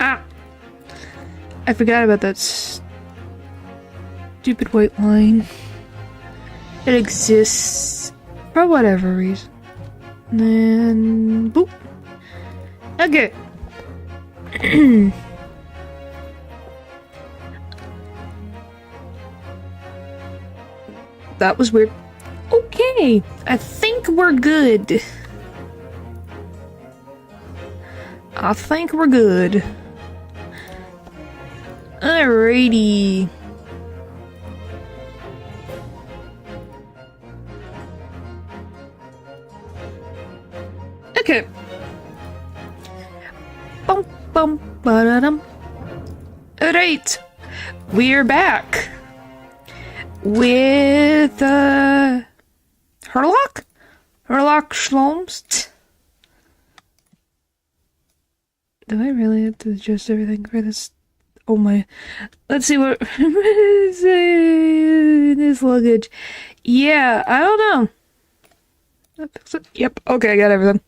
Ah! I forgot about that stupid white line. It exists for whatever reason. And then... boop. Okay. That was weird. Okay. I think we're good. I think we're good. Alrighty. Okay. Bum bum ba-da-dum. Alright. We're back. With Herlock? Herlock Sholmes? Do I really have to adjust everything for this? Oh my. Let's see what is in this luggage. Yeah, I don't know. Yep, okay, I got everything.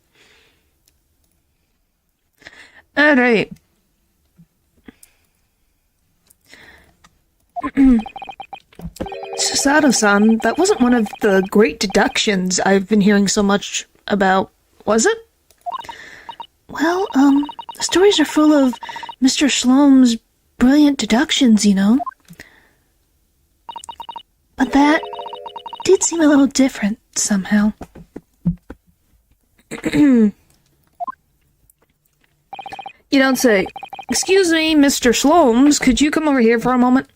Alright. Susato-san, that wasn't one of the great deductions I've been hearing so much about, was it? Well, the stories are full of Mr. Shlom's brilliant deductions, you know. But that did seem a little different, somehow. You don't say. Excuse me, Mr. Shlomes, could you come over here for a moment?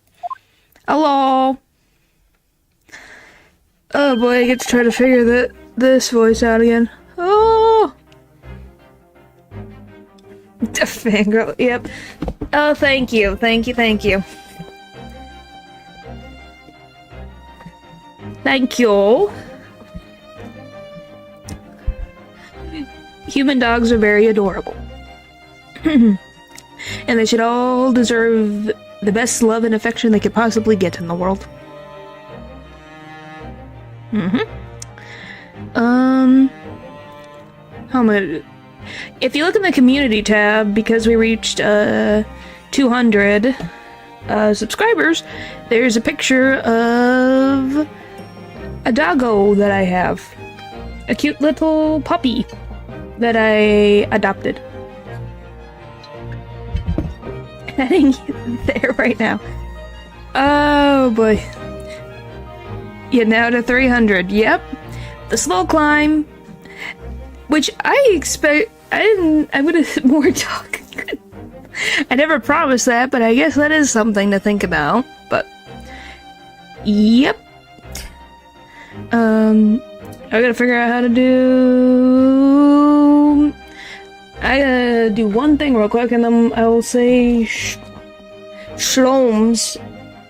Hello? Oh boy, I get to try to figure this voice out again. Oh! Fangirl, yep. Oh, thank you, thank you, thank you. Thank you. Human dogs are very adorable. And they should all deserve the best love and affection they could possibly get in the world. How am I gonna do? If you look in the community tab, because we reached 200 subscribers, there's a picture of a doggo that I have. A cute little puppy that I adopted. Heading there right now. Oh boy. Yeah, now to 300. Yep. The slow climb. Which I expect. I would have more talk. I never promised that, but I guess that is something to think about. But. Yep. I gotta figure out how to do. I gotta do one thing real quick, and then I will say Shlom's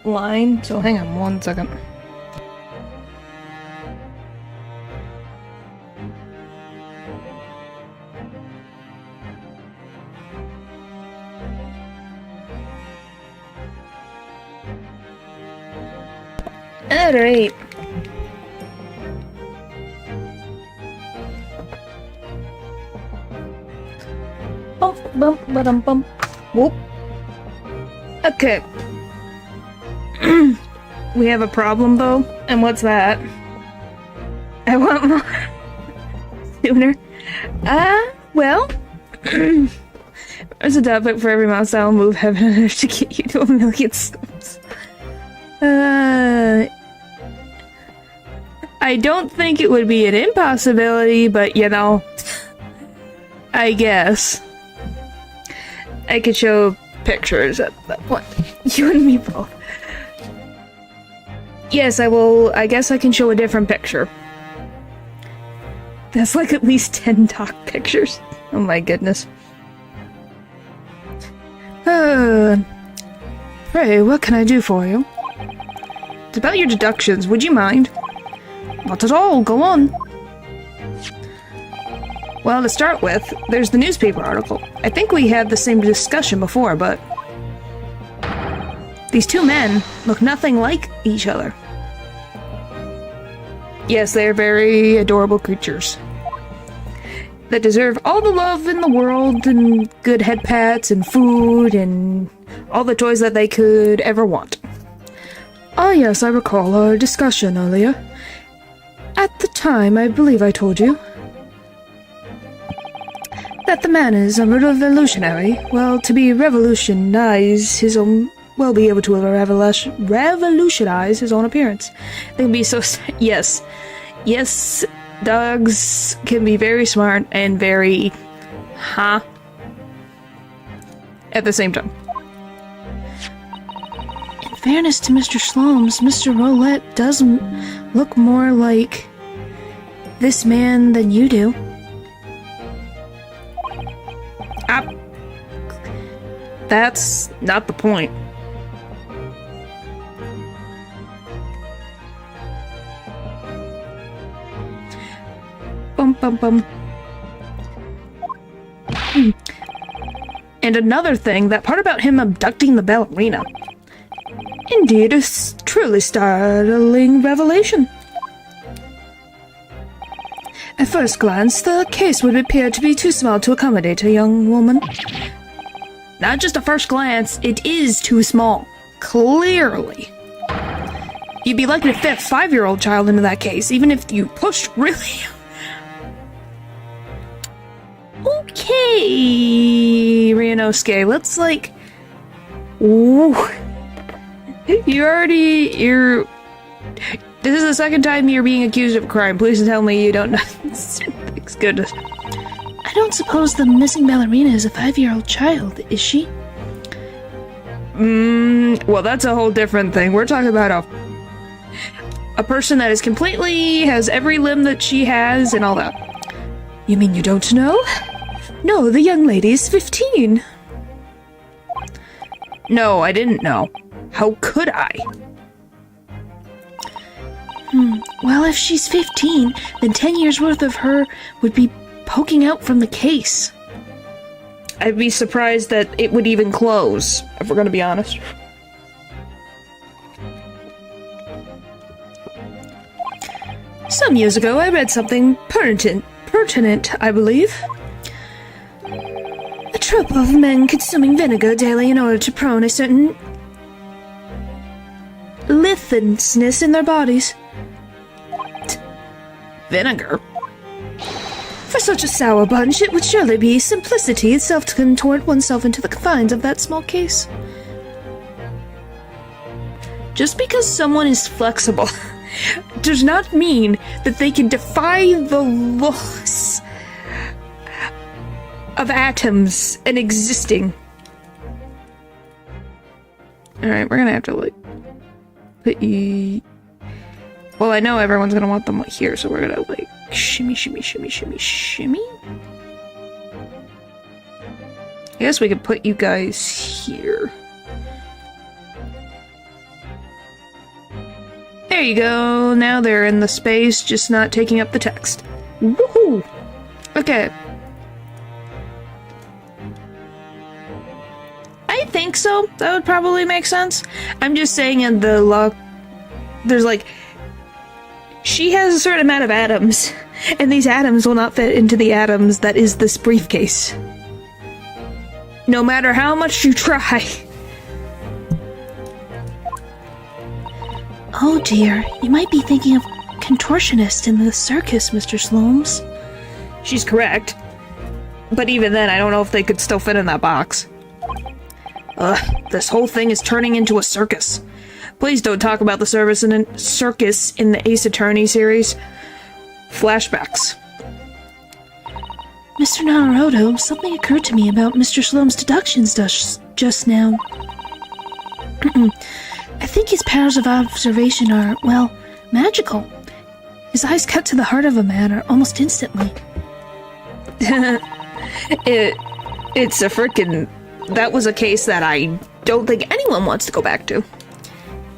line. So hang on 1 second. Alright. Bump, bump, ba-dum, bump. Whoop. Okay. We have a problem, though. And what's that? I want more. Sooner. Well. There's a topic for every mouse that will move heaven and earth to get you to 1,000,000 subs. I don't think it would be an impossibility, but you know, I guess. I could show pictures at that point. You and me both. Yes, I will. I guess I can show a different picture. That's like at least 10 doc pictures. Oh my goodness. Pray, what can I do for you? It's about your deductions, would you mind? Not at all, go on. Well, to start with, there's the newspaper article. I think we had the same discussion before, but... these two men look nothing like each other. Yes, they're very adorable creatures. that deserve all the love in the world and good head pats and food and all the toys that they could ever want. Ah, yes, I recall our discussion earlier. At the time, I believe I told you that the man is a revolutionary. Well, to be revolutionize his own... Well, be able to revolutionize his own appearance. They can be so... Yes. Yes, dogs can be very smart and very... at the same time. In fairness to Mr. Slomes, Mr. Roulette does look more like this man than you do. That's not the point. Bum bum bum. And another thing, that part about him abducting the ballerina. Indeed, a truly startling revelation. At first glance, the case would appear to be too small to accommodate a young woman. Not just a first glance, it is too small. Clearly. You'd be lucky to fit a 5-year-old child into that case, even if you pushed really... Okay, Ryanosuke, let's Ooh. You're... This is the second time you're being accused of a crime. Please tell me you don't know. Thanks goodness. I don't suppose the missing ballerina is a 5-year-old child, is she? Well, that's a whole different thing. We're talking about a person that is completely... has every limb that she has and all that. You mean you don't know? No, the young lady is 15. No, I didn't know. How could I? Well, if she's 15, then 10 years worth of her would be poking out from the case. I'd be surprised that it would even close, if we're gonna be honest. Some years ago, I read something pertinent, I believe. A trope of men consuming vinegar daily in order to prone a certain litheness in their bodies. Vinegar? For such a sour bunch, it would surely be simplicity itself to contort oneself into the confines of that small case. Just because someone is flexible does not mean that they can defy the laws of atoms and existing. Alright, we're gonna have to, put you... Well, I know everyone's gonna want them here, so we're gonna, shimmy, shimmy, shimmy, shimmy, shimmy? I guess we could put you guys here. There you go. Now they're in the space, just not taking up the text. Woohoo! Okay. I think so. That would probably make sense. I'm just saying in the law, there's she has a certain amount of atoms, and these atoms will not fit into the atoms that is this briefcase. No matter how much you try. Oh dear, you might be thinking of contortionist in the circus, Mr. Slomes. She's correct. But even then, I don't know if they could still fit in that box. This whole thing is turning into a circus. Please don't talk about the circus in the Ace Attorney series. Flashbacks. Mr. Naruto, something occurred to me about Mr. Slome's deductions just now. I think his powers of observation are, well, magical. His eyes cut to the heart of a matter almost instantly. It's a frickin'... That was a case that I don't think anyone wants to go back to.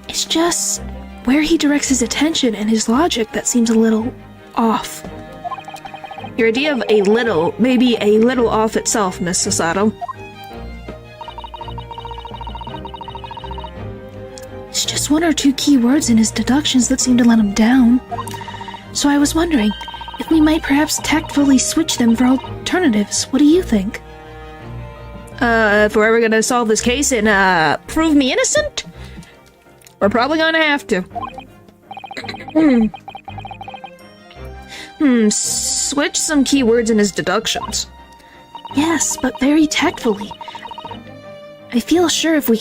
It's just where he directs his attention and his logic that seems a little off. Your idea of a little may be a little off itself, Miss Sasato. It's just one or two key words in his deductions that seem to let him down. So I was wondering, if we might perhaps tactfully switch them for alternatives. What do you think? If we're ever gonna solve this case and, prove me innocent, we're probably gonna have to. Switch some keywords in his deductions. Yes, but very tactfully. I feel sure if we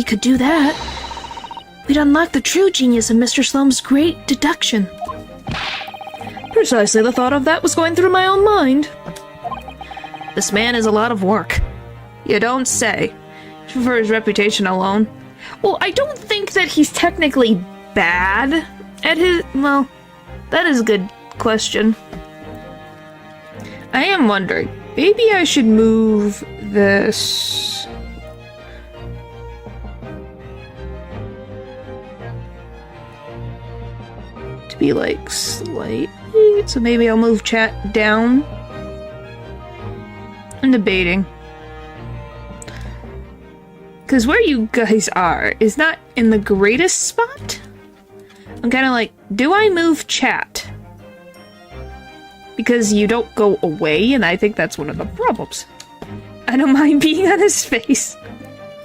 could do that, we'd unlock the true genius of Mr. Sloane's great deduction. Precisely the thought of that was going through my own mind. This man is a lot of work. You don't say. For his reputation alone. Well, I don't think that he's technically bad at his... Well, that is a good question. I am wondering, maybe I should move this... to be, like, slightly... So maybe I'll move chat down. I'm debating. Because where you guys are is not in the greatest spot. I'm kind of like, do I move chat? Because you don't go away, and I think that's one of the problems. I don't mind being on his face.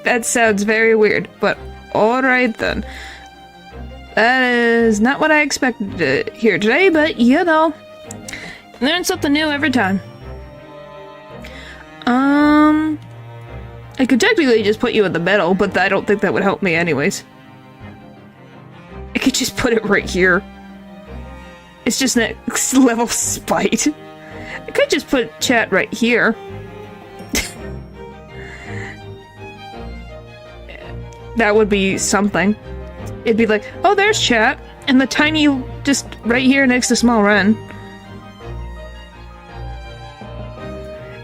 That sounds very weird, but alright then. That is not what I expected to hear today, but you know. Learn something new every time. I could technically just put you in the middle, but I don't think that would help me anyways. I could just put it right here. It's just next level spite. I could just put chat right here. That would be something. It'd be like, oh, there's chat, and the tiny, just right here next to small Ren.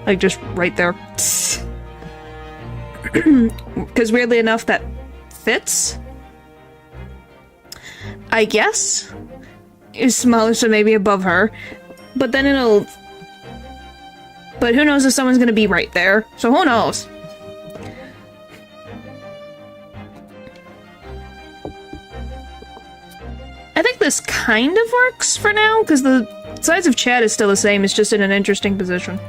Like, just right there. Because weirdly enough, that fits. I guess. Is smaller, so maybe above her. But then it'll... But who knows if someone's gonna be right there. So who knows? I think this kind of works for now, because the size of chat is still the same, it's just in an interesting position.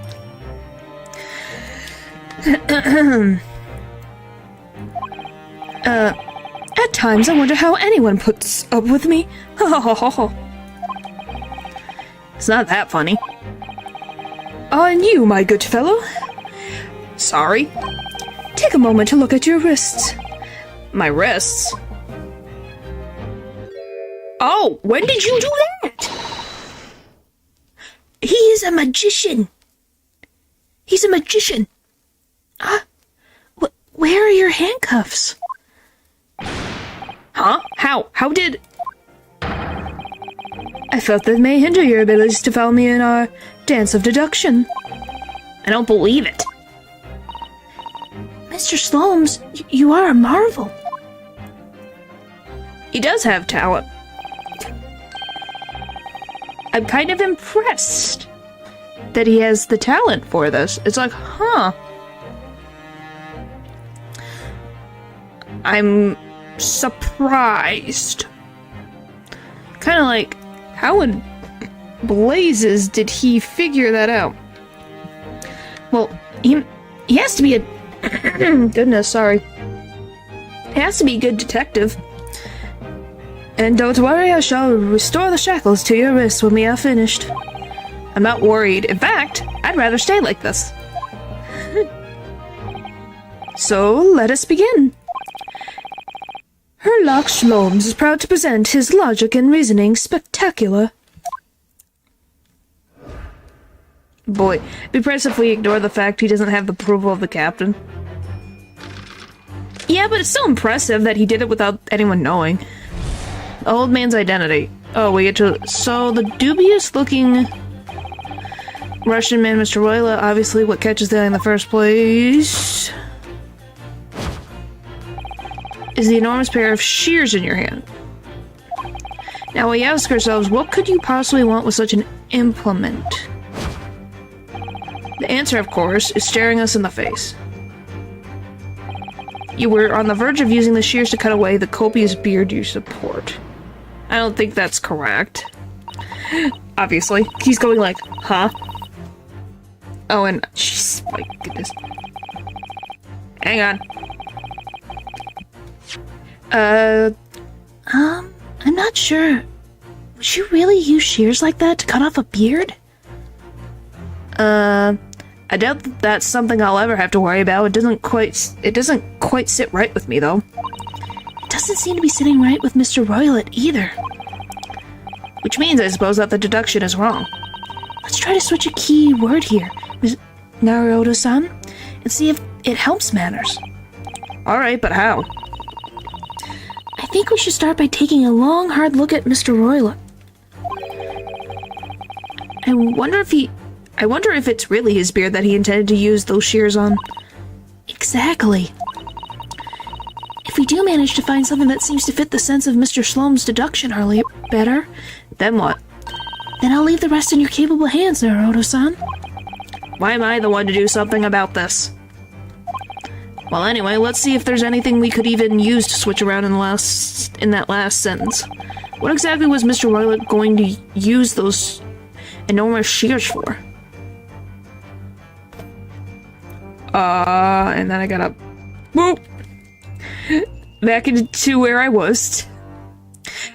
At times I wonder how anyone puts up with me. It's not that funny. And you, my good fellow. Sorry. Take a moment to look at your wrists. My wrists? Oh, when did you do that? He is a magician. He's a magician. Where are your handcuffs? Huh? How? How did... I felt that may hinder your abilities to follow me in our dance of deduction. I don't believe it. Mr. Sloanes, you are a marvel. He does have talent. I'm kind of impressed that he has the talent for this. It's like, huh. I'm surprised. Kind of like, how in blazes did he figure that out? Well, he has to be a... Goodness, sorry. He has to be a good detective. And don't worry, I shall restore the shackles to your wrists when we are finished. I'm not worried. In fact, I'd rather stay like this. So, let us begin. Herlock Sholmes is proud to present his logic and reasoning spectacular. Boy, it'd be impressive if we ignore the fact he doesn't have the approval of the captain. Yeah, but it's still impressive that he did it without anyone knowing. The old man's identity. Oh, we get to... So, the dubious-looking Russian man, Mr. Royla, obviously what catches the eye in the first place... is the enormous pair of shears in your hand. Now we ask ourselves, what could you possibly want with such an implement? The answer, of course, is staring us in the face. You were on the verge of using the shears to cut away the copious beard you support. I don't think that's correct. obviously. He's going like, huh? Oh, and jeez, my goodness. Hang on. I'm not sure. Would you really use shears like that to cut off a beard? I doubt that's something I'll ever have to worry about. It doesn't quite sit right with me, though. It doesn't seem to be sitting right with Mr. Roylet either. Which means, I suppose, that the deduction is wrong. Let's try to switch a key word here, Naruto-san, and see if it helps matters. Alright, but how? I think we should start by taking a long, hard look at Mr. Roylet. I wonder if it's really his beard that he intended to use those shears on. Exactly. If we do manage to find something that seems to fit the sense of Mr. Shlom's deduction earlier better, Then what? then I'll leave the rest in your capable hands, Naruto-san. Why am I the one to do something about this? Well, anyway, let's see if there's anything we could even use to switch around in that last sentence. What exactly was Mr. Roylet going to use those enormous shears for? And then I gotta boop back into where I was.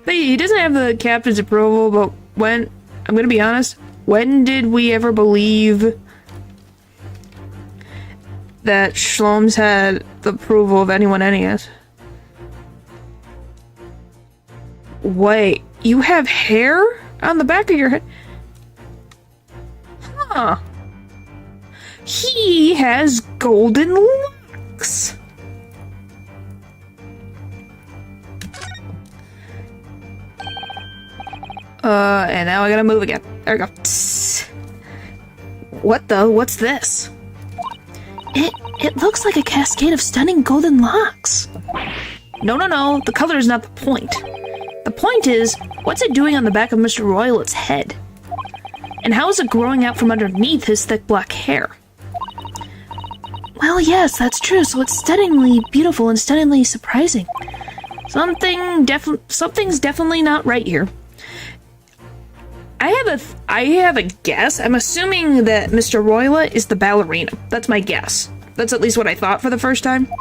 But he doesn't have the captain's approval, but I'm gonna be honest, when did we ever believe that Shlom's had the approval of anyone any it? Wait, you have hair on the back of your head? Huh. He has golden locks. And now I gotta move again. There we go. What's this? It looks like a cascade of stunning golden locks. No, the color is not the point. The point is, what's it doing on the back of Mr. Roylet's head? And how is it growing out from underneath his thick black hair? Well, yes, that's true, so it's stunningly beautiful and stunningly surprising. Something's definitely not right here. I have a guess. I'm assuming that Mr. Roylet is the ballerina. That's my guess. That's at least what I thought for the first time.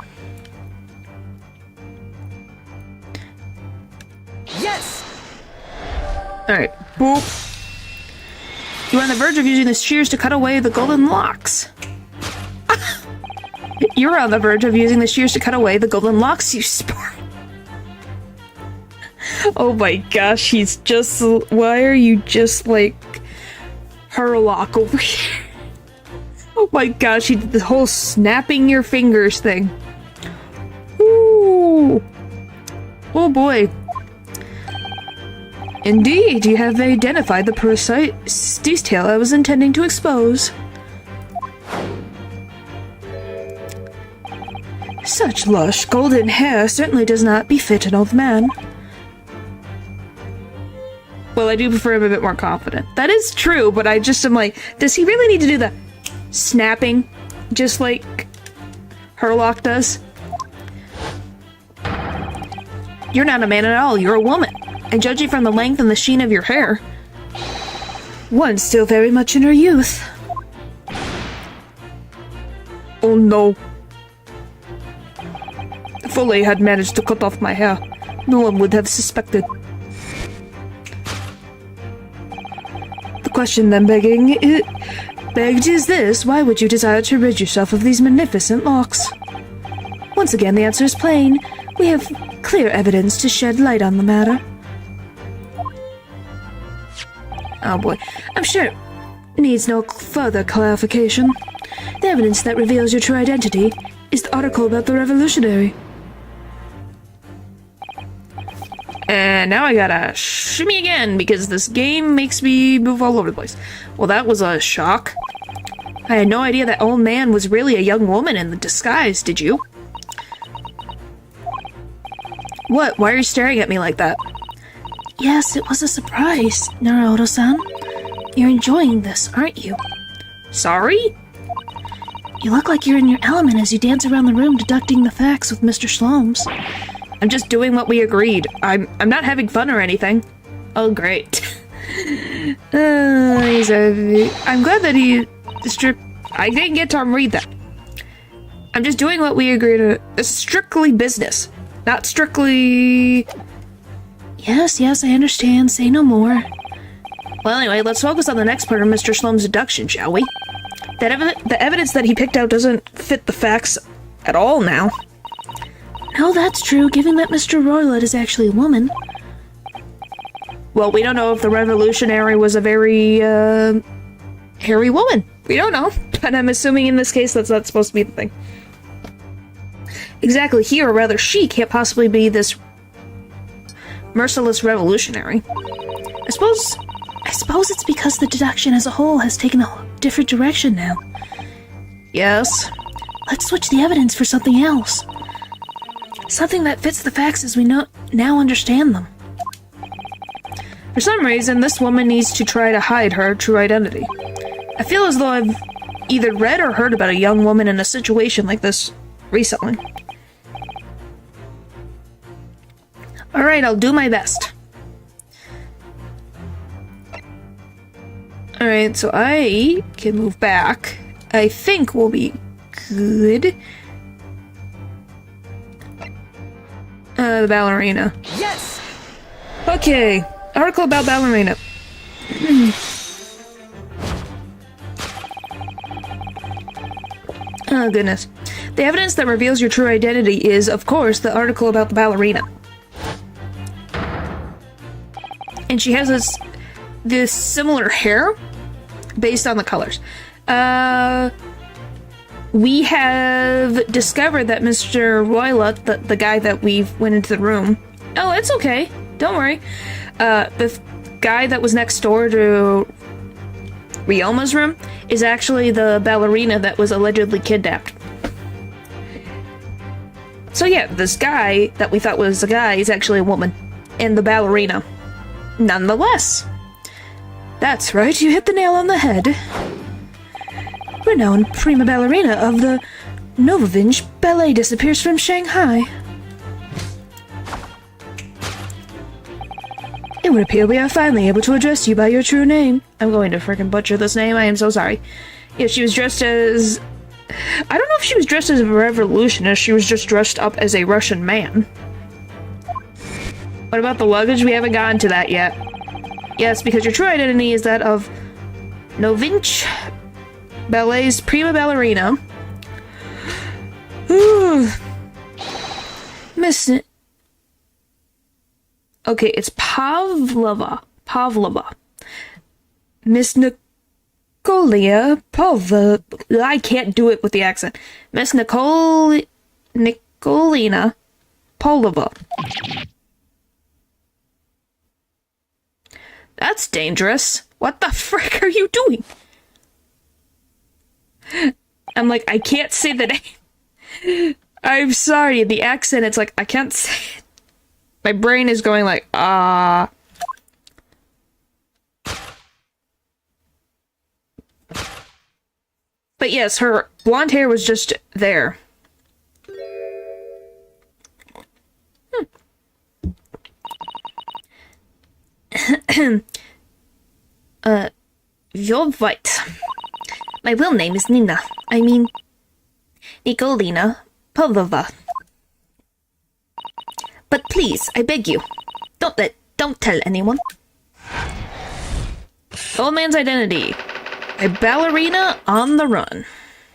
Yes! Alright, boop. You're on the verge of using the shears to cut away the golden locks. You're on the verge of using the shears to cut away the golden locks, you sport. Oh my gosh, he's just... Why are you just like... Herlock over here? Oh my gosh, he did the whole snapping your fingers thing. Ooh. Oh boy. Indeed, you have identified the precise detail I was intending to expose. Such lush golden hair certainly does not befit an old man. Well, I do prefer him a bit more confident. That is true, but I just am like, does he really need to do the snapping just like Herlock does? You're not a man at all, you're a woman. And judging from the length and the sheen of your hair, one's still very much in her youth. Oh no. If only I had managed to cut off my hair, no one would have suspected. The question then begged is this: why would you desire to rid yourself of these magnificent locks? Once again, the answer is plain. We have clear evidence to shed light on the matter. Oh boy, I'm sure it needs no further clarification. The evidence that reveals your true identity is the article about the revolutionary. And now I gotta shimmy again, because this game makes me move all over the place. Well, that was a shock. I had no idea that old man was really a young woman in the disguise, did you? What? Why are you staring at me like that? Yes, it was a surprise, Naruto-san. You're enjoying this, aren't you? Sorry? You look like you're in your element as you dance around the room deducting the facts with Mr. Shloms. I'm just doing what we agreed. I'm not having fun or anything. Oh, great. I'm glad that he I didn't get to read that. I'm just doing what we agreed to. This is strictly business, not strictly... Yes, I understand. Say no more. Well, anyway, let's focus on the next part of Mr. Slum's deduction, shall we? The evidence that he picked out doesn't fit the facts at all now. No, that's true, given that Mr. Roylott is actually a woman. Well, we don't know if the revolutionary was a very, hairy woman. We don't know, but I'm assuming in this case that's not supposed to be the thing. Exactly, he, or rather she, can't possibly be this merciless revolutionary. I suppose it's because the deduction as a whole has taken a different direction now. Yes. Let's switch the evidence for something else. Something that fits the facts as we now understand them. For some reason, this woman needs to try to hide her true identity. I feel as though I've either read or heard about a young woman in a situation like this recently. Alright, I'll do my best. Alright, so I can move back. I think we'll be good. The ballerina. Yes! Okay, article about ballerina. Oh, goodness. The evidence that reveals your true identity is, of course, the article about the ballerina. And she has this similar hair based on the colors. We have discovered that Mr. Roylott, the guy that we went into the room... Oh, it's okay. Don't worry. The guy that was next door to Ryoma's room is actually the ballerina that was allegedly kidnapped. So yeah, this guy that we thought was a guy is actually a woman. And the ballerina. Nonetheless. That's right, you hit the nail on the head. Renowned prima ballerina of the Novovinj Ballet disappears from Shanghai. It would appear we are finally able to address you by your true name. I'm going to frickin' butcher this name, I am so sorry. Yeah, she was dressed as... I don't know if she was dressed as a revolutionist, she was just dressed up as a Russian man. What about the luggage? We haven't gotten to that yet. Yes, because your true identity is that of Novinch Ballet's prima ballerina. Miss... Okay, it's Pavlova. Miss Nicolia Pavlova. I can't do it with the accent. Miss Nicolina Pavlova. That's dangerous. What the frick are you doing? I'm like, I can't say the name. I'm sorry, the accent, it's like, I can't say it. My brain is going like, But yes, her blonde hair was just there. You're right. My real name is Nina. I mean, Nikolina Pavlova. But please, I beg you, don't tell anyone. Old man's identity. A ballerina on the run.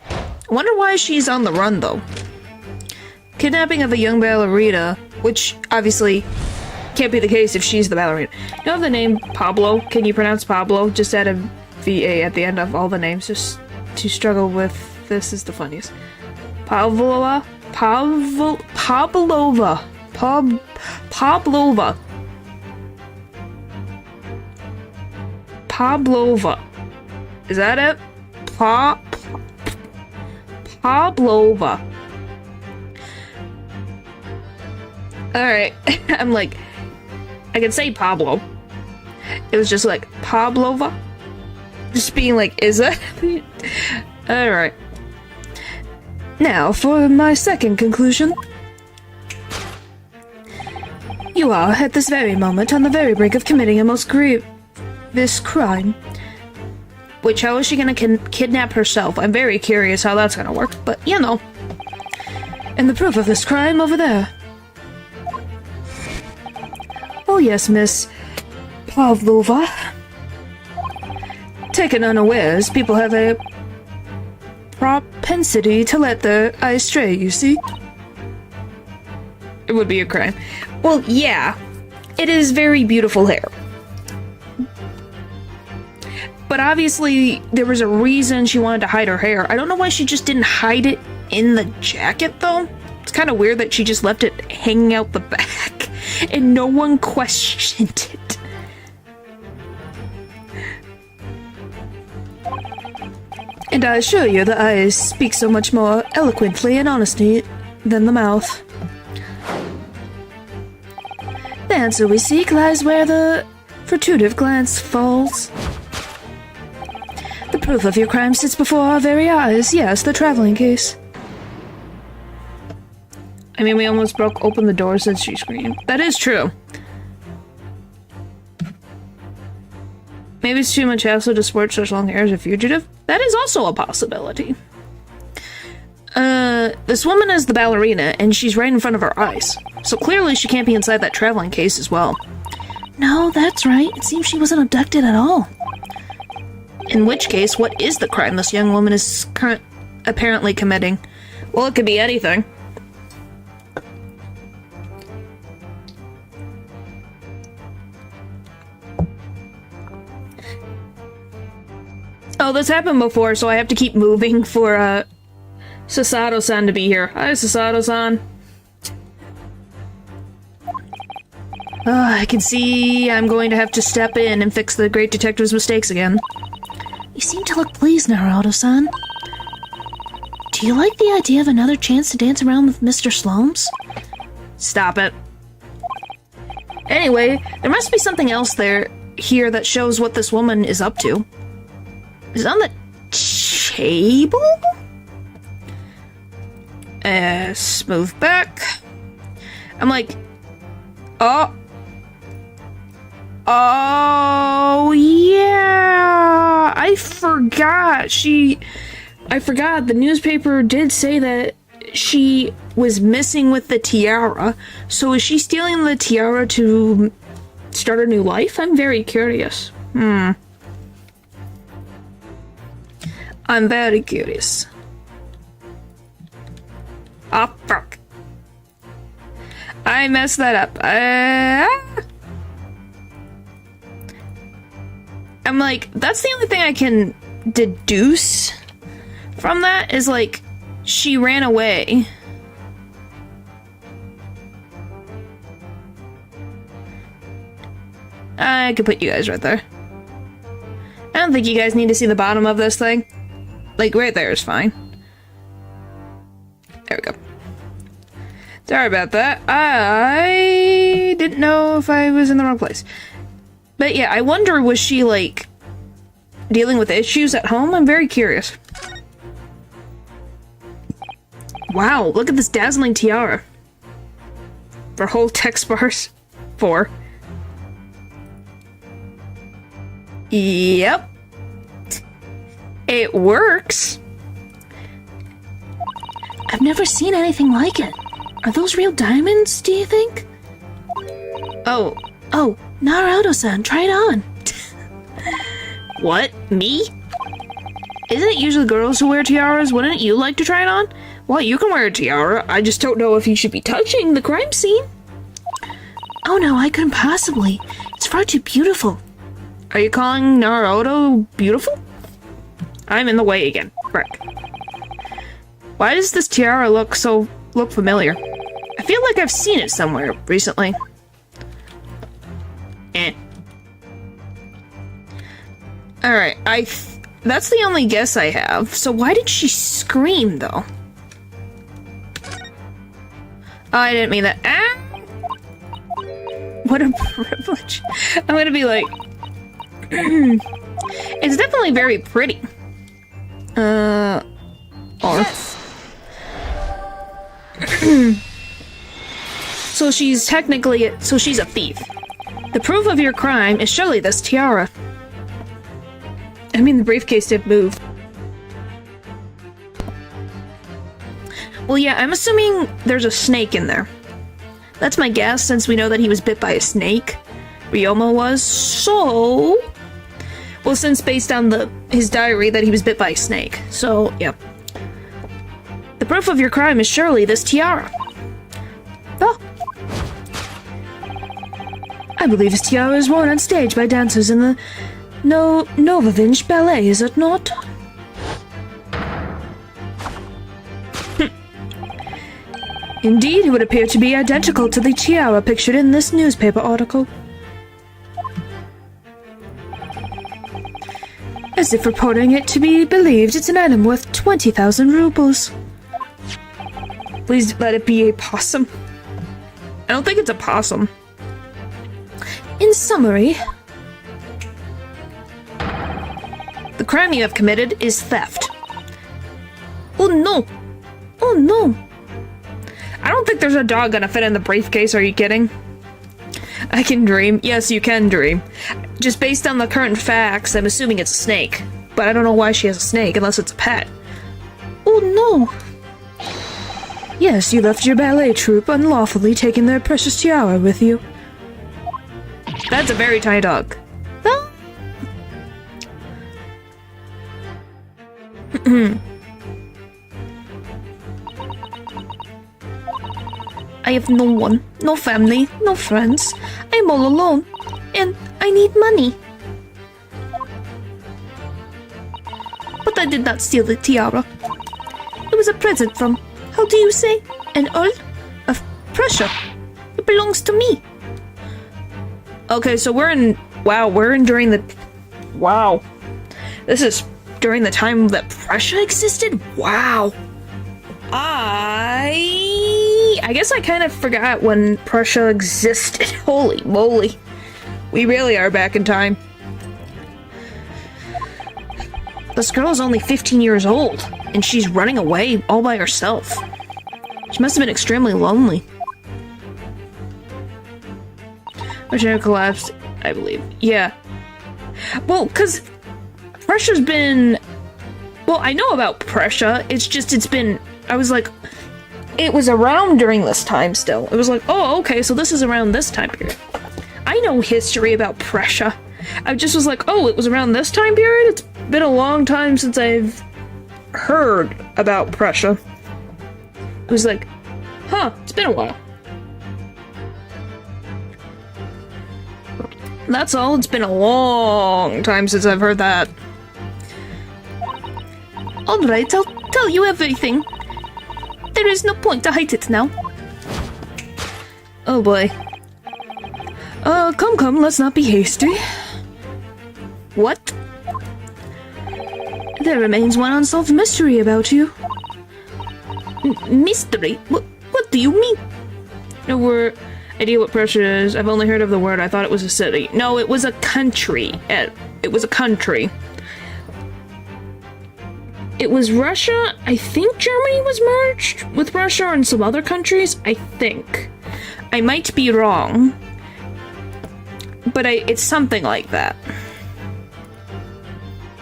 I wonder why she's on the run, though. Kidnapping of a young ballerina, which obviously can't be the case if she's the ballerina. You know the name Pablo? Can you pronounce Pablo? Just add a VA at the end of all the names, just to struggle with this is the funniest. Pavlova. Is that it? Pavlova. Alright. I'm like, I can say Pablo. It was just like, Pavlova? Just being like, is that? Alright. Now, for my second conclusion. You are, at this very moment, on the very brink of committing a most grievous this crime. Which, how is she gonna kidnap herself? I'm very curious how that's gonna work, but you know. And the proof of this crime over there. Oh yes, Miss Pavlova. Taken unawares, people have a propensity to let their eyes stray, you see? It would be a crime. Well, yeah. It is very beautiful hair. But obviously, there was a reason she wanted to hide her hair. I don't know why she just didn't hide it in the jacket, though. It's kind of weird that she just left it hanging out the back, and no one questioned it. And I assure you, the eyes speak so much more eloquently and honestly than the mouth. The answer we seek lies where the furtive glance falls. The proof of your crime sits before our very eyes. Yes, the traveling case. I mean, we almost broke open the door since she screamed. That is true. Maybe it's too much hassle to sport such long hair as a fugitive. That is also a possibility. This woman is the ballerina, and she's right in front of our eyes. So clearly she can't be inside that traveling case as well. No, that's right. It seems she wasn't abducted at all. In which case, what is the crime this young woman is apparently committing? Well, it could be anything. Oh, this happened before, so I have to keep moving for, Sasato-san to be here. Hi, Sasato-san. I can see I'm going to have to step in and fix the great detective's mistakes again. You seem to look pleased, Naruto-san. Do you like the idea of another chance to dance around with Mr. Slomes? Stop it. Anyway, there must be something else here that shows what this woman is up to. Is it on the table? Smooth back. I'm like, oh, yeah, I forgot. The newspaper did say that she was missing with the tiara. So is she stealing the tiara to start a new life? I'm very curious. I'm very curious. Oh, fuck. I messed that up. I'm like, that's the only thing I can deduce from that is like, she ran away. I could put you guys right there. I don't think you guys need to see the bottom of this thing. Like, right there is fine. There we go. Sorry about that. I didn't know if I was in the wrong place. But yeah, I wonder, was she, like, dealing with issues at home? I'm very curious. Wow, look at this dazzling tiara. For whole text bars. 4. Yep. It works. I've never seen anything like it. Are those real diamonds, do you think? Oh, Naruto-san, try it on. what? Me? Isn't it usually girls who wear tiaras? Wouldn't you like to try it on? Well, you can wear a tiara. I just don't know if you should be touching the crime scene. Oh no, I couldn't possibly. It's far too beautiful. Are you calling Naruto beautiful? I'm in the way again. Frick. Why does this tiara look familiar? I feel like I've seen it somewhere recently. Alright, that's the only guess I have. So why did she scream, though? Oh, I didn't mean that. Ah! What a privilege. I'm gonna be like... It's definitely very pretty. So she's a thief. The proof of your crime is surely this tiara. I mean, the briefcase did move. Well, yeah, I'm assuming there's a snake in there. That's my guess, since we know that he was bit by a snake. Ryoma was, so... Well, since based on his diary that he was bit by a snake. So, yeah. The proof of your crime is surely this tiara. Oh. I believe his tiara is worn on stage by dancers in the Novavinge Ballet, is it not? Indeed, it would appear to be identical to the tiara pictured in this newspaper article. As if reporting it to be believed, it's an item worth 20,000 rubles. Please let it be a possum. I don't think it's a possum. In summary, the crime you have committed is theft. Oh no! Oh no! I don't think there's a dog gonna fit in the briefcase, are you kidding? I can dream. Yes, you can dream. Just based on the current facts, I'm assuming it's a snake. But I don't know why she has a snake, unless it's a pet. Oh no! Yes, you left your ballet troupe unlawfully, taking their precious tiara with you. That's a very tiny dog. Oh. I have no one, no family, no friends. I'm all alone, and I need money. But I did not steal the tiara. It was a present from, how do you say, an Earl of Prussia. It belongs to me. Okay, so we're in during the, wow. This is during the time that Prussia existed? Wow. I guess I kind of forgot when Prussia existed. Holy moly. We really are back in time. This girl is only 15 years old, and she's running away all by herself. She must have been extremely lonely. Russia collapsed, I believe. Yeah. Well, because Prussia's been... Well, I know about Prussia, it's been... I was like... It was around during this time still. It was like, oh, okay, so this is around this time period. I know history about Prussia. I just was like, oh, it was around this time period? It's been a long time since I've heard about Prussia. It was like, huh, it's been a while. That's all, it's been a long time since I've heard that. Alright, I'll tell you everything. There is no point to hide it now. Oh boy. Come, let's not be hasty. What? There remains one unsolved mystery about you. Mystery? What do you mean? No idea what Prussia is. I've only heard of the word. I thought it was a city. No, it was a country. It was a country. It was Russia. I think Germany was merged with Russia and some other countries. I think. I might be wrong. But it's something like that.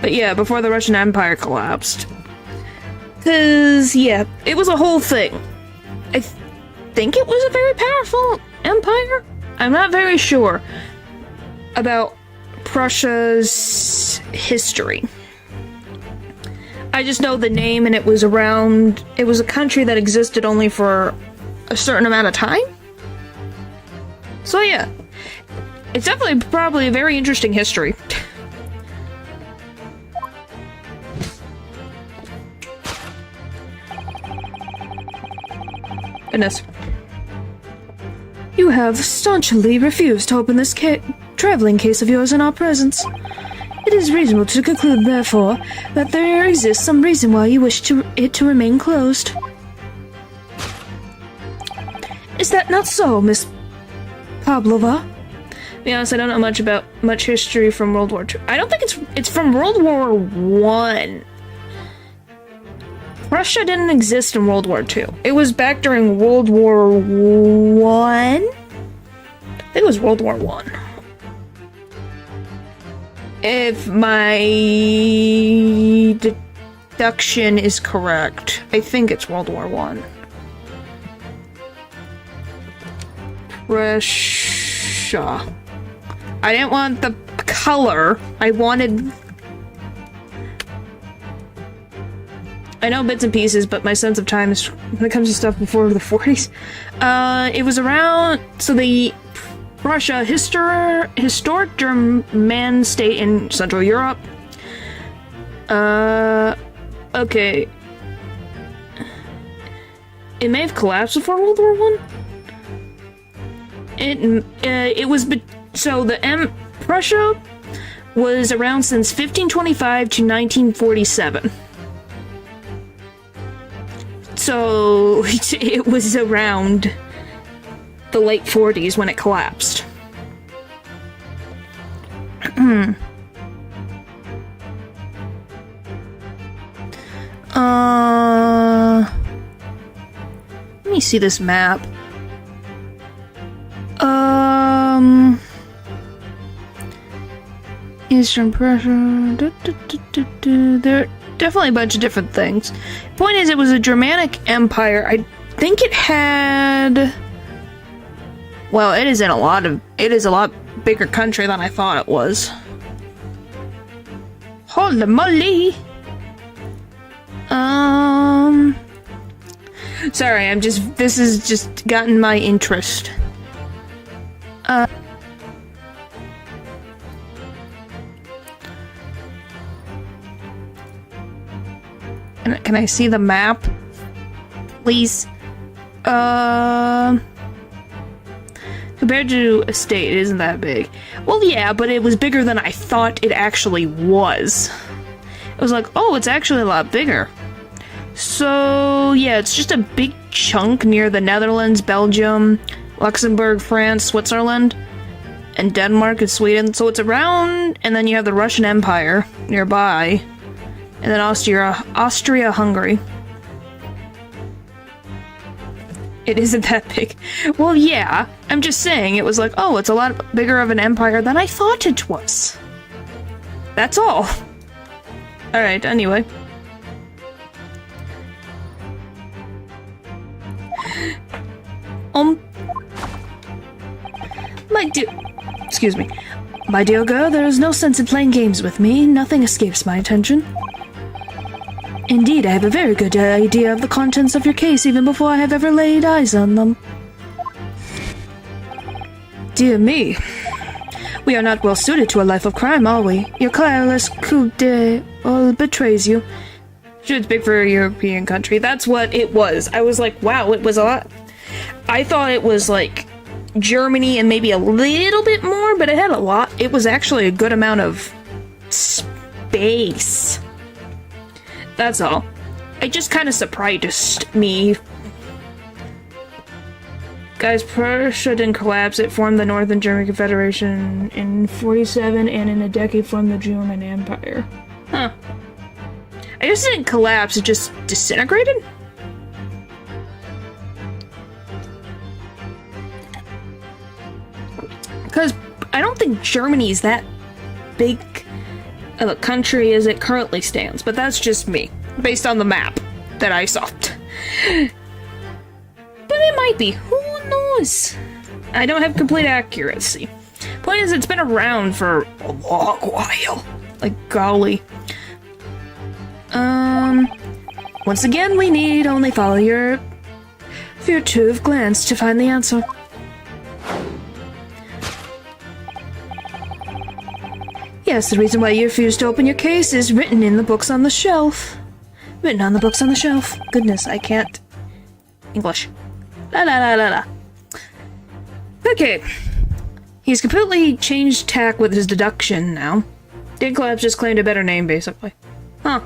But yeah, before the Russian Empire collapsed. 'Cause, yeah, it was a whole thing. I think it was a very powerful empire? I'm not very sure about Prussia's history. I just know the name, and it was a country that existed only for a certain amount of time. So yeah, it's definitely probably a very interesting history. Goodness. You have staunchly refused to open this traveling case of yours in our presence. It is reasonable to conclude, therefore, that there exists some reason why you wish it to remain closed. Is that not so, Miss Pavlova? To be honest, I don't know much history from World War II. I don't think it's from World War I. Russia didn't exist in World War II. It was back during World War I. I think it was World War I. If my deduction is correct, I think it's World War I. Russia. I didn't want the color. I wanted... I know bits and pieces, but my sense of time is when it comes to stuff before the 40s. It was around... So the Russia, historic German state in Central Europe. Okay. It may have collapsed before World War I. It was... So the Prussia was around since 1525 to 1947. So it was around the late 40s when it collapsed. Let me see this map. Eastern Prussia. There are definitely a bunch of different things. Point is, it was a Germanic empire. I think it had... Well, it is a lot bigger country than I thought it was. Holy moly! Sorry, this has just gotten my interest. Can I see the map? Please. Compared to a state, it isn't that big. Well, yeah, but it was bigger than I thought it actually was. It was like, oh, it's actually a lot bigger. So, yeah, it's just a big chunk near the Netherlands, Belgium, Luxembourg, France, Switzerland, and Denmark and Sweden. So it's around, and then you have the Russian Empire nearby, and then Austria-Hungary. It isn't that big. Well, yeah, I'm just saying, it was like, oh, it's a lot bigger of an empire than I thought it was. That's all. Alright, anyway. Excuse me. My dear girl, there is no sense in playing games with me. Nothing escapes my attention. Indeed, I have a very good idea of the contents of your case even before I have ever laid eyes on them. Dear me. We are not well suited to a life of crime, are we? Your careless coup d'etat betrays you. Sure, it's big for a European country. That's what it was. I was like, wow, it was a lot. I thought it was like Germany and maybe a little bit more, but it had a lot. It was actually a good amount of space. That's all. It just kind of surprised me. Guys, Prussia didn't collapse. It formed the Northern German Confederation in 47, and in a decade formed the German Empire. Huh. I guess it didn't collapse, it just disintegrated? Because I don't think Germany's that big of a country as it currently stands, but that's just me, based on the map that I saw. But it might be. Who knows? I don't have complete accuracy. Point is, it's been around for a long while. Like, golly. Once again, we need only follow your furtive glance to find the answer. Yes, the reason why you refuse to open your case is written in the books on the shelf. Written on the books on the shelf. Goodness, I can't... English. La la la la la. Okay. He's completely changed tack with his deduction now. Did collapse, just claimed a better name, basically. Huh.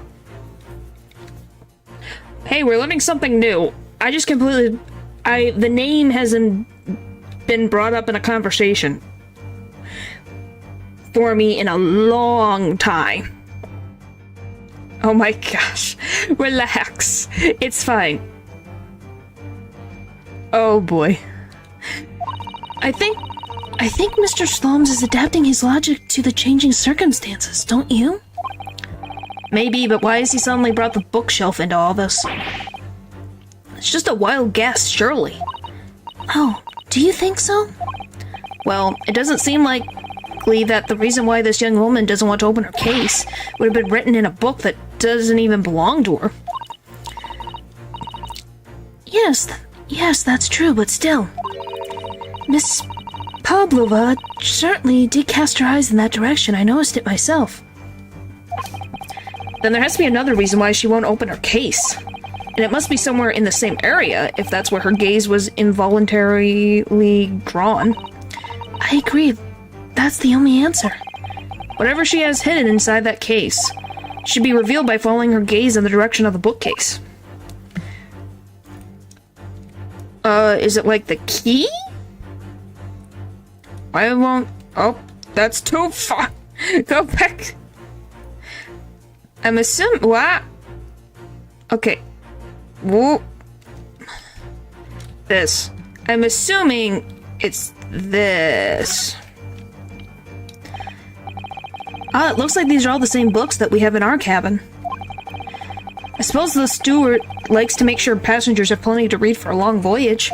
Hey, we're learning something new. I just completely... the name hasn't been brought up in a conversation for me in a long time. Oh my gosh. Relax. It's fine. Oh boy. I think I think Mr. Slomes is adapting his logic to the changing circumstances, don't you? Maybe, but why has he suddenly brought the bookshelf into all this? It's just a wild guess, surely. Oh, do you think so? Well, it doesn't seem likely that the reason why this young woman doesn't want to open her case would have been written in a book that doesn't even belong to her. Yes, that's true, but still. Miss Pavlova certainly did cast her eyes in that direction. I noticed it myself. Then there has to be another reason why she won't open her case. And it must be somewhere in the same area, if that's where her gaze was involuntarily drawn. I agree. That's the only answer. Whatever she has hidden inside that case should be revealed by following her gaze in the direction of the bookcase. Is it like the key? I won't... Oh, that's too far. Go back. I'm assuming... What? Okay. Whoa. This. I'm assuming it's this. Ah, it looks like these are all the same books that we have in our cabin. I suppose the steward likes to make sure passengers have plenty to read for a long voyage.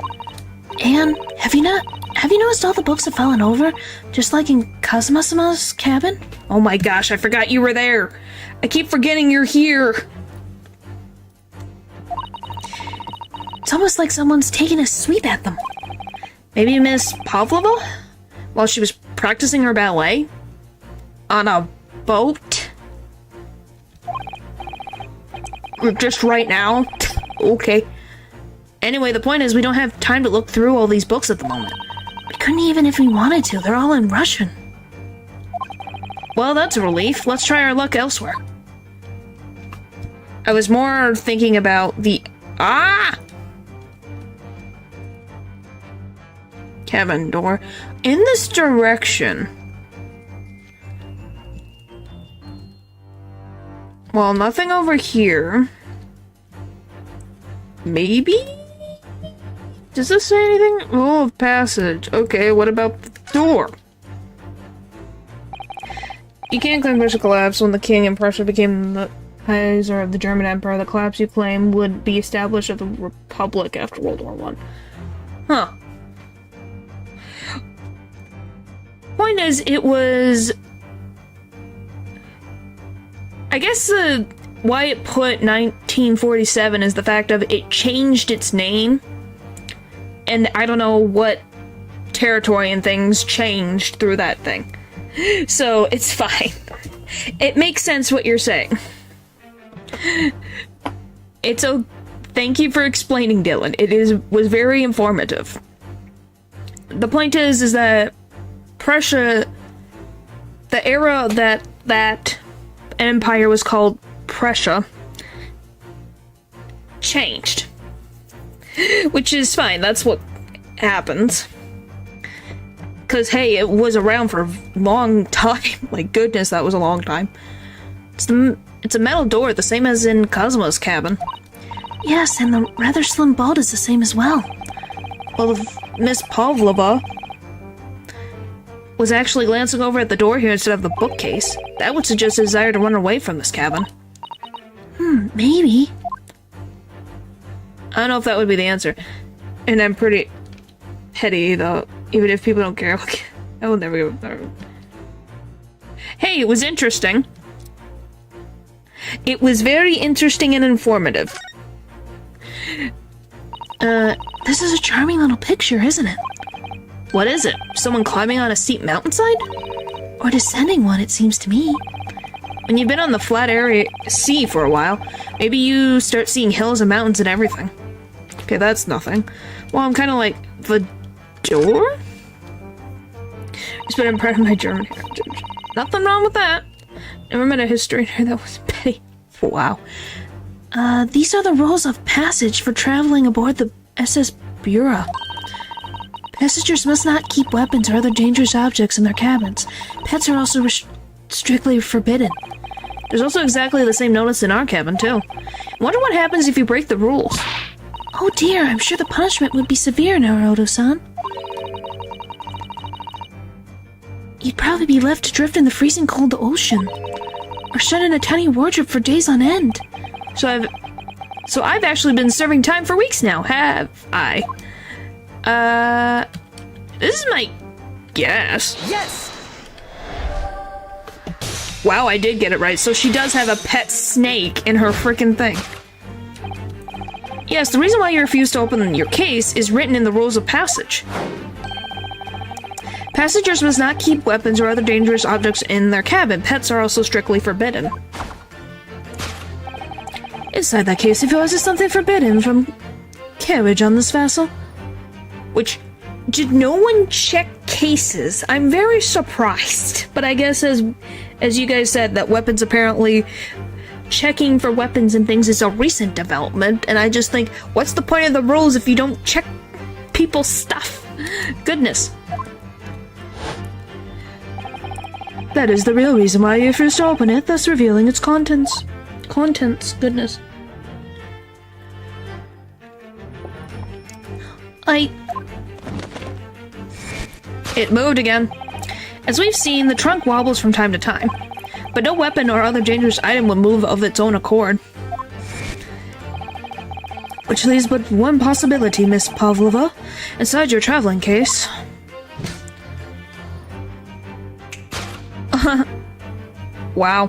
Anne, have you noticed all the books have fallen over? Just like in Kazuma-sama's cabin? Oh my gosh, I forgot you were there. I keep forgetting you're here. It's almost like someone's taking a sweep at them. Maybe Miss Pavlova? While she was practicing her ballet? On a boat? Just right now? Okay. Anyway, the point is we don't have time to look through all these books at the moment. We couldn't even if we wanted to. They're all in Russian. Well, that's a relief. Let's try our luck elsewhere. I was more thinking about the... cabin door. In this direction. Well, nothing over here. Maybe? Does this say anything? Rule of passage. Okay, what about the door? You can't claim Prussia collapsed when the king in Prussia became the Kaiser of the German Empire. The collapse you claim would be established of the Republic after World War I. Huh. Point is, it was... I guess why it put 1947 is the fact of it changed its name. And I don't know what territory and things changed through that thing. So, it's fine. It makes sense what you're saying. Thank you for explaining, Dylan. It was very informative. The point is that Prussia, the era that empire was called Prussia, changed. Which is fine, that's what happens. Because, hey, it was around for a long time. My goodness, that was a long time. It's a metal door, the same as in Kazuma's cabin. Yes, and the rather slim bulb is the same as well. Well, if Miss Pavlova was actually glancing over at the door here instead of the bookcase, that would suggest a desire to run away from this cabin. Maybe. I don't know if that would be the answer. And I'm pretty petty, though, even if people don't care. I will never give up. Hey, it was interesting. It was very interesting and informative. This is a charming little picture, isn't it? What is it? Someone climbing on a steep mountainside? Or descending one, it seems to me. When you've been on the flat area sea for a while, maybe you start seeing hills and mountains and everything. Okay, that's nothing. Well, I'm kind of like, the door? It's been impressed by my German heritage. Nothing wrong with that. Never met a historian that was petty. Wow. These are the rules of passage for traveling aboard the SS Bura. Passengers must not keep weapons or other dangerous objects in their cabins. Pets are also strictly forbidden. There's also exactly the same notice in our cabin, too. Wonder what happens if you break the rules. Oh dear, I'm sure the punishment would be severe, Naruto-san. you'd probably be left to drift in the freezing cold ocean. Or shut in a tiny wardrobe for days on end. So I've actually been serving time for weeks now, have I? This is my guess. Yes! Wow, I did get it right. So she does have a pet snake in her freaking thing. Yes, the reason why you refuse to open your case is written in the rules of passage. Passengers must not keep weapons or other dangerous objects in their cabin. Pets are also strictly forbidden. Inside that case, if yours is something forbidden from carriage on this vessel. Which, did no one check cases? I'm very surprised. But I guess as you guys said, that weapons apparently... checking for weapons and things is a recent development, and I just think, what's the point of the rules if you don't check people's stuff? Goodness. That is the real reason why you refuse to open it, thus revealing its contents. Contents, goodness. It moved again. As we've seen, the trunk wobbles from time to time, but no weapon or other dangerous item will move of its own accord. Which leaves but one possibility, Miss Pavlova. Inside your traveling case. Wow.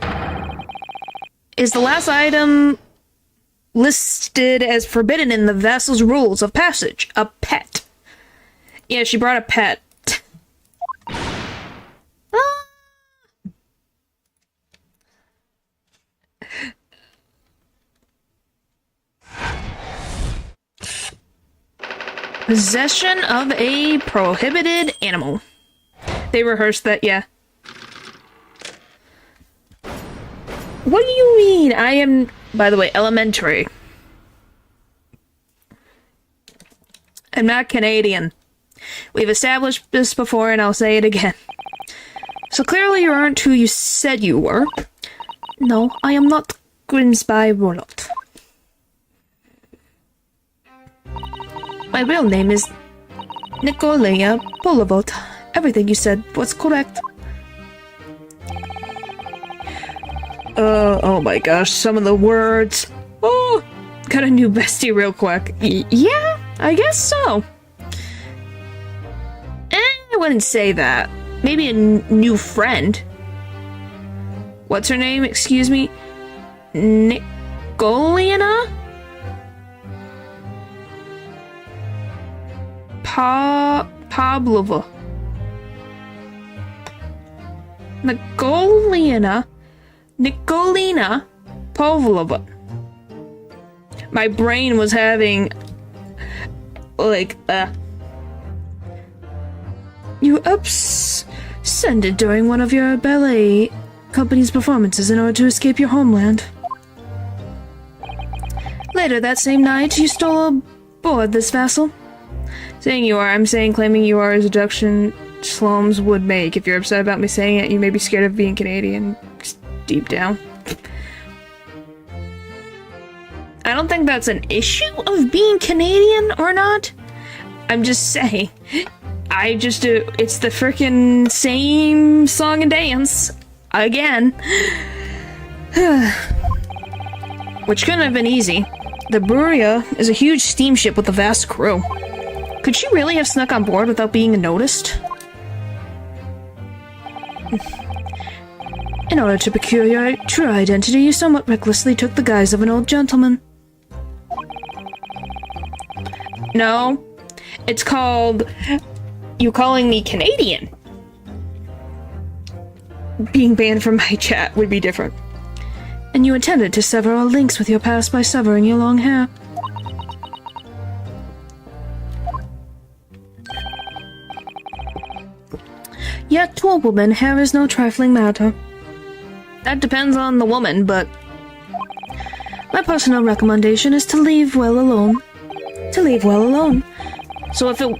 Is the last item listed as forbidden in the vessel's rules of passage a pet? Yeah, she brought a pet. Possession of a prohibited animal. They rehearsed that, yeah. What do you mean? I am, by the way, elementary. I'm not Canadian. We've established this before, and I'll say it again. So clearly you aren't who you said you were. No, I am not Grimsby Rolot. My real name is Nikolaya Polovot. Everything you said was correct. Oh my gosh, some of the words. Oh, got a new bestie real quick. Yeah, I guess so. I wouldn't say that. Maybe a new friend. What's her name? Excuse me? Nicoliana? Pavlova. Nikolina Pavlova. My brain was having like You ascended during one of your ballet company's performances in order to escape your homeland. Later that same night, you stole aboard this vessel. Saying you are, I'm saying claiming you are is a deduction Slomes would make. If you're upset about me saying it, you may be scared of being Canadian. Just deep down. I don't think that's an issue of being Canadian or not. I'm just saying. It's the frickin' same song and dance. Again. Which couldn't have been easy. The Buria is a huge steamship with a vast crew. Could she really have snuck on board without being noticed? In order to procure your true identity, you somewhat recklessly took the guise of an old gentleman. No. It's called... you calling me Canadian. Being banned from my chat would be different. And you intended to sever all links with your past by severing your long hair. Yet to a woman, hair is no trifling matter. That depends on the woman, but... my personal recommendation is to leave well alone. To leave well alone. So if it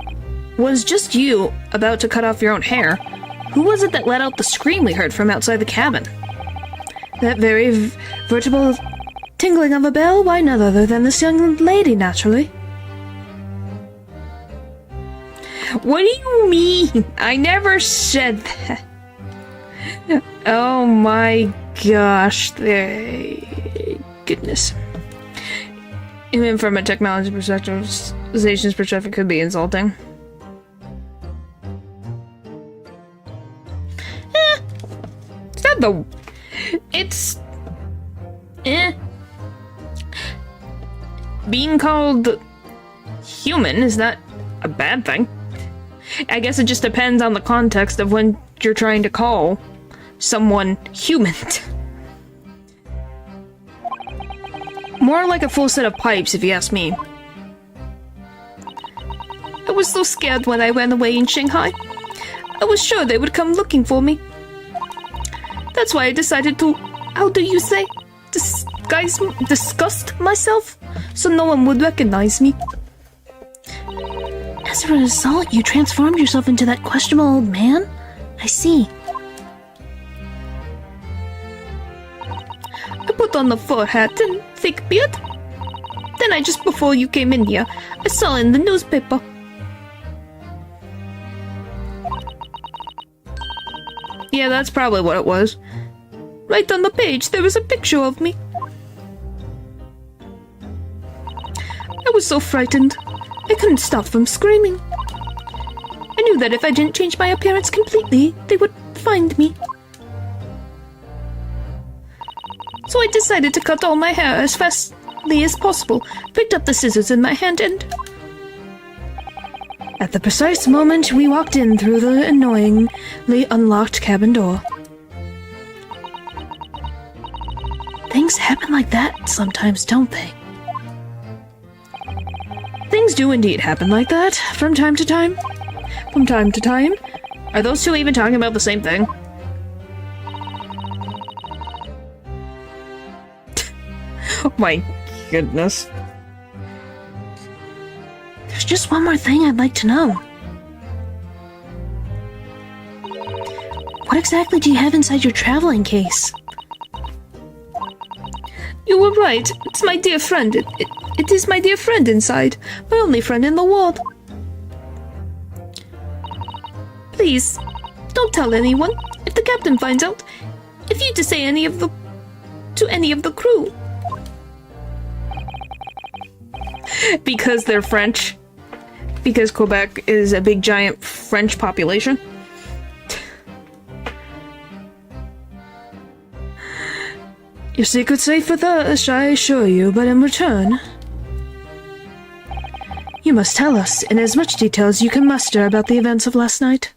was just you about to cut off your own hair, who was it that let out the scream we heard from outside the cabin? That very veritable tingling of a bell? Why, none other than this young lady, naturally. What do you mean? I never said that. Oh my gosh. Goodness. Even from a technology perspective, civilization's perspective could be insulting. It's not the... It's... Being called human is not a bad thing. I guess it just depends on the context of when you're trying to call someone human. More like a full set of pipes, if you ask me. I was so scared when I ran away in Shanghai. I was sure they would come looking for me. That's why I decided to, how do you say, disgust myself, so no one would recognize me. As a result, you transformed yourself into that questionable old man? I see. I put on the fur hat and thick beard. Then just before you came in here, I saw in the newspaper. Yeah, that's probably what it was. Right on the page, there was a picture of me. I was so frightened. I couldn't stop from screaming. I knew that if I didn't change my appearance completely, they would find me. So I decided to cut all my hair as fastly as possible, picked up the scissors in my hand, and... At the precise moment, we walked in through the annoyingly unlocked cabin door. Things happen like that sometimes, don't they? Things do indeed happen like that, from time to time. From time to time. Are those two even talking about the same thing? Oh my goodness. There's just one more thing I'd like to know. What exactly do you have inside your traveling case? You were right. It's my dear friend. It is my dear friend inside. My only friend in the world. Please, don't tell anyone. If the captain finds out, if you to say to any of the crew. Because they're French. Because Quebec is a big giant French population. Your secret's safe with us, I assure you, but in return, you must tell us in as much detail as you can muster about the events of last night.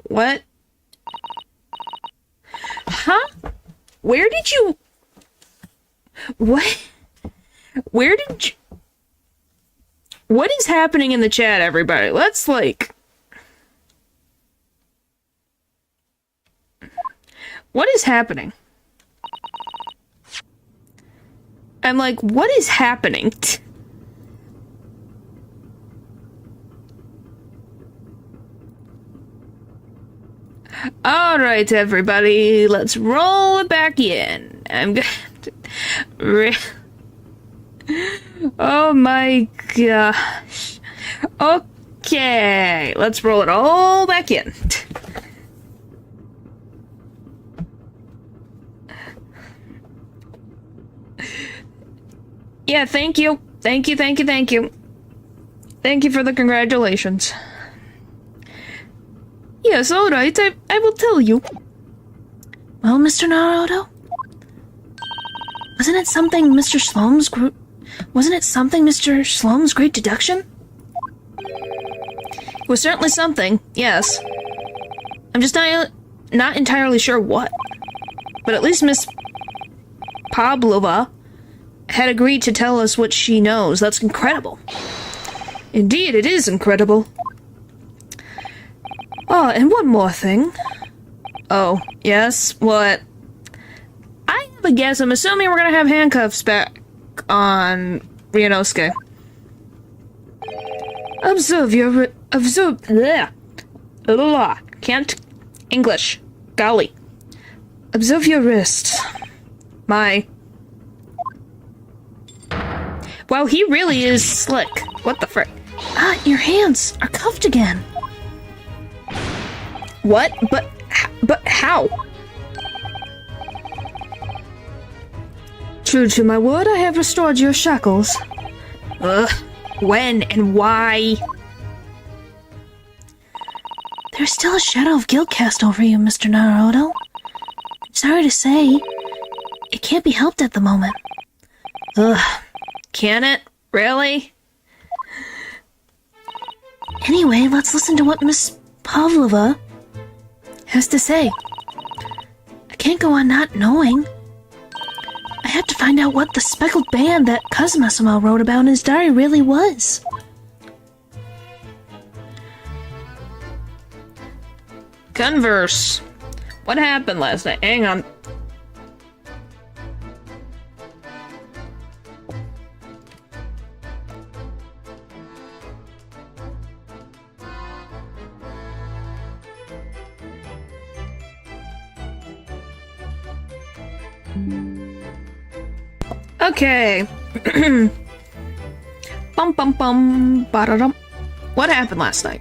What? Huh? Where did you... What? Where did you... What is happening in the chat, everybody? Let's, like... What is happening? I'm like, what is happening? Alright, everybody, let's roll it back in. I'm gonna... Oh my gosh. Okay, let's roll it all back in. Yeah, thank you. Thank you. Thank you for the congratulations. Yes, alright, I will tell you. Well, Mr. Naruto? Wasn't it something Mr. Sloane's great deduction? It was certainly something, yes. I'm just not entirely sure what. But at least Miss Pavlova had agreed to tell us what she knows. That's incredible. Indeed, it is incredible. Oh, and one more thing. Oh, yes? What? I have a guess. I'm assuming we're gonna have handcuffs back on Ryunosuke. Can't English. Golly. Observe your wrist. My... Wow, he really is slick. What the frick? Ah, your hands are cuffed again. What? But how? True to my word, I have restored your shackles. Ugh. When and why? There's still a shadow of guilt cast over you, Mr. Naruto. Sorry to say, it can't be helped at the moment. Ugh. Can it? Really? Anyway, let's listen to what Miss Pavlova has to say. I can't go on not knowing. I had to find out what the speckled band that Kazuma-sama wrote about in his diary really was. Converse. What happened last night? Hang on. Okay. Bum bum bum ba-da-dum. What happened last night?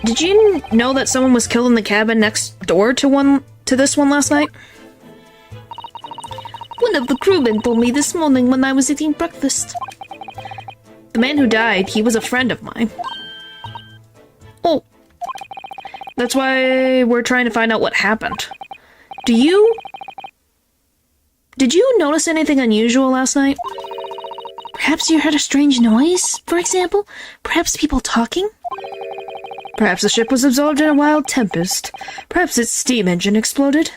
Did you know that someone was killed in the cabin next door to this one last night? One of the crewmen told me this morning when I was eating breakfast. The man who died, he was a friend of mine. Oh. That's why we're trying to find out what happened. Did you notice anything unusual last night? Perhaps you heard a strange noise, for example? Perhaps people talking? Perhaps the ship was absorbed in a wild tempest. Perhaps its steam engine exploded.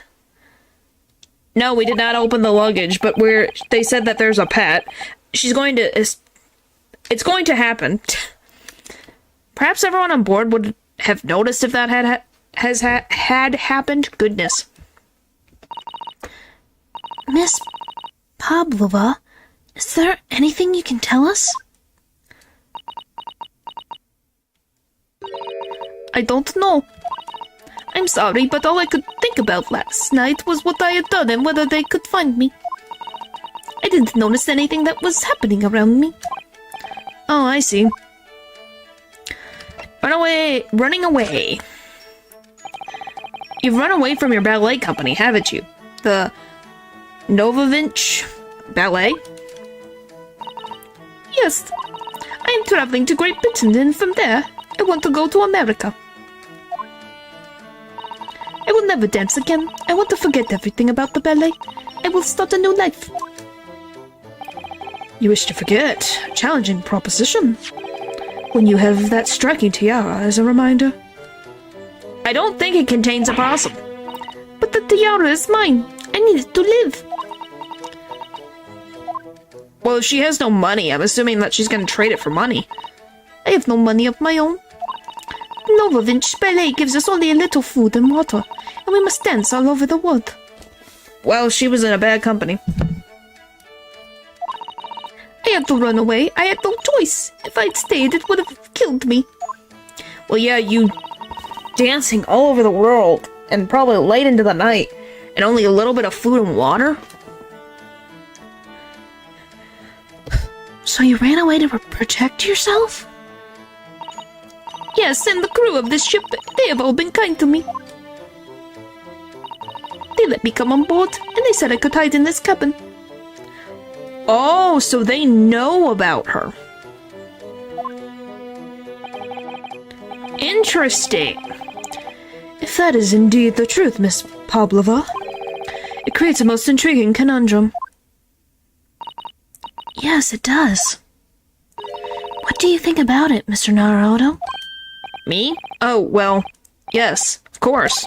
No, we did not open the luggage, but they said that there's a pet. It's going to happen. Perhaps everyone on board would have noticed if that had happened. Goodness. Miss Pavlova, is there anything you can tell us? I don't know. I'm sorry, but all I could think about last night was what I had done and whether they could find me. I didn't notice anything that was happening around me. Oh, I see. Running away. You've run away from your ballet company, haven't you? The Novovinch Ballet? Yes. I am traveling to Great Britain, and from there, I want to go to America. I will never dance again. I want to forget everything about the ballet. I will start a new life. You wish to forget? Challenging proposition. When you have that striking tiara as a reminder. I don't think it contains a possum. But the tiara is mine. I need it to live. Well, if she has no money, I'm assuming that she's going to trade it for money. I have no money of my own. Novovinch Ballet gives us only a little food and water, and we must dance all over the world. Well, she was in a bad company. I had to run away. I had no choice. If I'd stayed, it would have killed me. Well, yeah, you dancing all over the world, and probably late into the night, and only a little bit of food and water? So you ran away to protect yourself? Yes, and the crew of this ship, they have all been kind to me. They let me come on board, and they said I could hide in this cabin. Oh, so they know about her. Interesting. If that is indeed the truth, Miss Pavlova, it creates a most intriguing conundrum. Yes, it does. What do you think about it, Mr. Naruto? Me? Oh, well, yes, of course.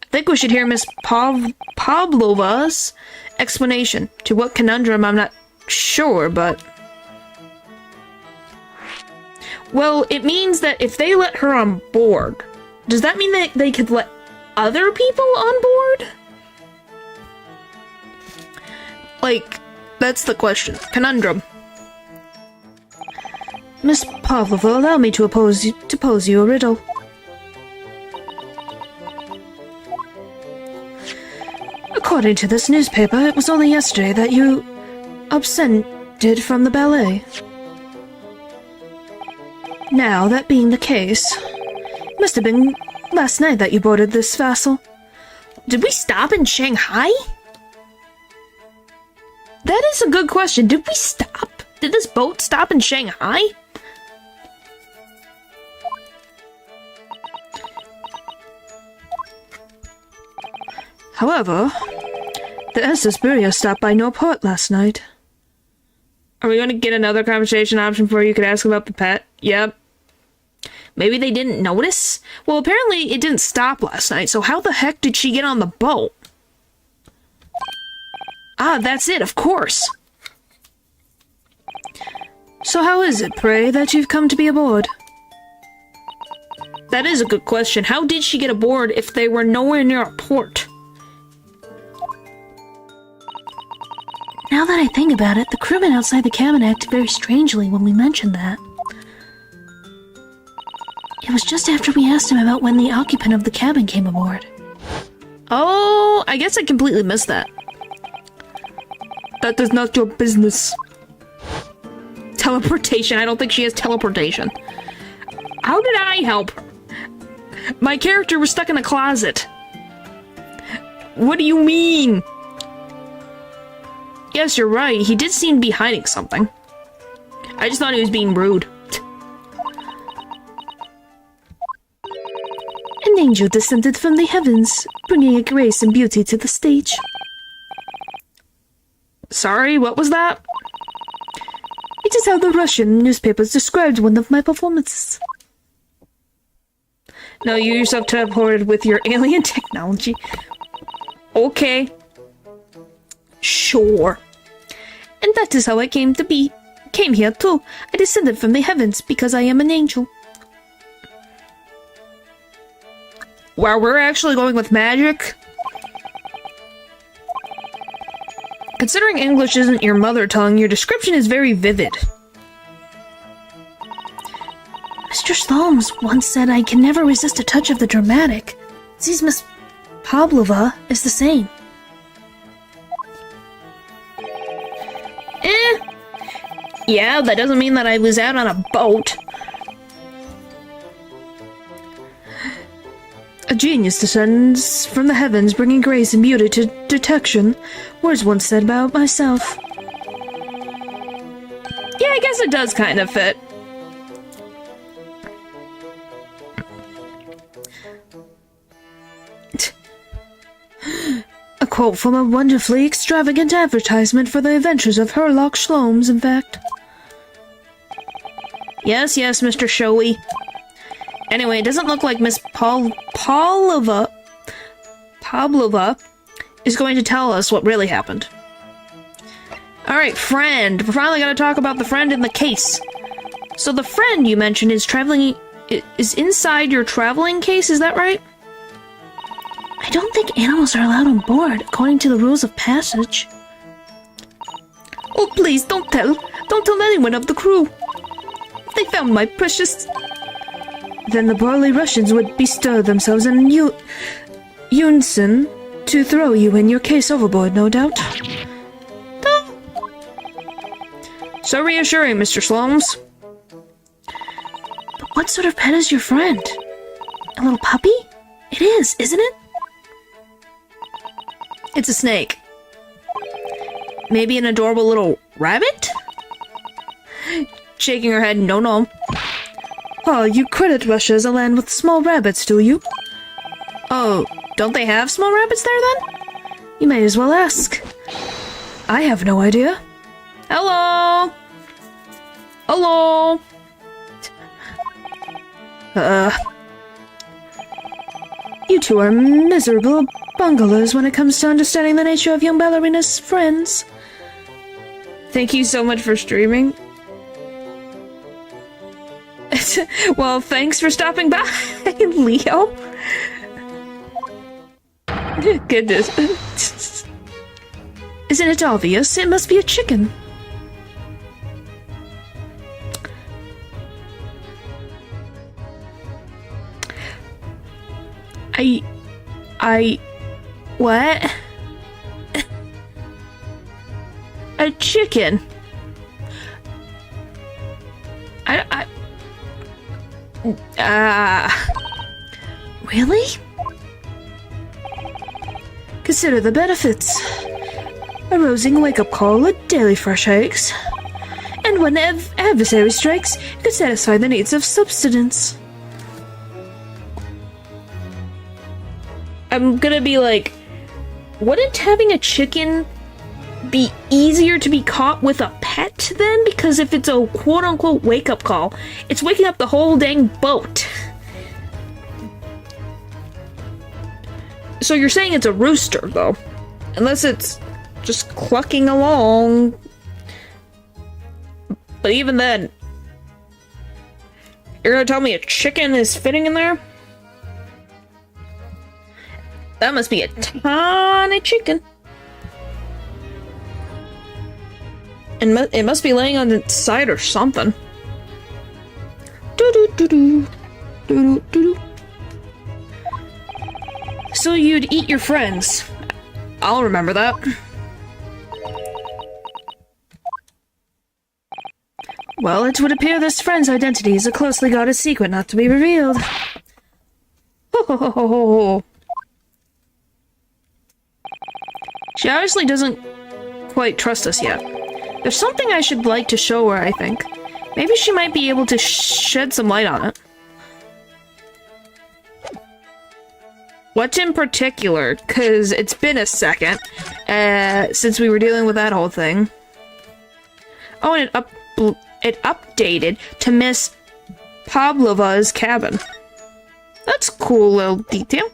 I think we should hear Miss Pavlova's explanation. To what conundrum, I'm not sure, but... Well, it means that if they let her on board, does that mean that they could let other people on board? Like, that's the question. Conundrum. Miss Pavlova, allow me to pose you a riddle. According to this newspaper, it was only yesterday that you absented from the ballet. Now, that being the case, Must have been last night that you boarded this vessel. Did we stop in Shanghai? That is a good question. Did we stop? Did this boat stop in Shanghai? However, the SS Buria stopped by no port last night. Are we going to get another conversation option before you could ask about the pet? Yep. Maybe they didn't notice? Well, apparently it didn't stop last night, so how the heck did she get on the boat? Ah, that's it, of course. So how is it, pray, that you've come to be aboard? That is a good question. How did she get aboard if they were nowhere near a port? Now that I think about it, the crewmen outside the cabin acted very strangely when we mentioned that. It was just after we asked him about when the occupant of the cabin came aboard. Oh, I guess I completely missed that. That is not your business. Teleportation. I don't think she has teleportation. How did I help? My character was stuck in a closet. What do you mean? Yes, you're right. He did seem to be hiding something. I just thought he was being rude. An angel descended from the heavens, bringing a grace and beauty to the stage. Sorry, what was that? It is how the Russian newspapers described one of my performances. No, you yourself teleported with your alien technology. Okay. Sure. And that is how I came to be. Came here too. I descended from the heavens because I am an angel. Wow, we're actually going with magic? Considering English isn't your mother tongue, your description is very vivid. Mr. Slomes once said I can never resist a touch of the dramatic. Sees Miss Pavlova is the same. Yeah, that doesn't mean that I was out on a boat. A genius descends from the heavens, bringing grace and beauty to detection. Words once said about myself. Yeah, I guess it does kind of fit. A quote from a wonderfully extravagant advertisement for the adventures of Herlock Sholmes, in fact. Yes, Mr. Showy. Anyway, it doesn't look like Miss Pavlova is going to tell us what really happened. Alright, friend. We're finally going to talk about the friend in the case. So the friend you mentioned is inside your traveling case, is that right? I don't think animals are allowed on board, according to the rules of passage. Oh, please, don't tell anyone of the crew. They found my precious... Then the burly Russians would bestir themselves in unison to throw you and your case overboard, no doubt. So reassuring, Mr. Slomes. But what sort of pet is your friend? A little puppy? It is, isn't it? It's a snake. Maybe an adorable little rabbit? Shaking her head, no. Oh, you credit Russia as a land with small rabbits, do you? Oh, don't they have small rabbits there then? You may as well ask. I have no idea. Hello? Hello? You two are miserable bunglers when it comes to understanding the nature of young ballerina's friends. Thank you so much for streaming. Well, thanks for stopping by, Leo. Goodness. Isn't it obvious? It must be a chicken. What? A chicken? Really? Consider the benefits. A rousing wake-up call, a daily fresh eggs. And when adversary strikes, it could satisfy the needs of subsistence. I'm gonna be like, wouldn't having a chicken be easier to be caught with a pet then? Because if it's a quote-unquote wake-up call, it's waking up the whole dang boat. So you're saying it's a rooster, though. Unless it's just clucking along. But even then, you're gonna tell me a chicken is fitting in there? That must be a tiny chicken. And it must be laying on its side or something. Doo-doo-doo-doo. Doo-doo-doo-doo. So you'd eat your friends. I'll remember that. Well, it would appear this friend's identity is a closely guarded secret not to be revealed. Ho ho ho ho ho. She obviously doesn't quite trust us yet. There's something I should like to show her, I think. Maybe she might be able to shed some light on it. What in particular? Because it's been a second since we were dealing with that whole thing. Oh, and it updated to Miss Pavlova's cabin. That's a cool little detail.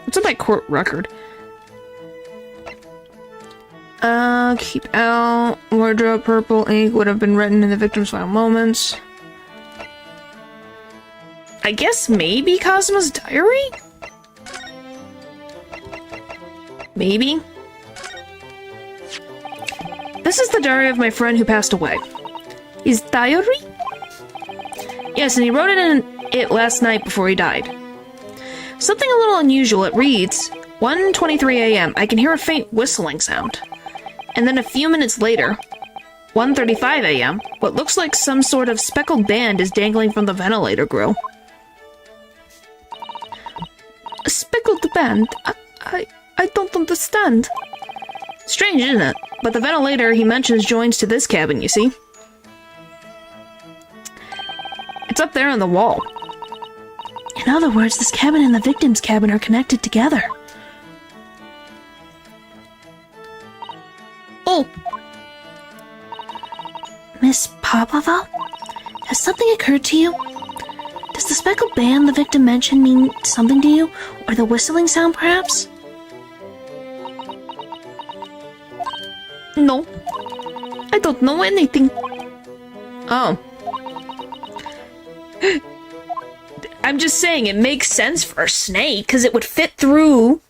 What's in my court record? Keep out. Wardrobe purple ink would have been written in the victim's final moments. I guess maybe Cosmo's diary? Maybe? This is the diary of my friend who passed away. His diary? Yes, and he wrote it in it last night before he died. Something a little unusual. It reads, 1:23 a.m. I can hear a faint whistling sound. And then a few minutes later, 1:35 a.m., what looks like some sort of speckled band is dangling from the ventilator grill. A speckled band? I don't understand. Strange, isn't it? But the ventilator he mentions joins to this cabin, you see? It's up there on the wall. In other words, this cabin and the victim's cabin are connected together. Oh! Miss Pavlova? Has something occurred to you? Does the speckled band the victim mentioned mean something to you? Or the whistling sound, perhaps? No. I don't know anything. Oh. I'm just saying, it makes sense for a snake, because it would fit through.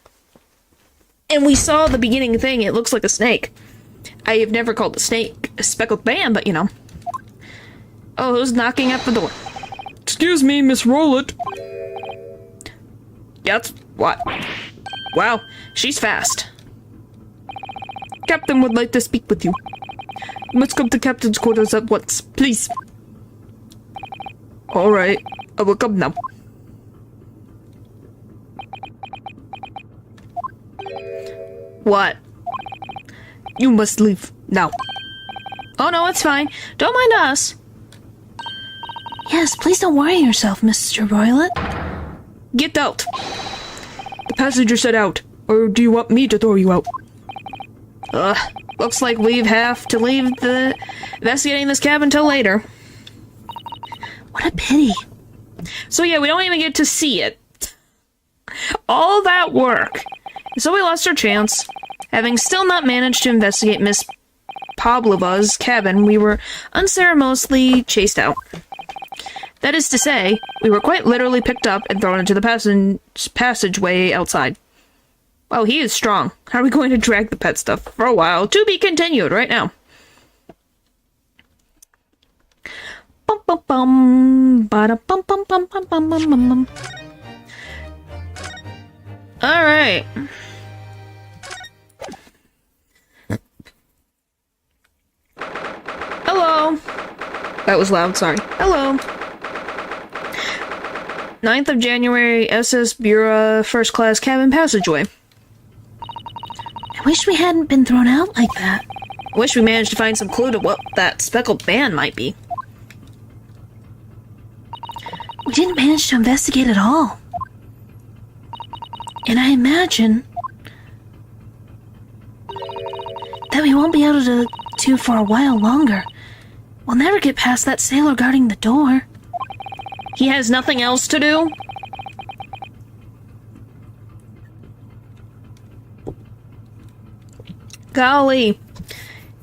And we saw the beginning thing, it looks like a snake. I have never called a snake a speckled band, but you know. Oh, who's knocking at the door? Excuse me, Miss Rowlett. That's what? Wow, she's fast. Captain would like to speak with you. You must come to Captain's quarters at once, please. Alright, I will come now. What? You must leave now. Oh no, it's fine. Don't mind us. Yes, please don't worry yourself, Mr. Roylett. Get out. The passenger said out. Or do you want me to throw you out? Looks like we have to leave the investigating this cabin till later. What a pity. So yeah, we don't even get to see it. All that work. So we lost our chance. Having still not managed to investigate Miss Pavlova's cabin, we were unceremoniously chased out. That is to say, we were quite literally picked up and thrown into the passageway outside. Wow, he is strong. How are we going to drag the pet stuff for a while? To be continued right now. Bum bum bum. Bada bum bum bum bum bum bum bum. Alright. Hello. That was loud, sorry. Hello. 9th of January, SS Bureau, first class cabin passageway. I wish we hadn't been thrown out like that. Wish we managed to find some clue to what that speckled band might be. We didn't manage to investigate at all. And I imagine that we won't be able to for a while longer. We'll never get past that sailor guarding the door. He has nothing else to do? Golly.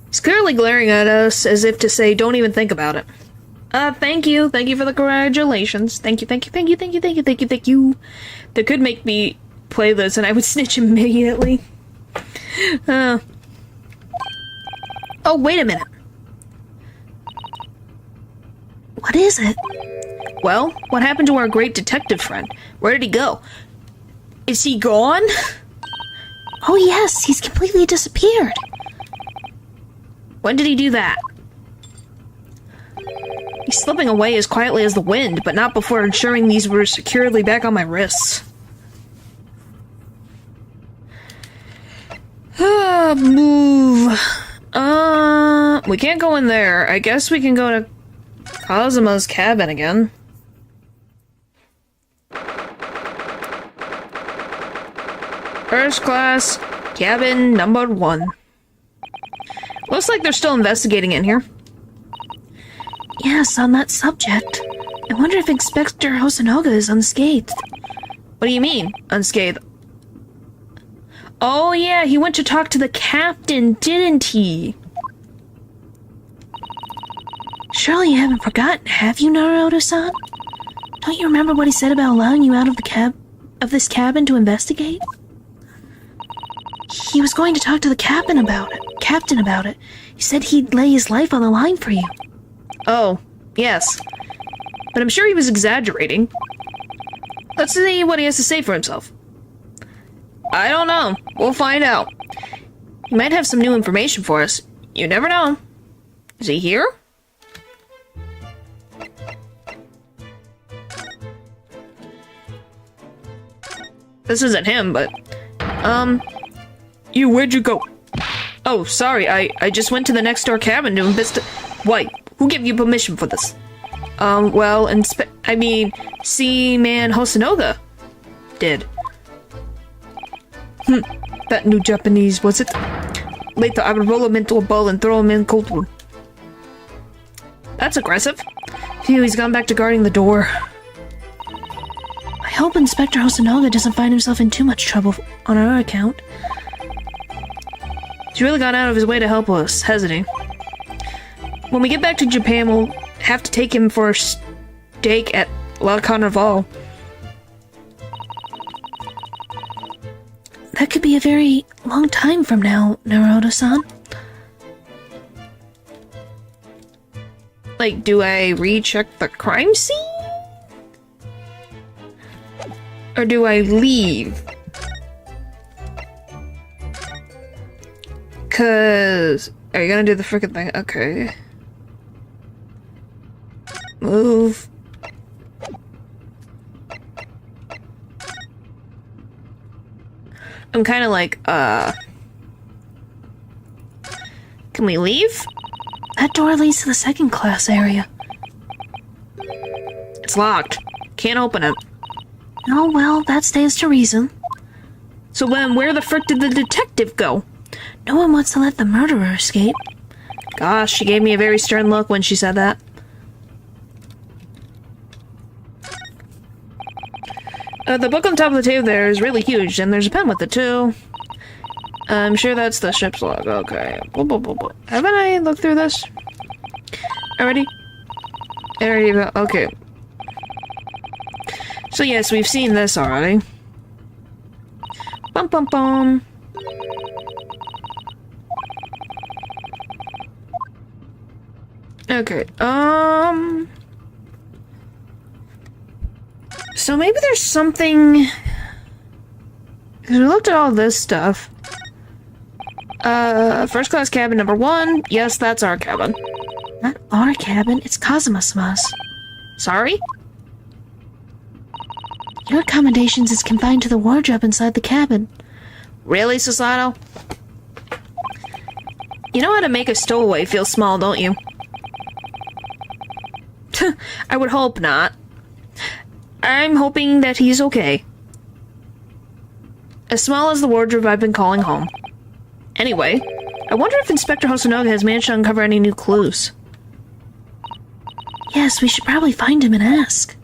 He's clearly glaring at us as if to say, don't even think about it. Thank you. Thank you for the congratulations. Thank you, thank you, thank you, thank you, thank you, thank you, thank you. That could make me play this and I would snitch immediately. Oh, wait a minute. What is it? Well, what happened to our great detective friend? Where did he go? Is he gone? Oh yes, he's completely disappeared. When did he do that? He's slipping away as quietly as the wind, but not before ensuring these were securely back on my wrists. Move. We can't go in there. I guess we can go to Kazuma's cabin again. First class, cabin number 1. Looks like they're still investigating in here. Yes, on that subject. I wonder if Inspector Hosonoga is unscathed. What do you mean, unscathed? Oh yeah, he went to talk to the captain, didn't he? Surely you haven't forgotten, have you, Naruto-san? Don't you remember what he said about allowing you out of this cabin to investigate? He was going to talk to the captain about it. He said he'd lay his life on the line for you. Oh, yes. But I'm sure he was exaggerating. Let's see what he has to say for himself. I don't know. We'll find out. He might have some new information for us. You never know. Is he here? This isn't him, but... where'd you go? Oh, sorry, I just went to the next door cabin to investigate. Why? Who gave you permission for this? Well, Seaman Hosonoga did. That new Japanese, was it? Later, I will roll him into a ball and throw him in cold room. That's aggressive. Phew, he's gone back to guarding the door. I hope Inspector Hosonoga doesn't find himself in too much trouble on our account. He's really gone out of his way to help us, hasn't he? When we get back to Japan, we'll have to take him for a steak at La Carnival. That could be a very long time from now, Naruto-san. Like, do I recheck the crime scene? Or do I leave? 'Cause... Are you gonna do the frickin' thing? Okay. Move. I'm kinda like, Can we leave? That door leads to the second class area. It's locked. Can't open it. Oh well, that stands to reason. So then, where the frick did the detective go? No one wants to let the murderer escape. Gosh, she gave me a very stern look when she said that. The book on top of the table there is really huge, and there's a pen with it too. I'm sure that's the ship's log. Okay. Haven't I looked through this already? There you go. Okay. So yes, we've seen this already. Bum bum bum. Okay, so maybe there's something... Because we looked at all this stuff. First class cabin number 1. Yes, that's our cabin. Not our cabin, it's Kazuma-sama's. Sorry? Your accommodations is confined to the wardrobe inside the cabin. Really, Susato? You know how to make a stowaway feel small, don't you? I would hope not. I'm hoping that he's okay. As small as the wardrobe I've been calling home. Anyway, I wonder if Inspector Hosonoga has managed to uncover any new clues. Yes, we should probably find him and ask.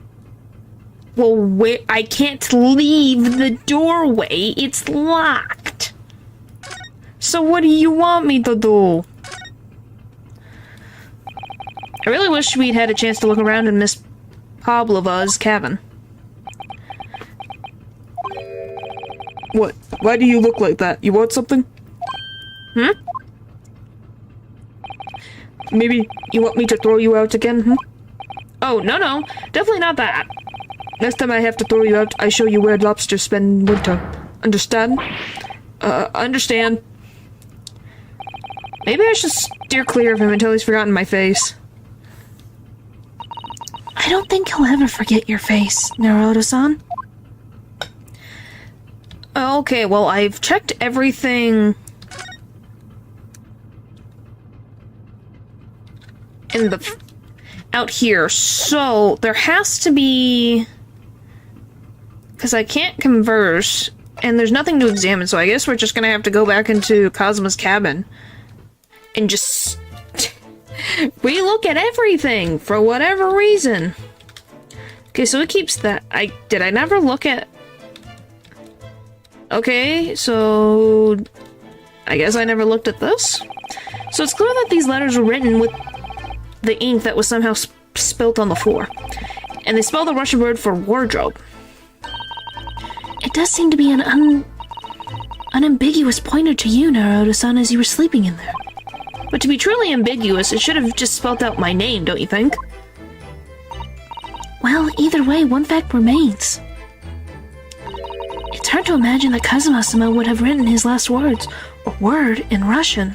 Well, wait, I can't leave the doorway. It's locked. So what do you want me to do? I really wish we'd had a chance to look around in Miss Pavlova's cabin. What? Why do you look like that? You want something? Maybe you want me to throw you out again, Oh, no. Definitely not that. Next time I have to throw you out, I show you where lobsters spend winter. Understand? Understand. Maybe I should steer clear of him until he's forgotten my face. I don't think he'll ever forget your face, Naruto-san. Okay, well, I've checked everything in the out here, so there has to be, because I can't converse and there's nothing to examine, so I guess we're just gonna have to go back into Kazuma's cabin and just relook at everything for whatever reason. Okay, so it keeps that. Did I never look at? Okay, so I guess I never looked at this. So it's clear that these letters were written with the ink that was somehow spilt on the floor. And they spell the Russian word for wardrobe. It does seem to be an unambiguous pointer to you, Naruto-san, as you were sleeping in there. But to be truly ambiguous, it should have just spelled out my name, don't you think? Well, either way, one fact remains. It's hard to imagine that Kazuma-sama would have written his last words, or word, in Russian.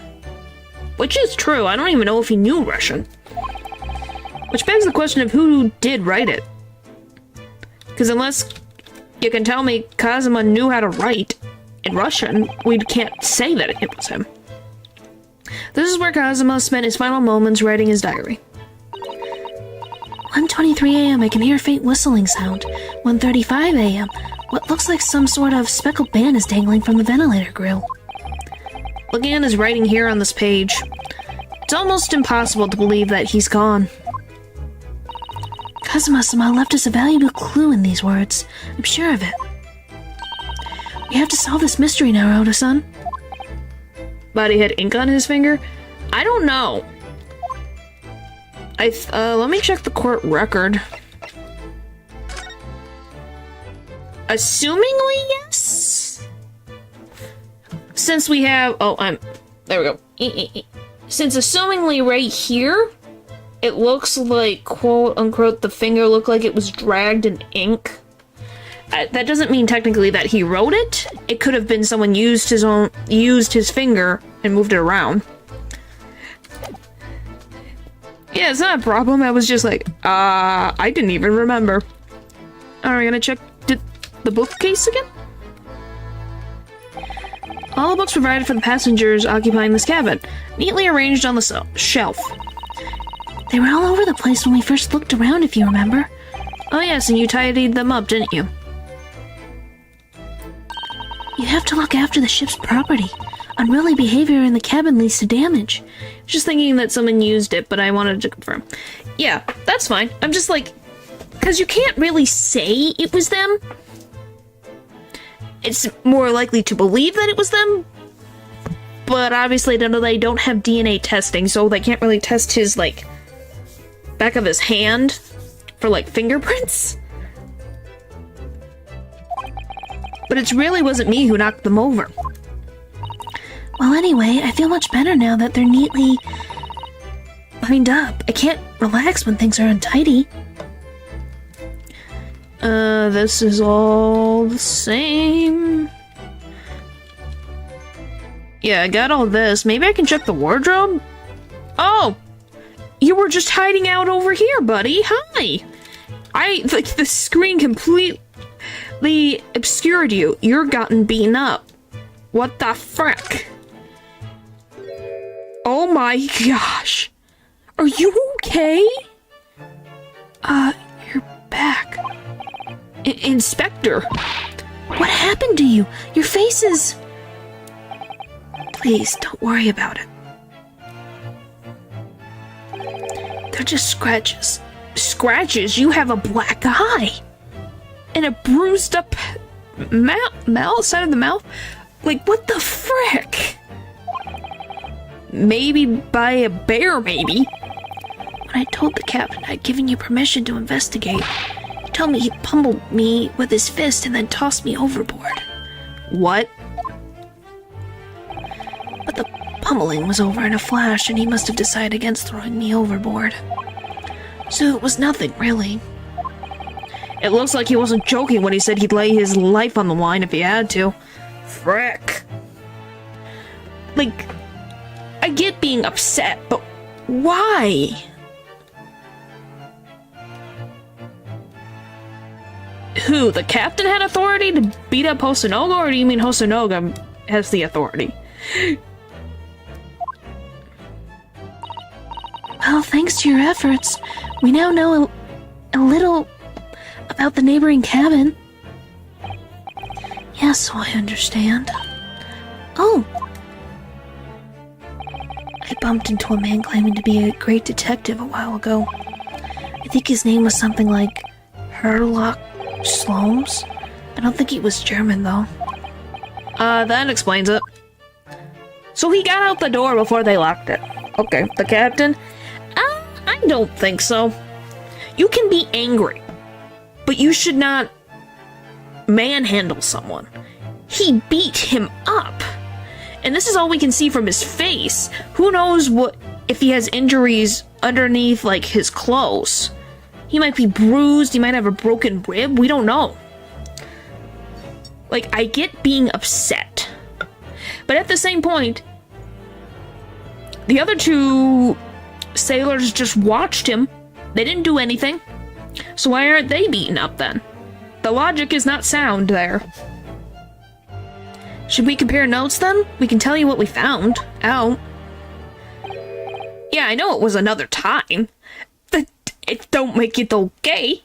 Which is true, I don't even know if he knew Russian. Which begs the question of who did write it. Because unless you can tell me Kazuma knew how to write in Russian, we can't say that it was him. This is where Kazuma spent his final moments writing his diary. 1:23 a.m. I can hear a faint whistling sound. 1:35 a.m. What looks like some sort of speckled band is dangling from the ventilator grill. Looking at his writing here on this page, it's almost impossible to believe that he's gone. Kazuma-sama left us a valuable clue in these words. I'm sure of it. We have to solve this mystery, Naruto-san. But he had ink on his finger? I don't know. Let me check the court record. Assumingly, yes? Since we have... there we go. Since assumingly right here, it looks like, quote-unquote, the finger looked like it was dragged in ink. That doesn't mean technically that he wrote it. It could have been someone used his finger and moved it around. Yeah, it's not a problem. I was just like, I didn't even remember. Are we gonna check the bookcase again? All the books provided for the passengers occupying this cabin, neatly arranged on the shelf. They were all over the place when we first looked around, if you remember. Oh yes, and you tidied them up, didn't you? You have to look after the ship's property. Unruly behavior in the cabin leads to damage. Just thinking that someone used it, but I wanted to confirm. Yeah, that's fine. I'm just like... Because you can't really say it was them. It's more likely to believe that it was them. But obviously they don't have DNA testing, so they can't really test his, like, back of his hand for, like, fingerprints. But it really wasn't me who knocked them over. Well, anyway, I feel much better now that they're neatly lined up. I can't relax when things are untidy. This is all the same. Yeah, I got all this. Maybe I can check the wardrobe? Oh! You were just hiding out over here, buddy. Hi! Like, the screen complete... completely obscured you. You're gotten beaten up. What the frick? Oh my gosh. Are you okay? You're back. Inspector. What happened to you? Your face is... Please, don't worry about it. They're just scratches. Scratches? You have a black eye. And a bruised up mouth, side of the mouth? Like, what the frick? Maybe by a bear, maybe. When I told the captain I'd given you permission to investigate, he told me he pummeled me with his fist and then tossed me overboard. What? But the pummeling was over in a flash, and he must have decided against throwing me overboard. So it was nothing, really. It looks like he wasn't joking when he said he'd lay his life on the line if he had to. Frick. Like, I get being upset, but why? Who, the captain had authority to beat up Hosonoga, or do you mean Hosonoga has the authority? Well, thanks to your efforts, we now know a little about the neighboring cabin. Yes, so I understand. Oh! I bumped into a man claiming to be a great detective a while ago. I think his name was something like Herlock Slomes. I don't think he was German, though. That explains it. So he got out the door before they locked it. Okay, the captain? I don't think so. You can be angry, but you should not manhandle someone. He beat him up. And this is all we can see from his face. Who knows what if he has injuries underneath, like, his clothes. He might be bruised, he might have a broken rib, we don't know. Like, I get being upset. But at the same point, the other two sailors just watched him. They didn't do anything. So why aren't they beaten up then? The logic is not sound there. Should we compare notes then? We can tell you what we found out. Yeah, I know it was another time. But it don't make it okay.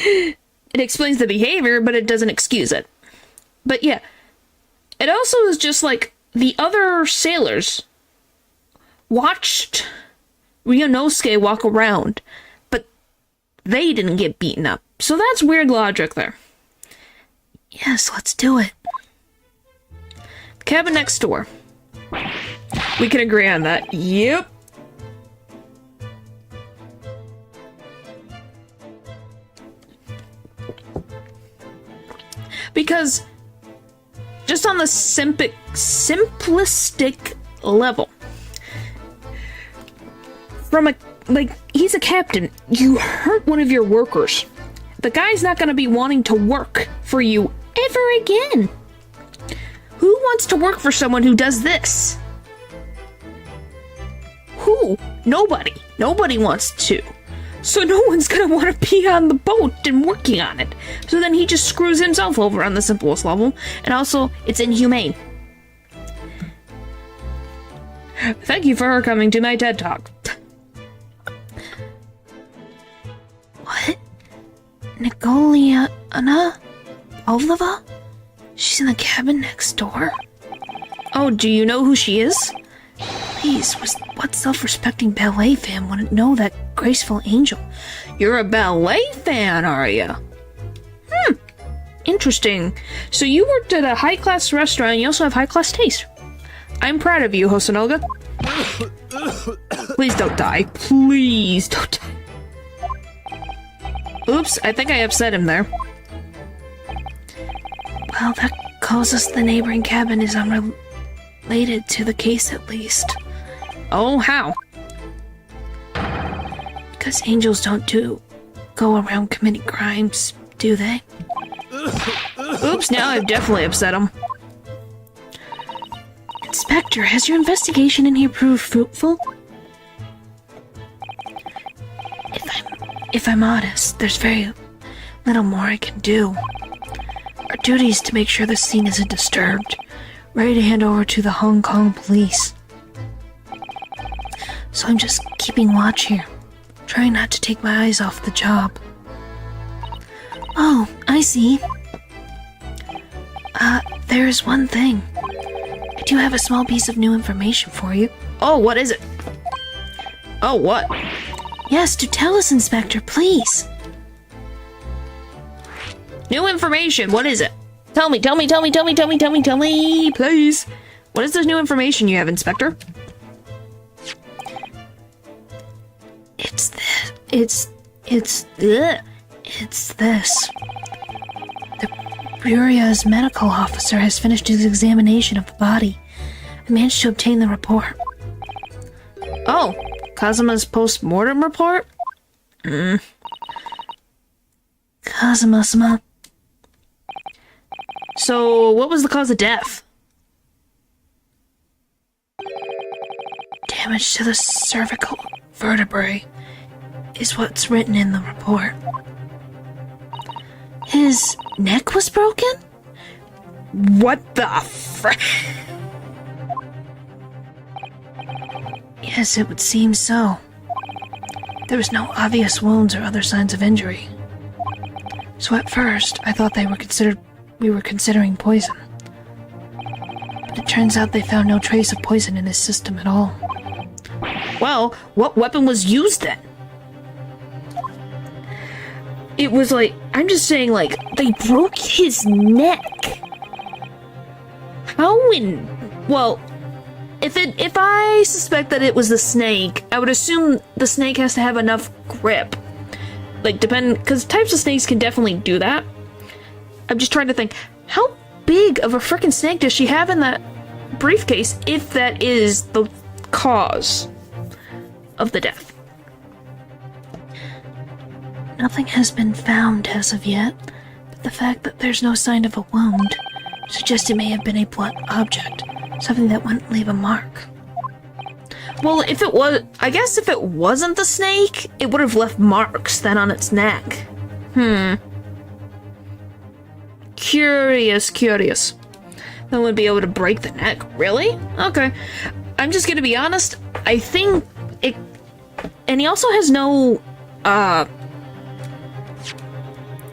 It explains the behavior, but it doesn't excuse it. But yeah, it also is just like the other sailors watched Ryunosuke walk around, but they didn't get beaten up. So that's weird logic there. Yes, let's do it. Cabin next door. We can agree on that. Yep. Because just on the simplistic level, from he's a captain, you hurt one of your workers. The guy's not going to be wanting to work for you ever again. Who wants to work for someone who does this? Who? Nobody. Nobody wants to. So no one's gonna want to be on the boat and working on it. So then he just screws himself over on the simplest level. And also, it's inhumane. Thank you for coming to my TED Talk. What? Nikoliana Pavlova? She's in the cabin next door? Oh, do you know who she is? Please, what self-respecting ballet fan wouldn't know that graceful angel? You're a ballet fan, are you? Interesting. So you worked at a high-class restaurant and you also have high-class taste. I'm proud of you, Hosonoga. Please don't die. Please don't die. Oops, I think I upset him there. Well, that causes the neighboring cabin is unrelated to the case, at least. Oh, how? Because angels don't go around committing crimes, do they? Oops, now I've definitely upset him. Inspector, has your investigation in here proved fruitful? If I'm honest, there's very little more I can do. Our duty is to make sure the scene isn't disturbed. Ready to hand over to the Hong Kong police. So I'm just keeping watch here. Trying not to take my eyes off the job. Oh, I see. There's one thing. I do have a small piece of new information for you. Oh, what is it? Oh, what? Yes, do tell us, Inspector, please. New information, what is it? Tell me, please. What is this new information you have, Inspector? It's this. The Bureau's medical officer has finished his examination of the body. I managed to obtain the report. Oh, Kazuma's post-mortem report? Kazuma-sama. So, what was the cause of death? Damage to the cervical vertebrae is what's written in the report. His neck was broken? What the frick? Yes, it would seem so. There was no obvious wounds or other signs of injury. So at first, I thought we were considering poison. But it turns out they found no trace of poison in his system at all. Well, what weapon was used then? It was like, I'm just saying, like, they broke his neck. How in... Well, if I suspect that it was the snake, I would assume the snake has to have enough grip. Like, because types of snakes can definitely do that. I'm just trying to think, how big of a frickin' snake does she have in that briefcase if that is the cause of the death? Nothing has been found as of yet, but the fact that there's no sign of a wound suggests it may have been a blunt object, something that wouldn't leave a mark. Well, I guess if it wasn't the snake, it would have left marks then on its neck. Curious. Then would be able to break the neck. Really? Okay. I'm just gonna be honest, I think it... And he also has no, at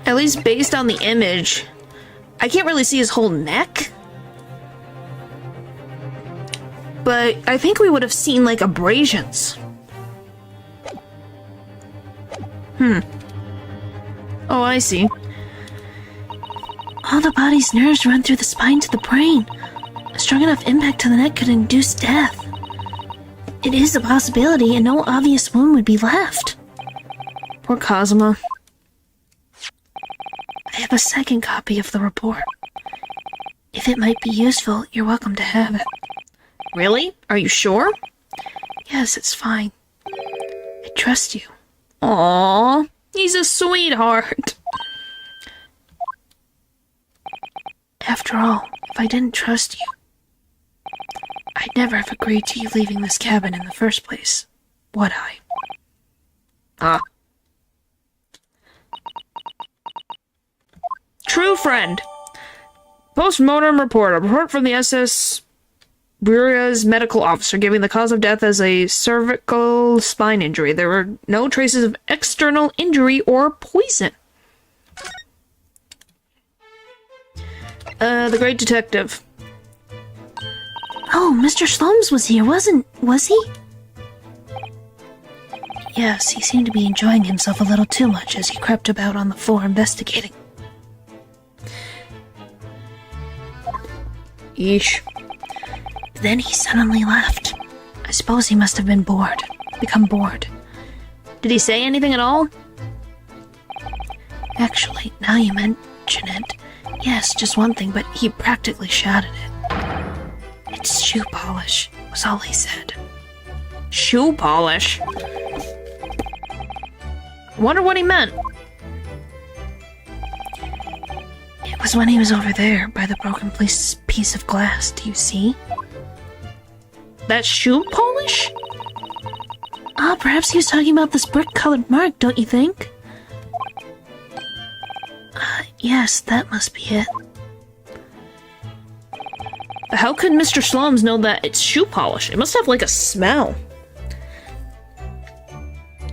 least based on the image, I can't really see his whole neck. But I think we would have seen, like, abrasions. Oh, I see. All the body's nerves run through the spine to the brain. A strong enough impact to the neck could induce death. It is a possibility, and no obvious wound would be left. Poor Kazuma. I have a second copy of the report. If it might be useful, you're welcome to have it. Really? Are you sure? Yes, it's fine. I trust you. Aww, he's a sweetheart. After all, if I didn't trust you, I'd never have agreed to you leaving this cabin in the first place, would I? True friend. Post-mortem report. A report from the SS Bureau's medical officer giving the cause of death as a cervical spine injury. There were no traces of external injury or poison. The great detective. Oh, Mr. Slomes was here, was he? Yes, he seemed to be enjoying himself a little too much as he crept about on the floor investigating. Yeesh. Then he suddenly left. I suppose he must have become bored. Did he say anything at all? Actually, now you mention it, yes, just one thing, but he practically shouted it. It's shoe polish, was all he said. Shoe polish? Wonder what he meant. It was when he was over there, by the broken piece of glass, do you see? That's shoe polish? Ah, perhaps he was talking about this brick-colored mark, don't you think? Yes, that must be it. But how could Mr. Slums know that it's shoe polish? It must have like a smell.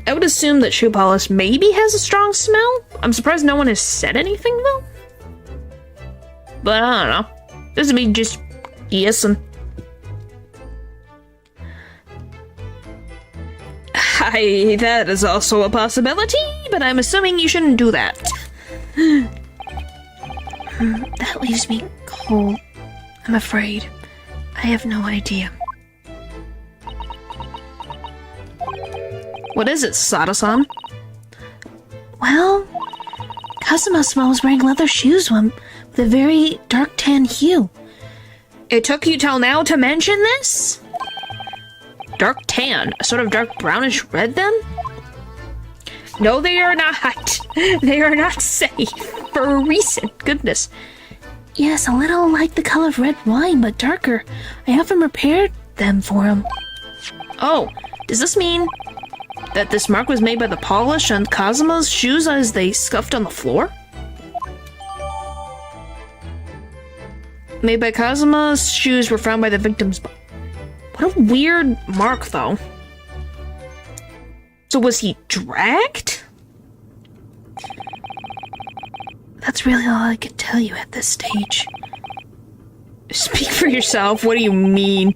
I would assume that shoe polish maybe has a strong smell. I'm surprised no one has said anything though. But I don't know. This is me just guessing. Hi, that is also a possibility, but I'm assuming you shouldn't do that. That leaves me cold. I'm afraid. I have no idea. What is it, Sada-san? Well, Kazuma-sama was wearing leather shoes with a very dark tan hue. It took you till now to mention this? Dark tan? A sort of dark brownish red then? No, they are not. They are not safe. For a reason. Goodness. Yes, a little like the color of red wine, but darker. I often repaired them for him. Oh, does this mean that this mark was made by the polish on Kazuma's shoes as they scuffed on the floor? Made by Kazuma's shoes were found by the victim's body. What a weird mark, though. So was he dragged? That's really all I can tell you at this stage. Speak for yourself. What do you mean?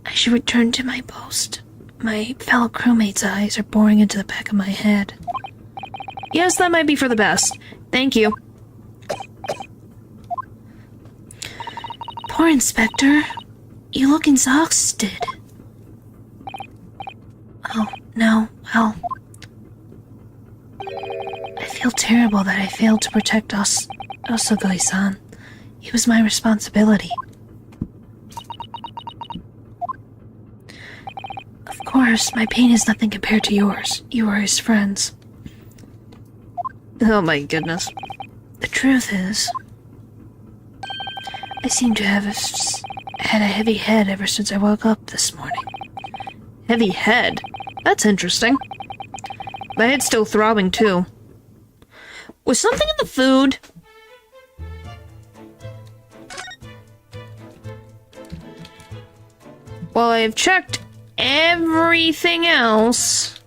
I should return to my post. My fellow crewmates' eyes are boring into the back of my head. Yes, that might be for the best. Thank you. Poor Inspector. You look exhausted. Oh, no, well... I feel terrible that I failed to protect Osugoi-san. It was my responsibility. Of course, my pain is nothing compared to yours. You are his friends. Oh my goodness. The truth is, I seem to have had a heavy head ever since I woke up this morning. Heavy head? That's interesting. My head's still throbbing too. Was something in the food? Well, I have checked everything else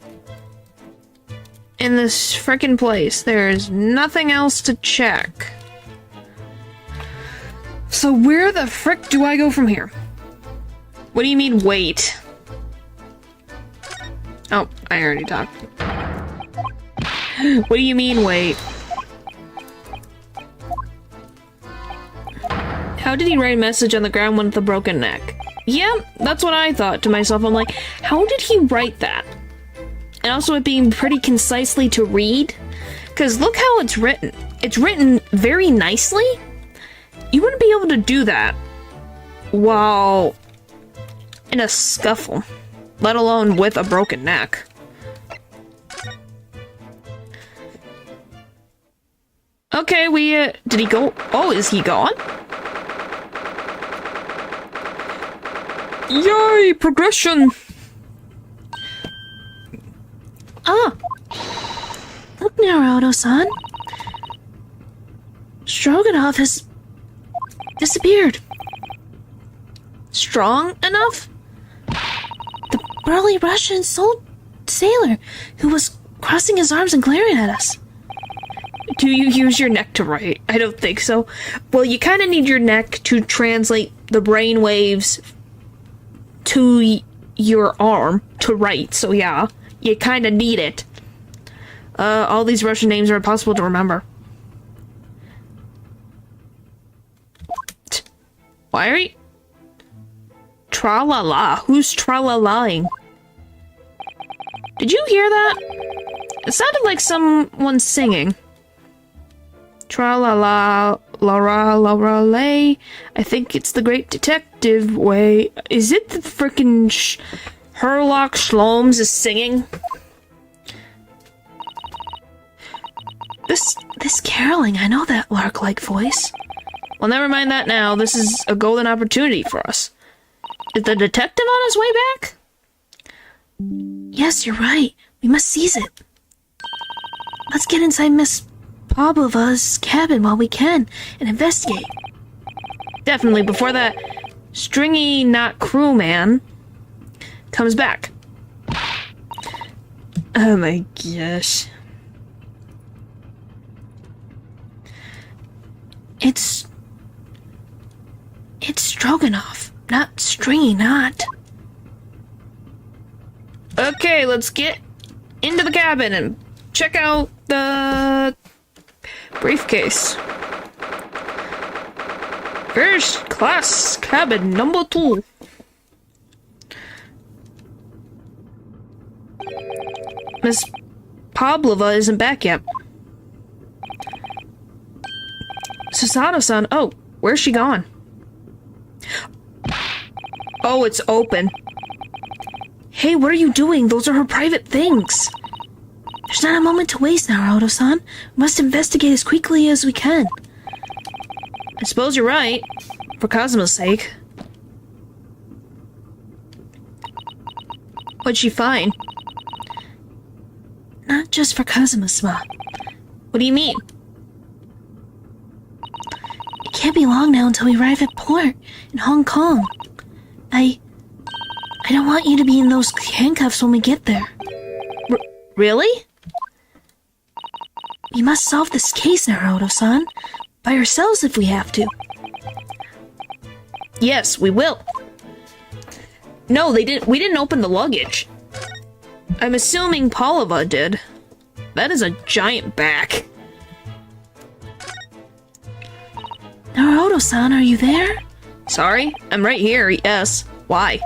in this frickin' place. There is nothing else to check. So where the frick do I go from here? What do you mean, wait? Oh, I already talked. What do you mean, wait? How did he write a message on the ground with a broken neck? Yeah, that's what I thought to myself. I'm like, how did he write that? And also it being pretty concisely to read. Because look how it's written. It's written very nicely. You wouldn't be able to do that while in a scuffle, let alone with a broken neck. Okay, did he go? Oh, is he gone? Yay, progression! Ah! Look, Naruto-san. Stroganoff has disappeared. Strong enough? The burly Russian sailor who was crossing his arms and glaring at us. Do you use your neck to write? I don't think so. Well, you kind of need your neck to translate the brain waves to your arm to write, so yeah. You kind of need it. All these Russian names are impossible to remember. Why are you... Tra-la-la. Who's tra-la-laing? Did you hear that? It sounded like someone singing. Tra-la-la, la-ra-la-ra-lay. I think it's the Great Detective way. Is it the frickin' Herlock Sholmes is singing? This caroling, I know that lark-like voice. Well, never mind that now. This is a golden opportunity for us. Is the detective on his way back? Yes, you're right. We must seize it. Let's get inside Miss Pavlova's cabin while we can and investigate. Definitely, before that stringy not crewman comes back. Oh my gosh. It's Stroganoff, not stringy knot. Okay, let's get into the cabin and check out the briefcase. First class cabin number 2. Miss Pavlova isn't back yet. Susanoo-san, oh, where's she gone? Oh, it's open. Hey, what are you doing? Those are her private things. There's not a moment to waste now, Naruto-san. We must investigate as quickly as we can. I suppose you're right. For Kazuma's sake. What'd she find? Not just for Kazuma-sama. What do you mean? It can't be long now until we arrive at port in Hong Kong. I don't want you to be in those handcuffs when we get there. Really? We must solve this case, Naruto-san. By ourselves if we have to. Yes, we will. No, we didn't open the luggage. I'm assuming Pavlova did. That is a giant back. Naruto-san, are you there? Sorry, I'm right here, yes. Why?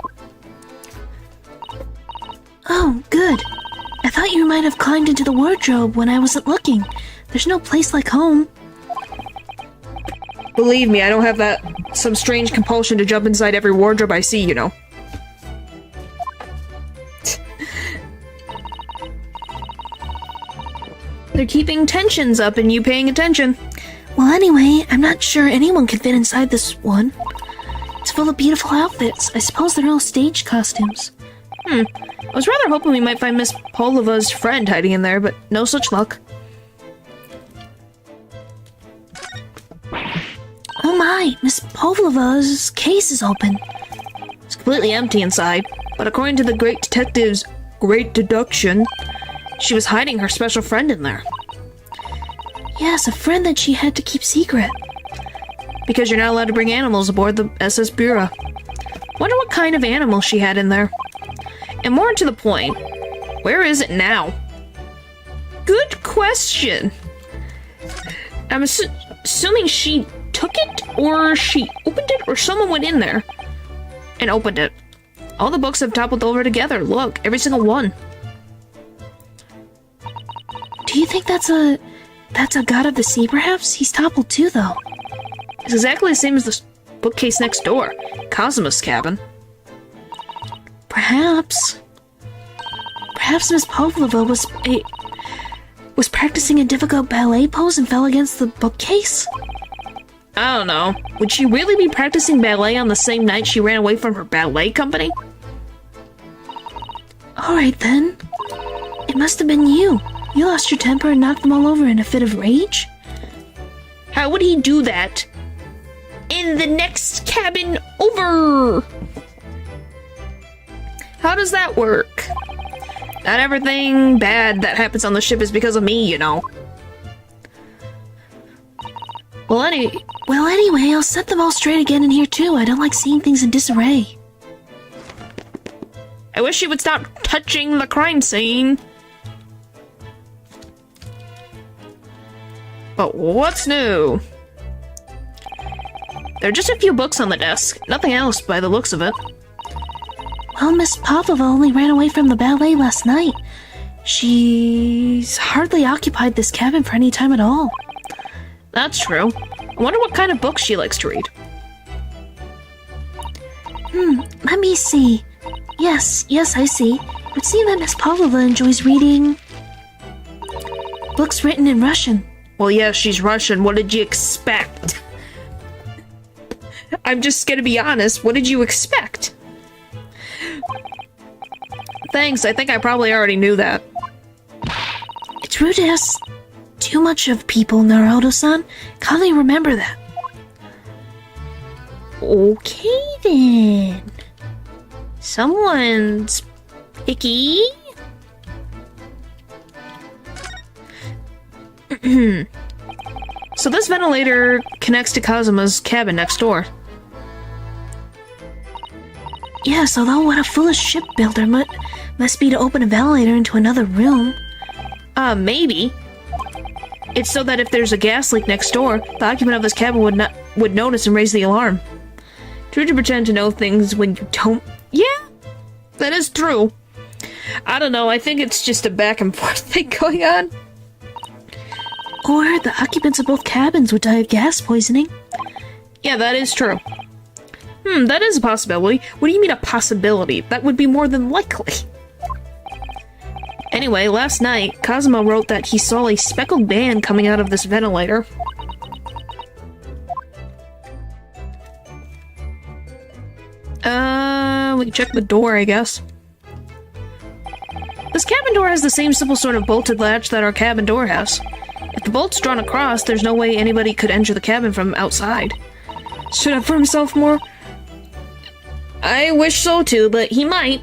Oh, good. I thought you might have climbed into the wardrobe when I wasn't looking. There's no place like home. Believe me, I don't have some strange compulsion to jump inside every wardrobe I see, you know. They're keeping tensions up and you paying attention. Well, anyway, I'm not sure anyone can fit inside this one. It's full of beautiful outfits. I suppose they're all stage costumes. I was rather hoping we might find Miss Pavlova's friend hiding in there, but no such luck. Oh my, Miss Pavlova's case is open. It's completely empty inside, but according to the great detective's great deduction, she was hiding her special friend in there. Yes, a friend that she had to keep secret. Because you're not allowed to bring animals aboard the SS Bureau. Wonder what kind of animal she had in there. And more to the point, where is it now? Good question. I'm assuming she took it, or she opened it, or someone went in there and opened it. All the books have toppled over together. Look, every single one. Do you think that's a god of the sea, perhaps? He's toppled too, though. It's exactly the same as the bookcase next door. Kazuma's cabin. Perhaps Miss Pavlova was practicing a difficult ballet pose and fell against the bookcase? I don't know. Would she really be practicing ballet on the same night she ran away from her ballet company? Alright then. It must have been you. You lost your temper and knocked them all over in a fit of rage? How would he do that? In the next cabin over! How does that work? Not everything bad that happens on the ship is because of me, you know. Well, anyway, I'll set them all straight again in here too. I don't like seeing things in disarray. I wish you would stop touching the crime scene. But what's new? There are just a few books on the desk. Nothing else by the looks of it. Well, Miss Pavlova only ran away from the ballet last night. She's hardly occupied this cabin for any time at all. That's true. I wonder what kind of books she likes to read. Let me see. Yes, I see. It would seem that Miss Pavlova enjoys reading books written in Russian. Well, yeah, she's Russian. What did you expect? I'm just gonna be honest. What did you expect? Thanks, I think I probably already knew that. It's rude to ask too much of people, Naruto-san. Can't you remember that? Okay then. Someone's picky. So this ventilator connects to Kazuma's cabin next door. Yes, although what a foolish shipbuilder must be to open a ventilator into another room. Maybe. It's so that if there's a gas leak next door, the occupant of this cabin would notice and raise the alarm. True to pretend to know things when you don't. Yeah, that is true. I don't know, I think it's just a back and forth thing going on. Or the occupants of both cabins would die of gas poisoning. Yeah, that is true. That is a possibility. What do you mean a possibility? That would be more than likely. Anyway, last night, Kazuma wrote that he saw a speckled band coming out of this ventilator. We can check the door, I guess. This cabin door has the same simple sort of bolted latch that our cabin door has. If the bolt's drawn across, there's no way anybody could enter the cabin from outside. Stood up for himself more? I wish so too, but he might.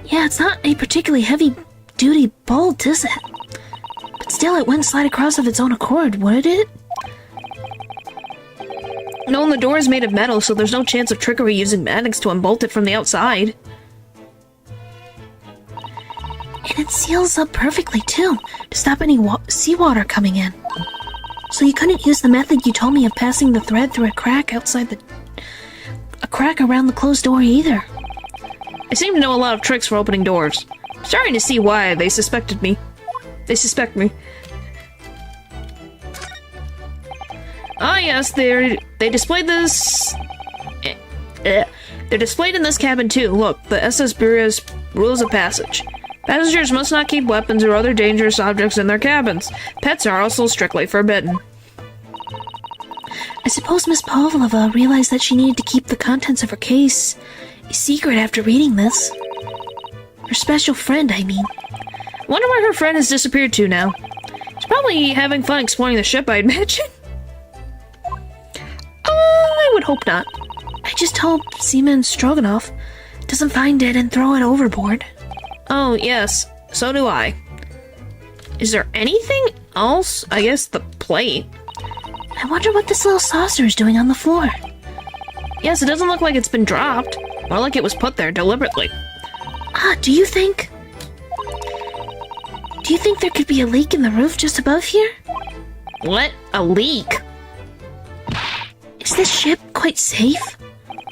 Yeah, it's not a particularly heavy-duty bolt, is it? But still, it wouldn't slide across of its own accord, would it? No, and the door is made of metal, so there's no chance of trickery using magnets to unbolt it from the outside. And it seals up perfectly, too, to stop any seawater coming in. So you couldn't use the method you told me of passing the thread through a crack a crack around the closed door either. I seem to know a lot of tricks for opening doors. I'm starting to see why they suspect me. Ah, yes, they displayed this. They're displayed in this cabin too. Look, the SS Bureau's rules of passage. Passengers must not keep weapons or other dangerous objects in their cabins. Pets are also strictly forbidden. I suppose Miss Pavlova realized that she needed to keep the contents of her case a secret after reading this. Her special friend, I mean. I wonder where her friend has disappeared to now. She's probably having fun exploring the ship, I'd imagine. I would hope not. I just hope Seaman Stroganoff doesn't find it and throw it overboard. Oh, yes. So do I. Is there anything else? I guess the plate. I wonder what this little saucer is doing on the floor. Yes, it doesn't look like it's been dropped. More like it was put there deliberately. Do you think there could be a leak in the roof just above here? What? A leak? Is this ship quite safe?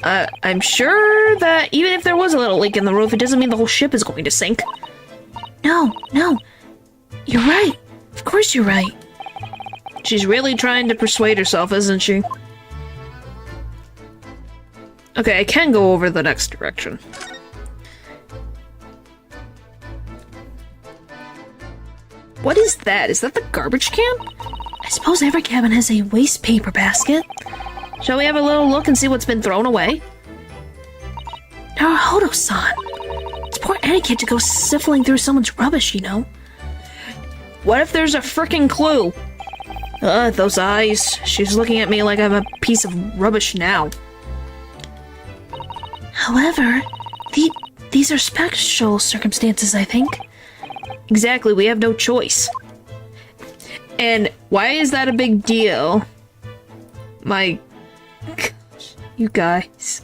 I'm sure that even if there was a little leak in the roof, it doesn't mean the whole ship is going to sink. No. You're right. Of course you're right. She's really trying to persuade herself, isn't she? Okay, I can go over the next direction. What is that? Is that the garbage can? I suppose every cabin has a waste paper basket. Shall we have a little look and see what's been thrown away? Naruto-san. It's poor etiquette to go sifting through someone's rubbish, you know. What if there's a frickin' clue? Those eyes. She's looking at me like I'm a piece of rubbish now. However, these are special circumstances, I think. Exactly, we have no choice. And why is that a big deal? My gosh, you guys.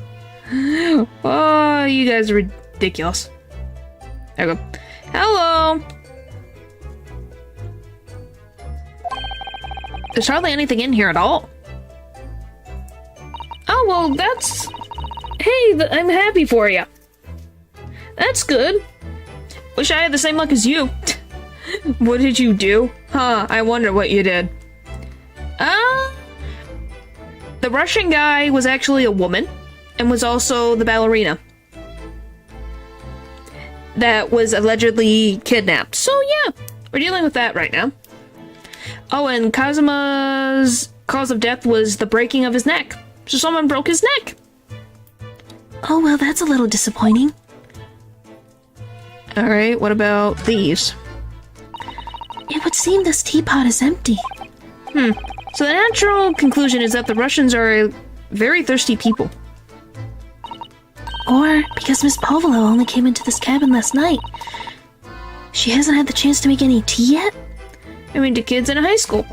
Oh, you guys are ridiculous. There we go. Hello! There's hardly anything in here at all. Oh, well, that's... Hey, I'm happy for you. That's good. Wish I had the same luck as you. What did you do? Huh, I wonder what you did. The Russian guy was actually a woman, and was also the ballerina that was allegedly kidnapped. So yeah, we're dealing with that right now. Oh, and Kazuma's cause of death was the breaking of his neck. So someone broke his neck. Oh, well, that's a little disappointing. Alright, what about these? It It would seem this teapot is empty. So the natural conclusion is that the Russians are very thirsty people. Or because Miss Povolo only came into this cabin last night. She hasn't had the chance to make any tea yet? I mean, to kids in high school.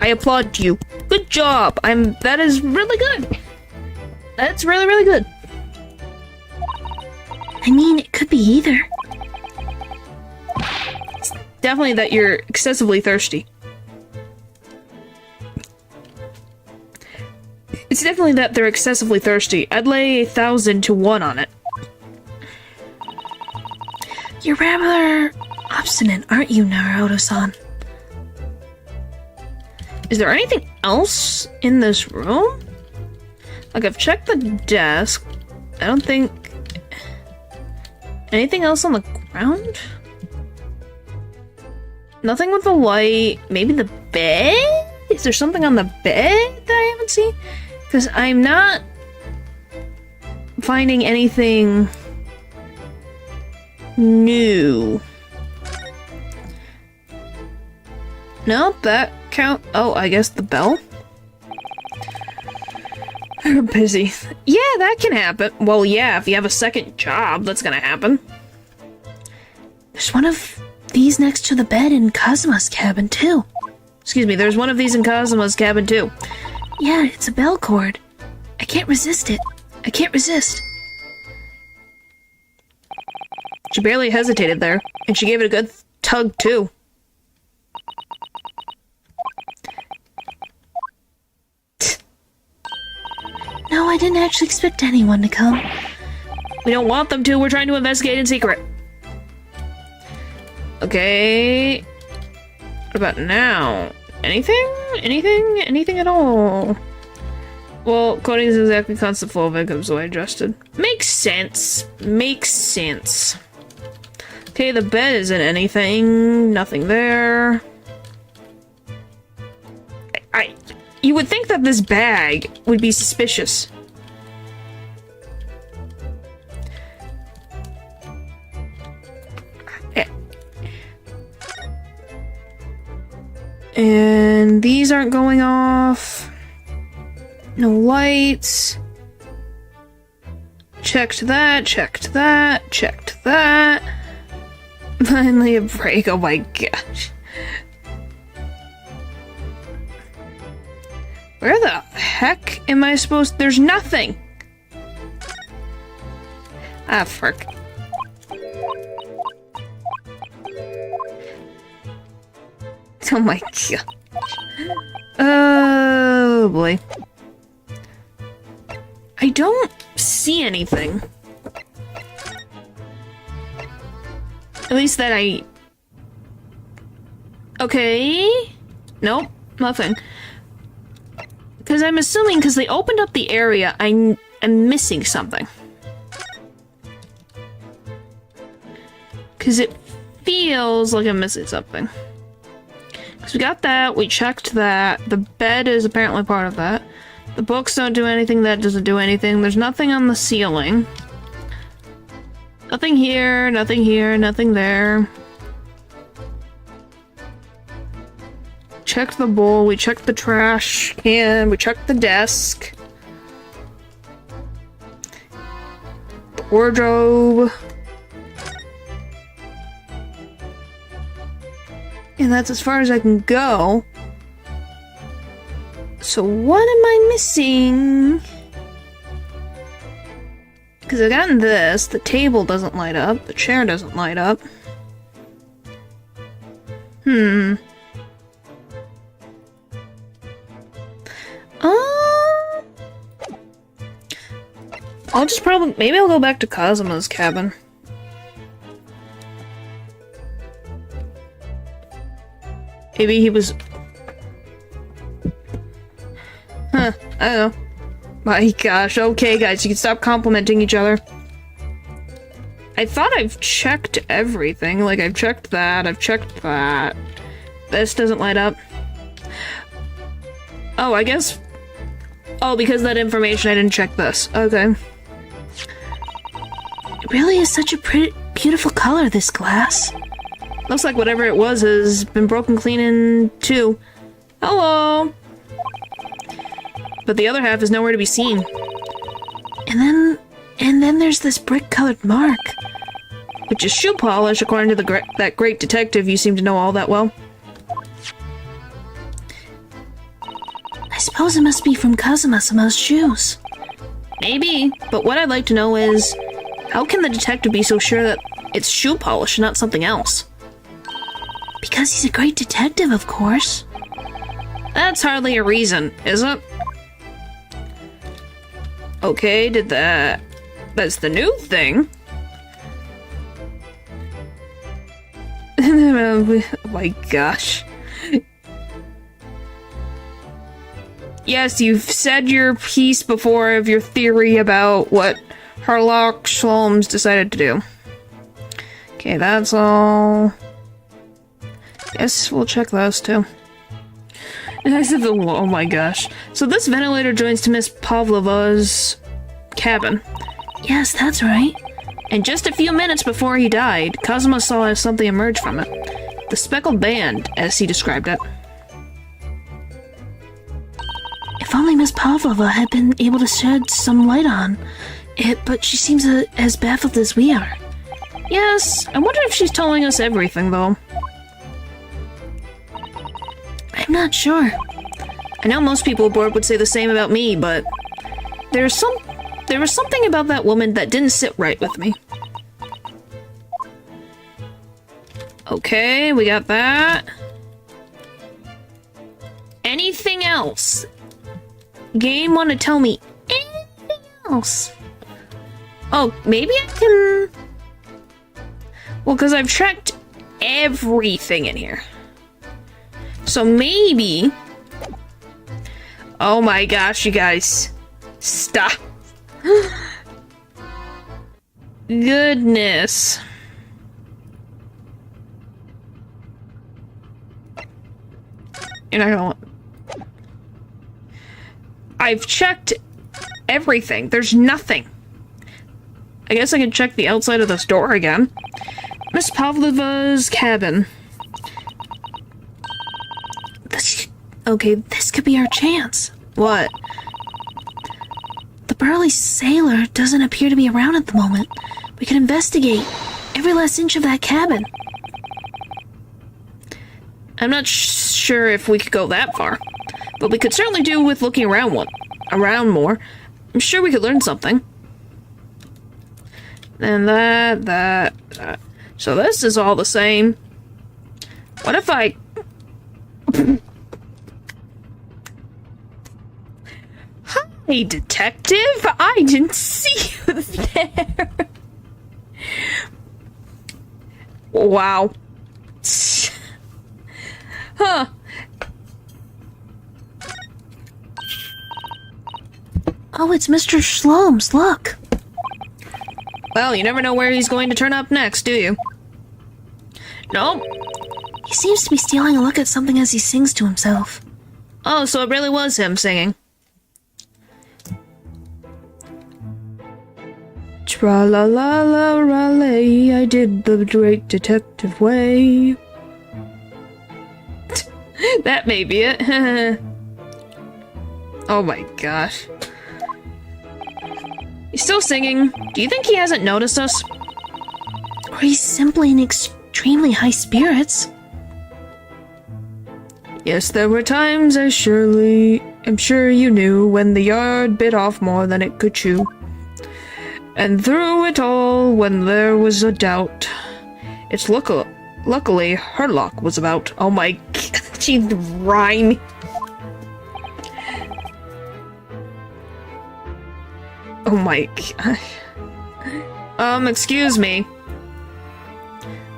I applaud you. Good job. That is really good. That's really, really good. I mean, it could be either. Definitely that you're excessively thirsty. It's definitely that they're excessively thirsty. I'd lay 1,000 to 1 on it. You're rather obstinate, aren't you, Naruto-san? Is there anything else in this room? Like, I've checked the desk. I don't think... Anything else on the ground? Nothing with the light. Maybe the bed? Is there something on the bed that I haven't seen? Because I'm not finding anything new. No, that count. Oh, I guess the bell. They're busy. Yeah, that can happen. Well, yeah, if you have a second job, that's gonna happen. There's one of these next to the bed in Kazuma's cabin, too. Excuse me, there's one of these in Kazuma's cabin, too. Yeah, it's a bell cord. I can't resist it. I can't resist. She barely hesitated there, and she gave it a good tug, too. No, I didn't actually expect anyone to come. We don't want them to. We're trying to investigate in secret. Okay. What about now? Anything? Anything? Anything at all? Well, coding is exactly constant flow of income, so I adjusted. Makes sense. Makes sense. Okay, the bed isn't anything. Nothing there. You would think that this bag would be suspicious. And these aren't going off. No lights. Checked that, checked that, checked that. Finally a break, oh my gosh. Where the heck am I supposed— There's nothing! Ah, frick. Oh my god. Oh boy. I don't see anything. At least that I... Okay. Nope, nothing. Because I'm assuming, because they opened up the area, I'm missing something. Because it feels like I'm missing something. Because we got that, we checked that, the bed is apparently part of that. The books don't do anything, that doesn't do anything. There's nothing on the ceiling. Nothing here, nothing here, nothing there. Checked the bowl, we checked the trash can, we checked the desk. The wardrobe. And that's as far as I can go. So what am I missing? Because I've gotten this, the table doesn't light up, the chair doesn't light up. I'll just probably— maybe I'll go back to Kazuma's cabin. Maybe he was... Huh, I don't know. My gosh, okay guys, you can stop complimenting each other. I thought I've checked everything, like I've checked that, I've checked that. This doesn't light up. Oh, I guess... Oh, because of that information I didn't check this. Okay. It really is such a pretty, beautiful color, this glass. Looks like whatever it was has been broken clean in two. Hello! But the other half is nowhere to be seen. And then there's this brick-colored mark. Which is shoe polish, according to that great detective you seem to know all that well. I suppose it must be from Kazuma-sama's shoes. Maybe, but what I'd like to know is, how can the detective be so sure that it's shoe polish and not something else? Because he's a great detective, of course. That's hardly a reason, is it? Okay, that's the new thing. Oh my gosh. Yes, you've said your piece before of your theory about what Sherlock Holmes decided to do. Okay, that's all. Yes, we'll check those too. Oh my gosh. So this ventilator joins to Miss Pavlova's cabin. Yes, that's right. And just a few minutes before he died, Kazuma saw something emerge from it. The speckled band, as he described it. If only Miss Pavlova had been able to shed some light on it, but she seems as baffled as we are. Yes, I wonder if she's telling us everything, though. I'm not sure. I know most people aboard would say the same about me, but there was something about that woman that didn't sit right with me. Okay, we got that. Anything else? Game want to tell me anything else? Oh, maybe I can... Well, because I've tracked everything in here. So maybe... Oh my gosh, you guys. Stop. Goodness. You're not gonna... I've checked everything. There's nothing. I guess I can check the outside of this door again. Miss Pavlova's cabin. This could be our chance. What? The burly sailor doesn't appear to be around at the moment. We could investigate every last inch of that cabin. I'm not sure if we could go that far, but we could certainly do with looking around more. I'm sure we could learn something. And that. So this is all the same. What if I... Hi, detective! I didn't see you there! Wow. Huh. Oh, it's Mr. Shlomes, look! Well, you never know where he's going to turn up next, do you? Nope. He seems to be stealing a look at something as he sings to himself. Oh, so it really was him singing. Tra-la-la-la-la-lay, I did the great detective way. That may be it. Oh my gosh. He's still singing. Do you think he hasn't noticed us? Or he's simply in extremely high spirits. Yes, there were times I'm sure you knew when the yard bit off more than it could chew. And through it all, when there was a doubt, it's luckily her luck was about. Oh my god, she rhyme. Oh my gosh. Excuse me.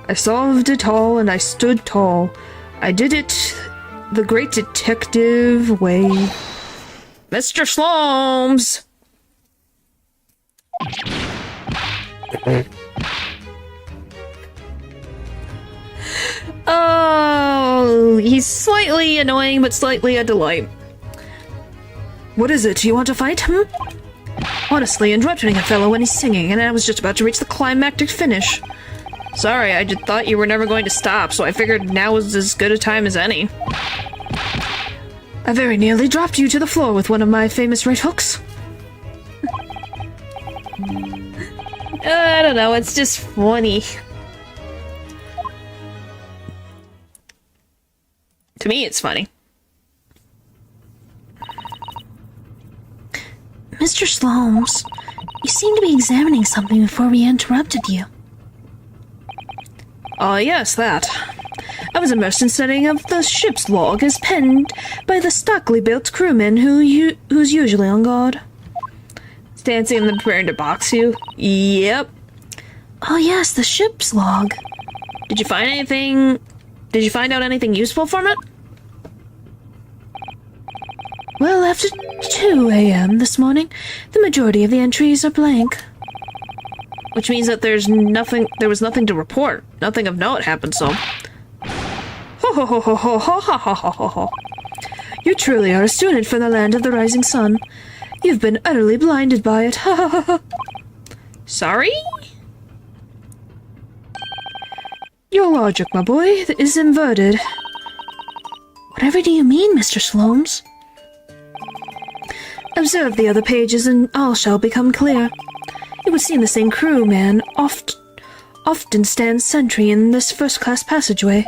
I solved it all and I stood tall. I did it the great detective way. Mr. Shlomes! Oh, he's slightly annoying, but slightly a delight. What is it? You want to fight him? Honestly, interrupting a fellow when he's singing, and I was just about to reach the climactic finish. Sorry, I just thought you were never going to stop, so I figured now was as good a time as any. I very nearly dropped you to the floor with one of my famous right hooks. I don't know, it's just funny. To me, it's funny. Mr. Slomes, you seem to be examining something before we interrupted you. Yes, that. I was immersed in studying of the ship's log as penned by the stockily built crewman who's usually on guard. Stancing and then preparing to box you? Yep. Oh yes, the ship's log. Did you find anything... Did you find out anything useful from it? Well, after 2 a.m. this morning, the majority of the entries are blank. Which means that there was nothing to report. Nothing of note happened, so... Ho ho ho ho ho ho ho ho ho ho ho. You truly are a student from the land of the rising sun. You've been utterly blinded by it. Ha ha ha ha. Sorry? Your logic, my boy, is inverted. Whatever do you mean, Mr. Slomes? Observe the other pages and all shall become clear. It would seem the same crewman often stands sentry in this first-class passageway.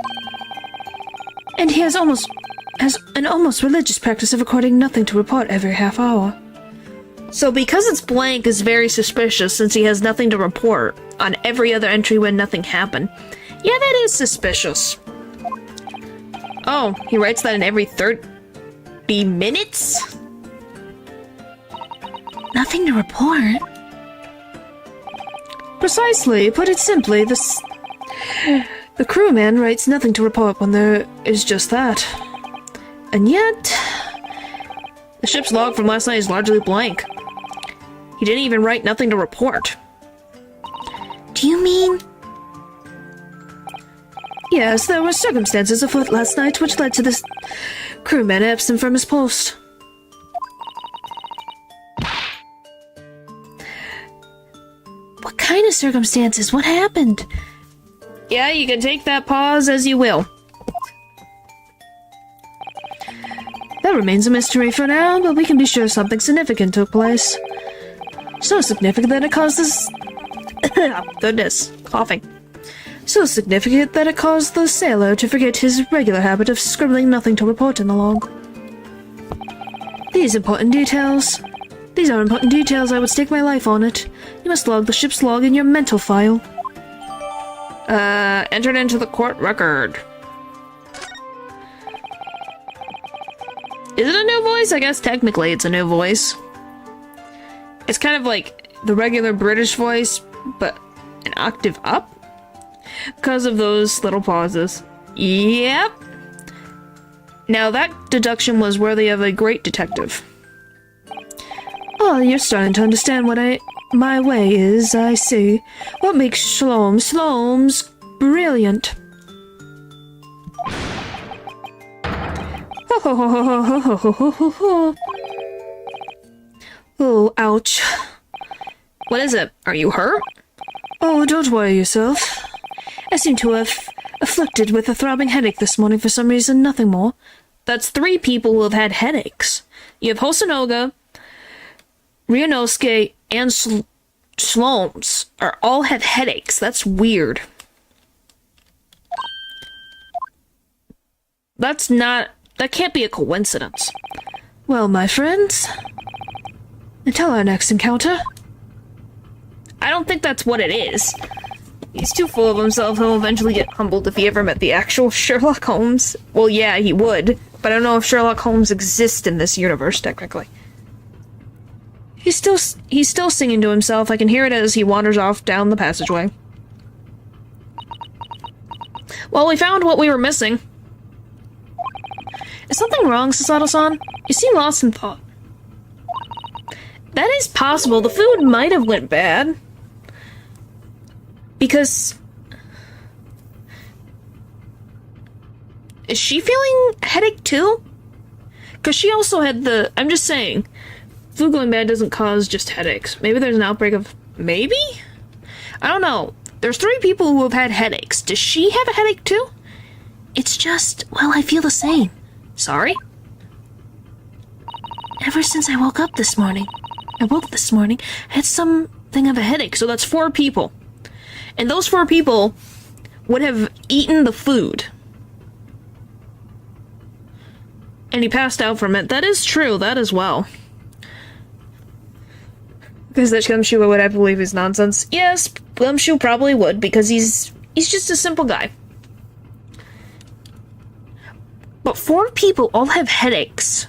And he has an almost religious practice of recording nothing to report every half hour. So because it's blank is very suspicious since he has nothing to report on every other entry when nothing happened. Yeah, that is suspicious. Oh, he writes that in every 30 minutes? Nothing to report? Precisely. Put it simply, the crewman writes nothing to report when there is just that. And yet... The ship's log from last night is largely blank. He didn't even write nothing to report. Do you mean... Yes, there were circumstances afoot last night which led to this crewman absent from his post. What kind of circumstances? What happened? Yeah, you can take that pause as you will. That remains a mystery for now, but we can be sure something significant took place. So significant that it caused this... Goodness, coughing. So significant that it caused the sailor to forget his regular habit of scribbling nothing to report in the log. These are important details I would stake my life on it. You must log the ship's log in your mental file. Entered into the court record. Is it a new voice? I guess technically it's a new voice. It's kind of like the regular British voice, but an octave up? Because of those little pauses. Yep. Now that deduction was worthy of a great detective. Oh, you're starting to understand what my way is, I see. What makes Slomes brilliant. Ho ho ho ho ho ho ho ho ho. Oh, ouch. What is it? Are you hurt? Oh, don't worry yourself. I seem to have afflicted with a throbbing headache this morning for some reason, nothing more. That's 3 people who have had headaches. You have Hosonoga, Ryunosuke, and Slomes all have headaches. That's weird. That can't be a coincidence. Well, my friends, until our next encounter. I don't think that's what it is. He's too full of himself, he'll eventually get humbled if he ever met the actual Sherlock Holmes. Well, yeah, he would, but I don't know if Sherlock Holmes exists in this universe, technically. He's still singing to himself. I can hear it as he wanders off down the passageway. Well, we found what we were missing. Is something wrong, Sasato-san? You seem lost in thought. That is possible. The food might have went bad. Because... Is she feeling a headache too? Because she also had the... I'm just saying. Food going bad doesn't cause just headaches. Maybe there's an outbreak of... Maybe? I don't know. There's 3 people who have had headaches. Does she have a headache too? It's just, well, I feel the same. Sorry? Ever since I woke this morning, I had something of a headache. So that's 4 people. And those 4 people would have eaten the food. And he passed out from it. That is true, that as well. Because that Gumshoe would have to believe is nonsense. Yes, Gumshoe probably would, because he's just a simple guy. But 4 people all have headaches.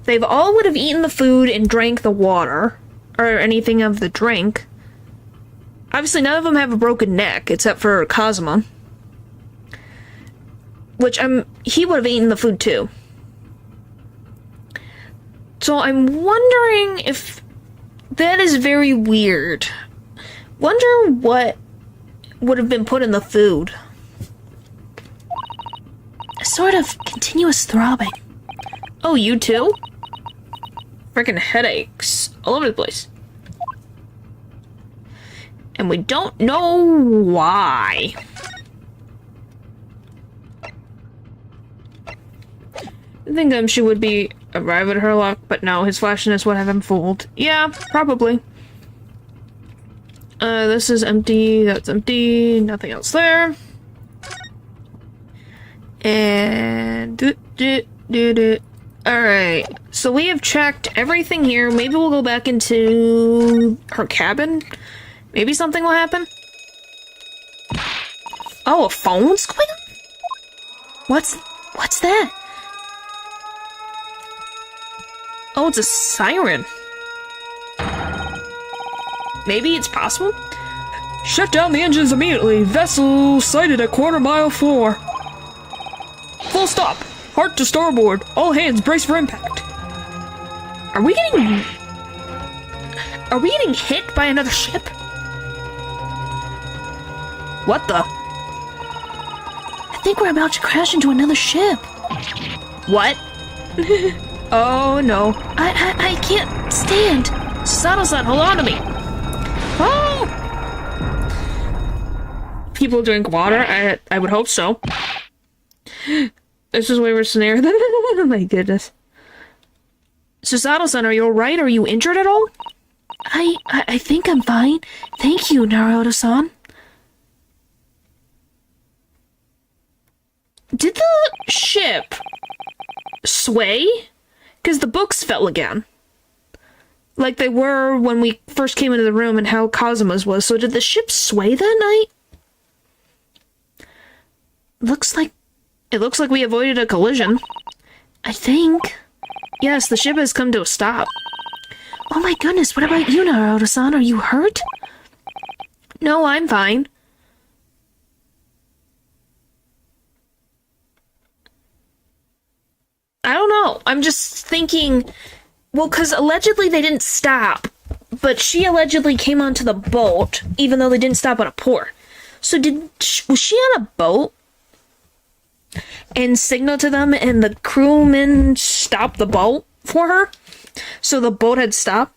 They've all would have eaten the food and drank the water. Or anything of the drink. Obviously none of them have a broken neck, except for Kazuma. Which, he would have eaten the food too. So I'm wondering if... That is very weird. Wonder what would have been put in the food. A sort of continuous throbbing. Oh, you too? Freaking headaches all over the place. And we don't know why. I think she would be arrive at her luck, but no, his flashiness would have him fooled. Yeah, probably. This is empty, that's empty, nothing else there. And alright, so we have checked everything here. Maybe we'll go back into her cabin. Maybe something will happen. Oh, a phone's going on? What's that? Oh, it's a siren. Maybe it's possible? Shut down the engines immediately. Vessel sighted at quarter-mile floor. Full stop. Heart to starboard. All hands brace for impact. Are we getting hit by another ship? What the? I think we're about to crash into another ship. What? Oh no. I can't stand. Sato-san, hold on to me. Oh! People drink water? I would hope so. This is way worse scenario than oh my goodness. Sato-san, are you alright? Are you injured at all? I think I'm fine. Thank you, Naruto-san. Did the ship sway? Because the books fell again. Like they were when we first came into the room and how Kazuma's was. So did the ship sway that night? It looks like we avoided a collision. I think. Yes, the ship has come to a stop. Oh my goodness, what about you, Naruto-san? Are you hurt? No, I'm fine. I don't know. I'm just thinking... Well, because allegedly they didn't stop. But she allegedly came onto the boat, even though they didn't stop at a port. So was she on a boat? And signaled to them, and the crewmen stopped the boat for her? So the boat had stopped?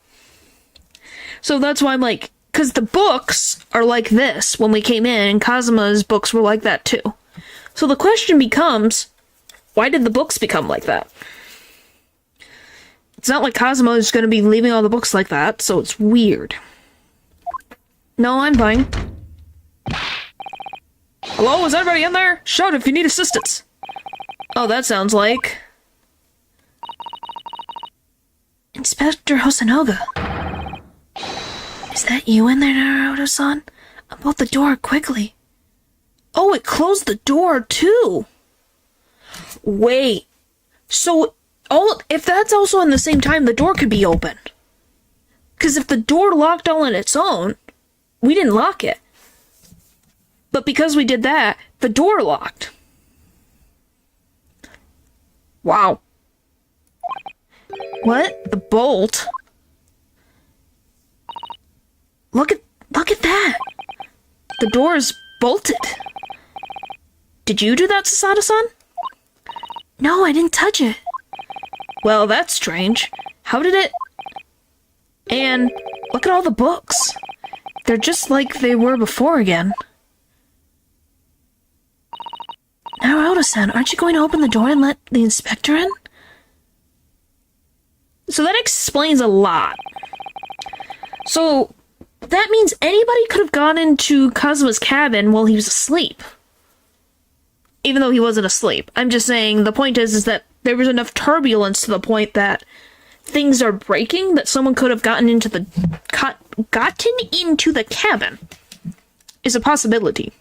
So that's why I'm like... Because the books are like this when we came in, and Kazuma's books were like that too. So the question becomes... Why did the books become like that? It's not like Kazuma is going to be leaving all the books like that, so it's weird. No, I'm fine. Hello, is everybody in there? Shout if you need assistance. Oh, that sounds like... Inspector Hosonoga. Is that you in there, Naruto-san? About the door, quickly. Oh, it closed the door, too! Wait, so if that's also in the same time, the door could be open. Because if the door locked all on its own, we didn't lock it. But because we did that, the door locked. Wow. What? The bolt? Look at that! The door is bolted. Did you do that, Sasato-san? No, I didn't touch it. Well, that's strange. How did it... And look at all the books. They're just like they were before again. Sana, aren't you going to open the door and let the inspector in? So that explains a lot. So that means anybody could have gone into Kazuma's cabin while he was asleep. Even though he wasn't asleep. I'm just saying, the point is that there was enough turbulence to the point that things are breaking, that someone could have gotten into the cabin. Is a possibility.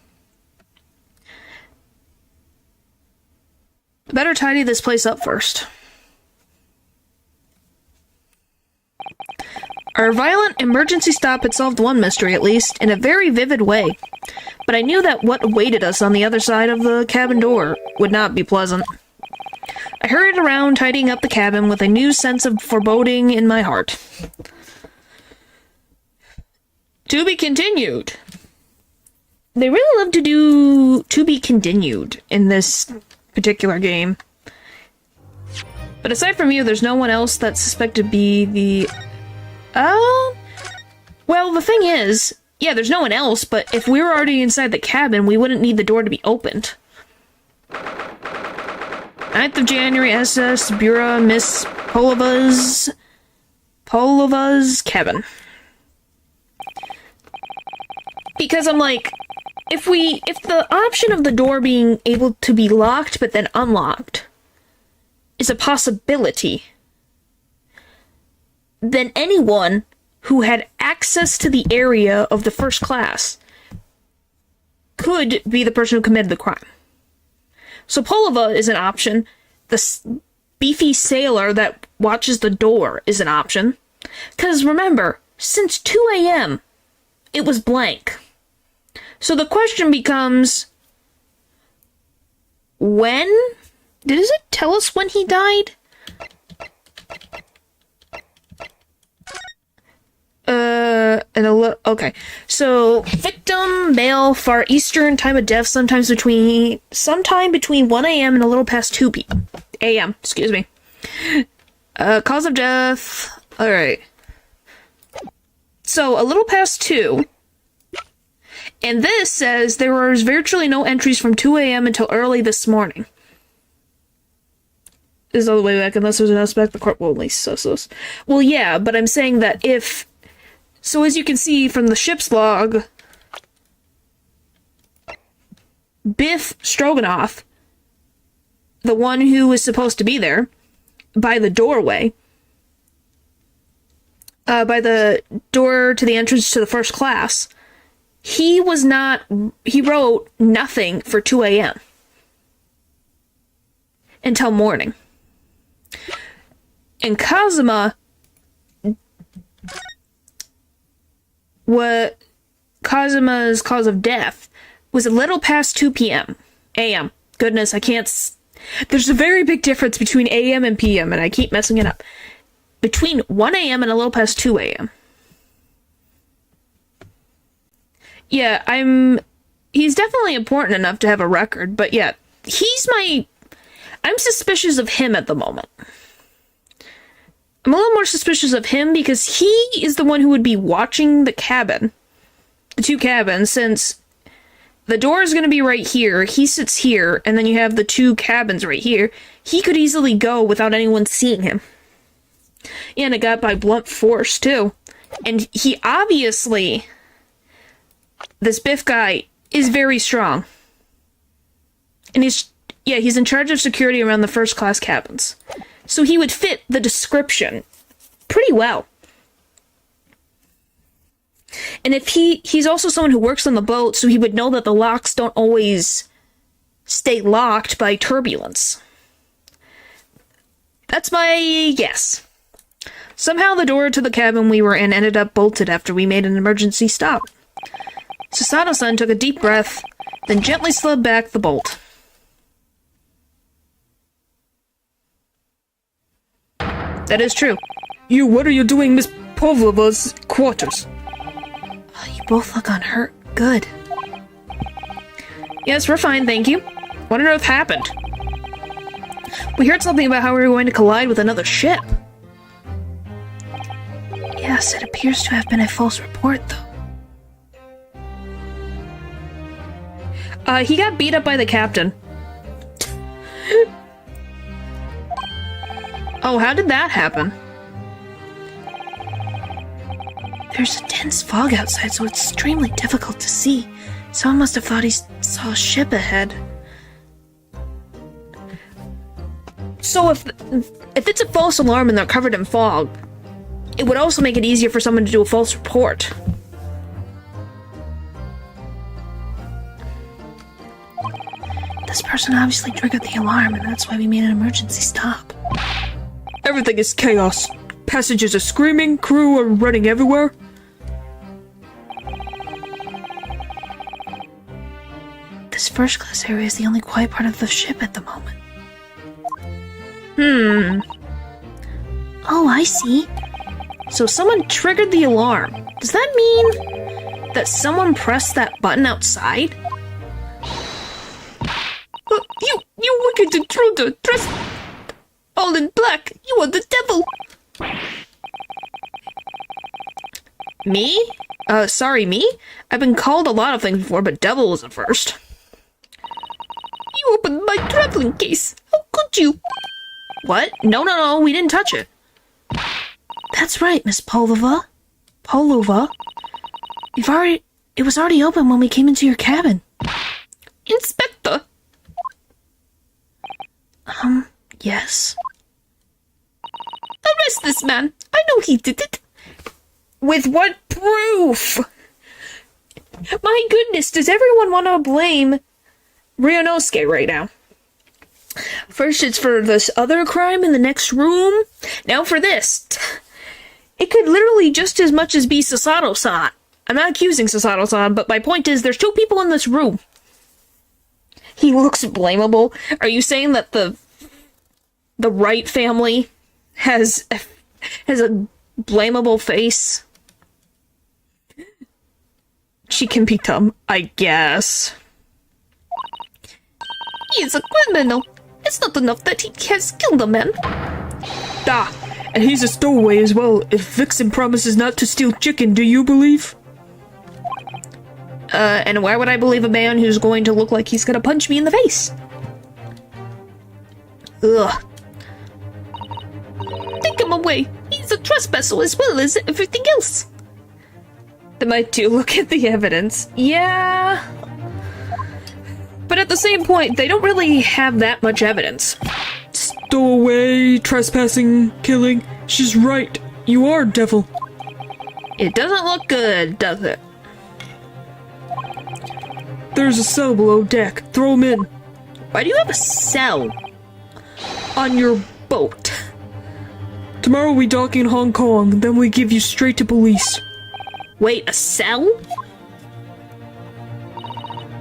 Better tidy this place up first. Our violent emergency stop had solved one mystery, at least, in a very vivid way. But I knew that what awaited us on the other side of the cabin door would not be pleasant. I hurried around, tidying up the cabin with a new sense of foreboding in my heart. To be continued. They really love to do to be continued in this particular game. But aside from you, there's no one else that's suspected to be the... Well, the thing is, yeah, there's no one else, but if we were already inside the cabin, we wouldn't need the door to be opened. 9th of January, SS Bureau, Miss Polova's cabin. Because I'm like, if the option of the door being able to be locked but then unlocked is a possibility, then anyone who had access to the area of the first class could be the person who committed the crime. So Polova is an option. The beefy sailor that watches the door is an option. Because remember, since 2 a.m., it was blank. So the question becomes, when? Does it tell us when he died? Okay. So, victim, male, Far Eastern, time of death, sometime between 1 a.m. and a little past 2 p.m. a.m., excuse me. Cause of death, alright. So, a little past 2. And this says there was virtually no entries from 2 a.m. until early this morning. This is all the way back, unless there's an aspect the court will only sus. Well, yeah, but I'm saying that if... So as you can see from the ship's log, Biff Stroganoff, the one who was supposed to be there, by the doorway, by the door to the entrance to the first class, he wrote nothing for 2 a.m. until morning. And Kazuma, Kazuma's cause of death was a little past 2 p.m. a.m. Goodness, I can't... There's a very big difference between a.m. and p.m., and I keep messing it up. Between 1 a.m. and a little past 2 a.m. Yeah, he's definitely important enough to have a record, but yeah, I'm suspicious of him at the moment. I'm a little more suspicious of him because he is the one who would be watching the cabin. The 2 cabins, since the door is going to be right here, he sits here, and then you have the 2 cabins right here. He could easily go without anyone seeing him. Yeah, and it got by blunt force, too. And he obviously... This Biff guy is very strong. And he's in charge of security around the first class cabins. So he would fit the description pretty well. And if he's also someone who works on the boat, so he would know that the locks don't always stay locked by turbulence. That's my guess. Somehow the door to the cabin we were in ended up bolted after we made an emergency stop. Sasano-san took a deep breath, then gently slid back the bolt. That is true. What are you doing, Miss Pavlova's quarters? Oh, you both look unhurt. Good. Yes, we're fine, thank you. What on earth happened? We heard something about how we were going to collide with another ship. Yes, it appears to have been a false report, though. He got beat up by the captain. Oh, how did that happen? There's a dense fog outside, so it's extremely difficult to see. Someone must have thought he saw a ship ahead. So if it's a false alarm and they're covered in fog, it would also make it easier for someone to do a false report. This person obviously triggered the alarm, and that's why we made an emergency stop. Everything is chaos. Passengers are screaming, crew are running everywhere. This first class area is the only quiet part of the ship at the moment. Oh, I see. So someone triggered the alarm. Does that mean that someone pressed that button outside? You wicked intruder, dressed all in black. You are the devil. Me? Sorry, me? I've been called a lot of things before, but devil was the first. You opened my traveling case. How could you? What? No, we didn't touch it. That's right, Miss Polova. It was already open when we came into your cabin. Inspector! Yes. Arrest this man. I know he did it. With what proof? My goodness, does everyone want to blame Ryunosuke right now? First it's for this other crime in the next room. Now for this. It could literally just as much as be Sasato-san. I'm not accusing Sasato-san, but my point is there's two people in this room. He looks blamable. Are you saying that the Wright family has a blamable face? She can be dumb, I guess. He is a criminal. It's not enough that he has killed a man. And he's a stowaway as well. If Vixen promises not to steal chicken, do you believe? And why would I believe a man who's going to look like he's gonna punch me in the face? Ugh. Take him away. He's a trespasser as well as everything else. They might do. Look at the evidence. Yeah. But at the same point, they don't really have that much evidence. Stowaway, trespassing, killing. She's right. You are devil. It doesn't look good, does it? There's a cell below deck. Throw him in. Why do you have a cell on your boat? Tomorrow we dock in Hong Kong, then we give you straight to police. Wait, a cell?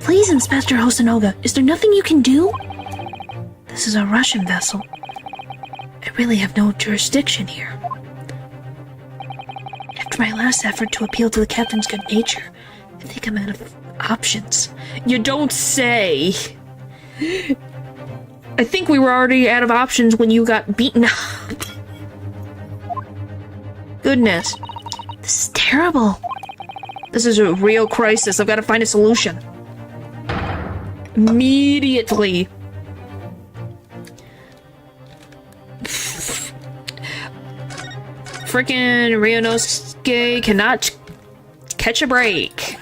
Please, Inspector Hosonoga, is there nothing you can do? This is a Russian vessel. I really have no jurisdiction here. After my last effort to appeal to the captain's good nature, I think I'm out of options. You don't say. I think we were already out of options when you got beaten up. Goodness. This is terrible. This is a real crisis. I've got to find a solution. Immediately. Frickin' Ryunosuke cannot catch a break.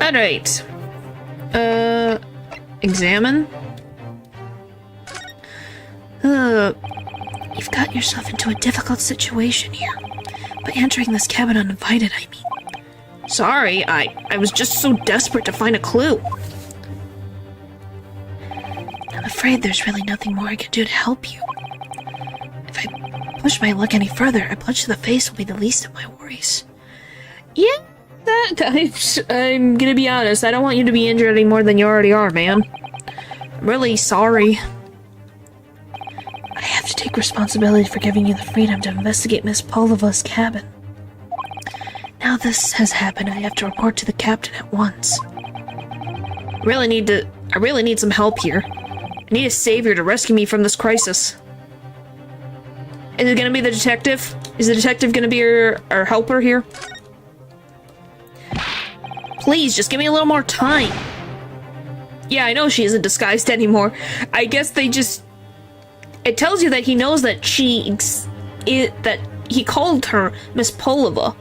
Alright. Examine? You've got yourself into a difficult situation here. By entering this cabin uninvited, I mean. Sorry, I was just so desperate to find a clue. I'm afraid there's really nothing more I can do to help you. If I push my luck any further, a punch to the face will be the least of my worries. Yeah, I'm gonna be honest, I don't want you to be injured any more than you already are, man. I'm really sorry. I have to take responsibility for giving you the freedom to investigate Miss Polova's cabin. Now this has happened, I have to report to the captain at once. I really need some help here. I need a savior to rescue me from this crisis. Is it gonna be the detective? Is the detective gonna be our helper here? Please, just give me a little more time. Yeah, I know she isn't disguised anymore. I guess they just It tells you that he knows that that he called her Miss Polova.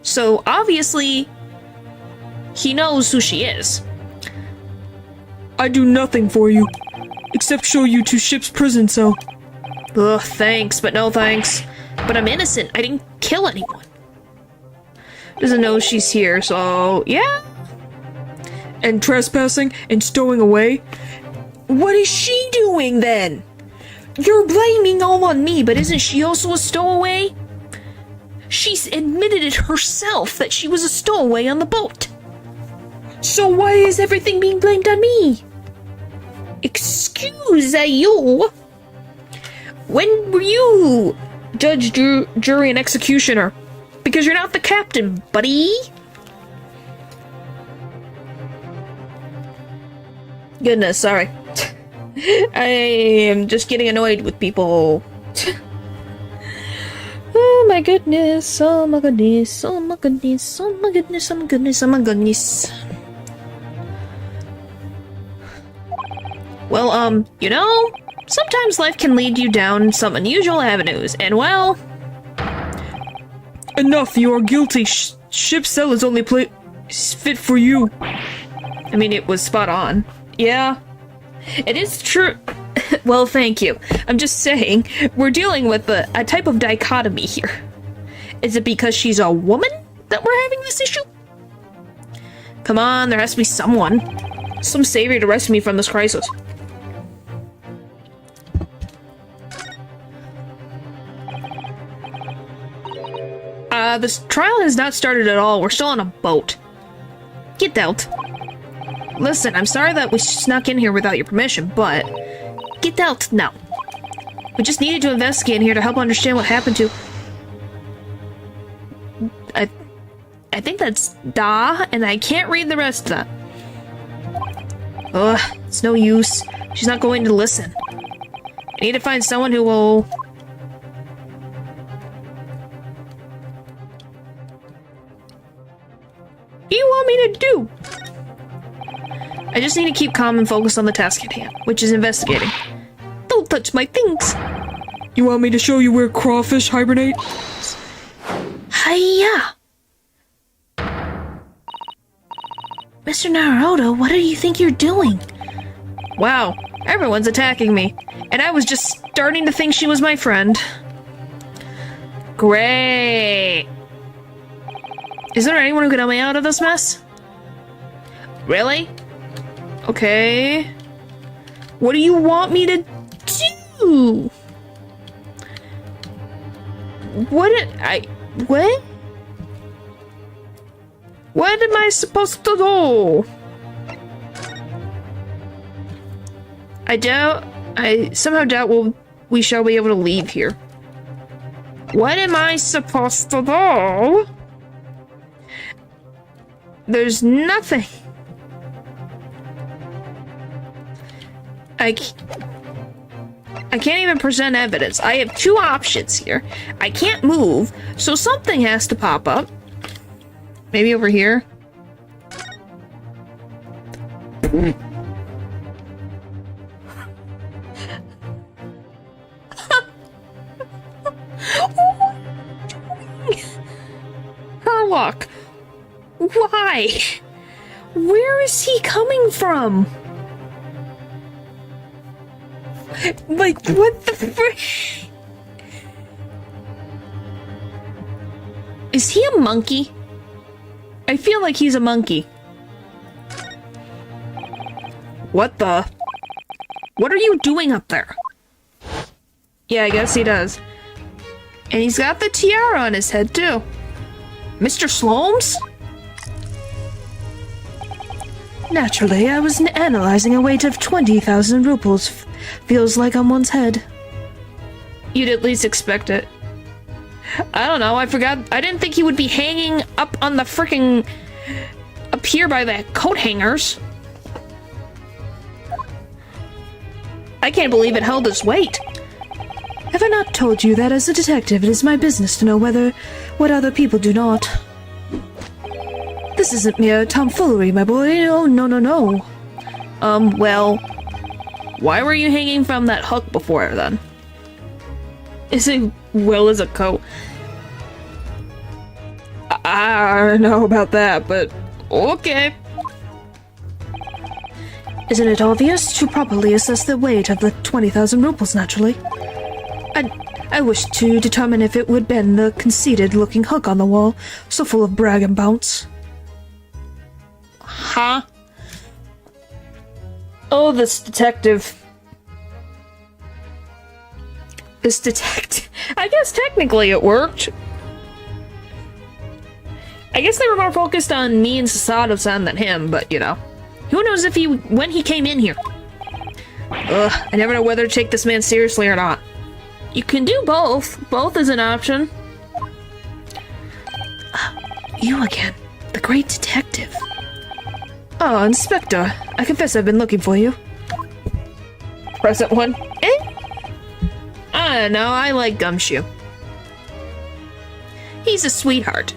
So obviously, he knows who she is. I do nothing for you, except show you to ship's prison cell. Ugh, thanks, but no thanks. But I'm innocent. I didn't kill anyone. Doesn't know she's here, so yeah. And trespassing and stowing away? What is she doing then? You're blaming all on me, but isn't she also a stowaway? She's admitted it herself that she was a stowaway on the boat. So why is everything being blamed on me? Excuse you. When were you judge, jury, and executioner? Because you're not the captain, buddy. Goodness, sorry. I am just getting annoyed with people. Oh my goodness, oh my goodness, oh my goodness, oh my goodness, oh my goodness, oh my goodness. Well, you know, sometimes life can lead you down some unusual avenues, and well... Enough, you are guilty. Ship's cell is only fit for you. I mean, it was spot on. Yeah, it is true. Well, thank you. I'm just saying, we're dealing with a type of dichotomy here. Is it because she's a woman that we're having this issue? Come on, there has to be someone. Some savior to rescue me from this crisis. This trial has not started at all. We're still on a boat. Get out. Listen, I'm sorry that we snuck in here without your permission, but... Get out now. We just needed to investigate in here to help understand what happened to... I think that's Da, and I can't read the rest of that. Ugh, it's no use. She's not going to listen. I need to find someone who will... What do you want me to do? I just need to keep calm and focus on the task at hand, which is investigating. Don't touch my things! You want me to show you where crawfish hibernate? Hiya! Mr. Naruto, what do you think you're doing? Wow, everyone's attacking me, and I was just starting to think she was my friend. Great! Is there anyone who can help me out of this mess? Really? Okay. What do you want me to do? What am I supposed to do? I somehow doubt we shall be able to leave here. What am I supposed to do? There's nothing. I can't even present evidence. I have two options here. I can't move, so something has to pop up. Maybe over here. Herlock. Why? Where is he coming from? Like, what the frick? Is he a monkey? I feel like he's a monkey. What the? What are you doing up there? Yeah, I guess he does. And he's got the tiara on his head, too. Mr. Slomes? Naturally, I was analyzing a weight of 20,000 rubles. Feels like on one's head. You'd at least expect it. I don't know, I forgot. I didn't think he would be hanging up on the frickin' up here by the coat hangers. I can't believe it held its weight. Have I not told you that as a detective it is my business to know what other people do not? This isn't mere tomfoolery, my boy. Oh, no, no, no. Well... Why were you hanging from that hook before then? Is it Will as a coat? I don't know about that, but okay. Isn't it obvious? To properly assess the weight of the 20,000 rubles, naturally. I wish to determine if it would bend the conceited-looking hook on the wall, so full of brag and bounce. Huh? Oh, this detective. I guess technically it worked. I guess they were more focused on me and Sasado-san than him, but you know. Who knows when he came in here? Ugh, I never know whether to take this man seriously or not. You can do both. Both is an option. You again. The great detective. Oh, Inspector. I confess I've been looking for you. Present one? I don't know, I like Gumshoe. He's a sweetheart.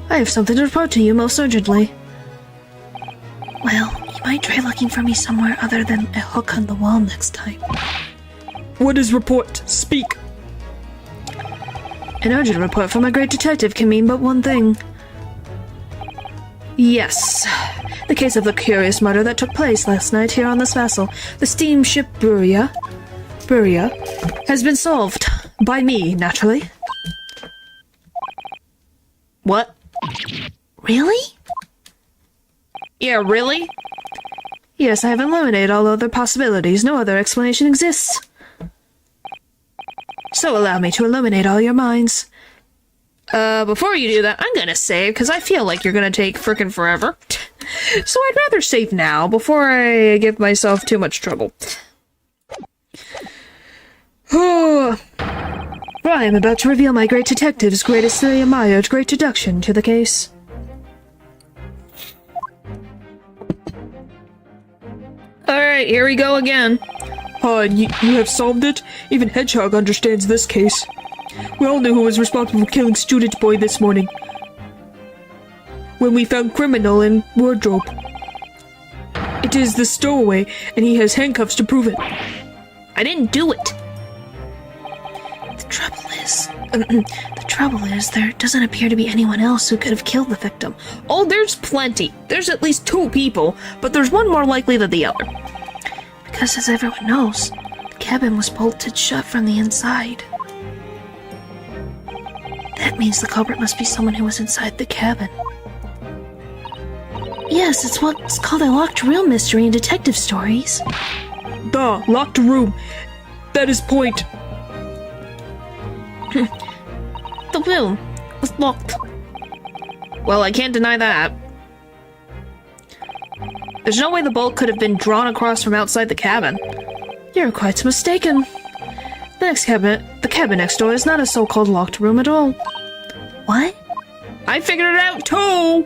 I have something to report to you most urgently. Well, you might try looking for me somewhere other than a hook on the wall next time. What is report? Speak. An urgent report from a great detective can mean but one thing. Yes. The case of the curious murder that took place last night here on this vessel, the steamship Buria, has been solved. By me, naturally. What? Really? Yeah, really? Yes, I have eliminated all other possibilities. No other explanation exists. So allow me to illuminate all your minds. Before you do that, I'm gonna save, because I feel like you're gonna take frickin' forever. So I'd rather save now, before I give myself too much trouble. For I am about to reveal my great detective's greatestly admired great deduction to the case. Alright, here we go again. You have solved it? Even Hedgehog understands this case. We all knew who was responsible for killing Student Boy this morning. When we found criminal in wardrobe. It is the stowaway, and he has handcuffs to prove it. I didn't do it. The trouble is, there doesn't appear to be anyone else who could have killed the victim. Oh, there's plenty. There's at least 2 people, but there's one more likely than the other. Because as everyone knows, the cabin was bolted shut from the inside. That means the culprit must be someone who was inside the cabin. Yes, it's what's called a locked room mystery in detective stories. The locked room. That is point. The room was locked. Well, I can't deny that. There's no way the bolt could have been drawn across from outside the cabin. You're quite mistaken. The cabin next door is not a so-called locked room at all. What? I figured it out too!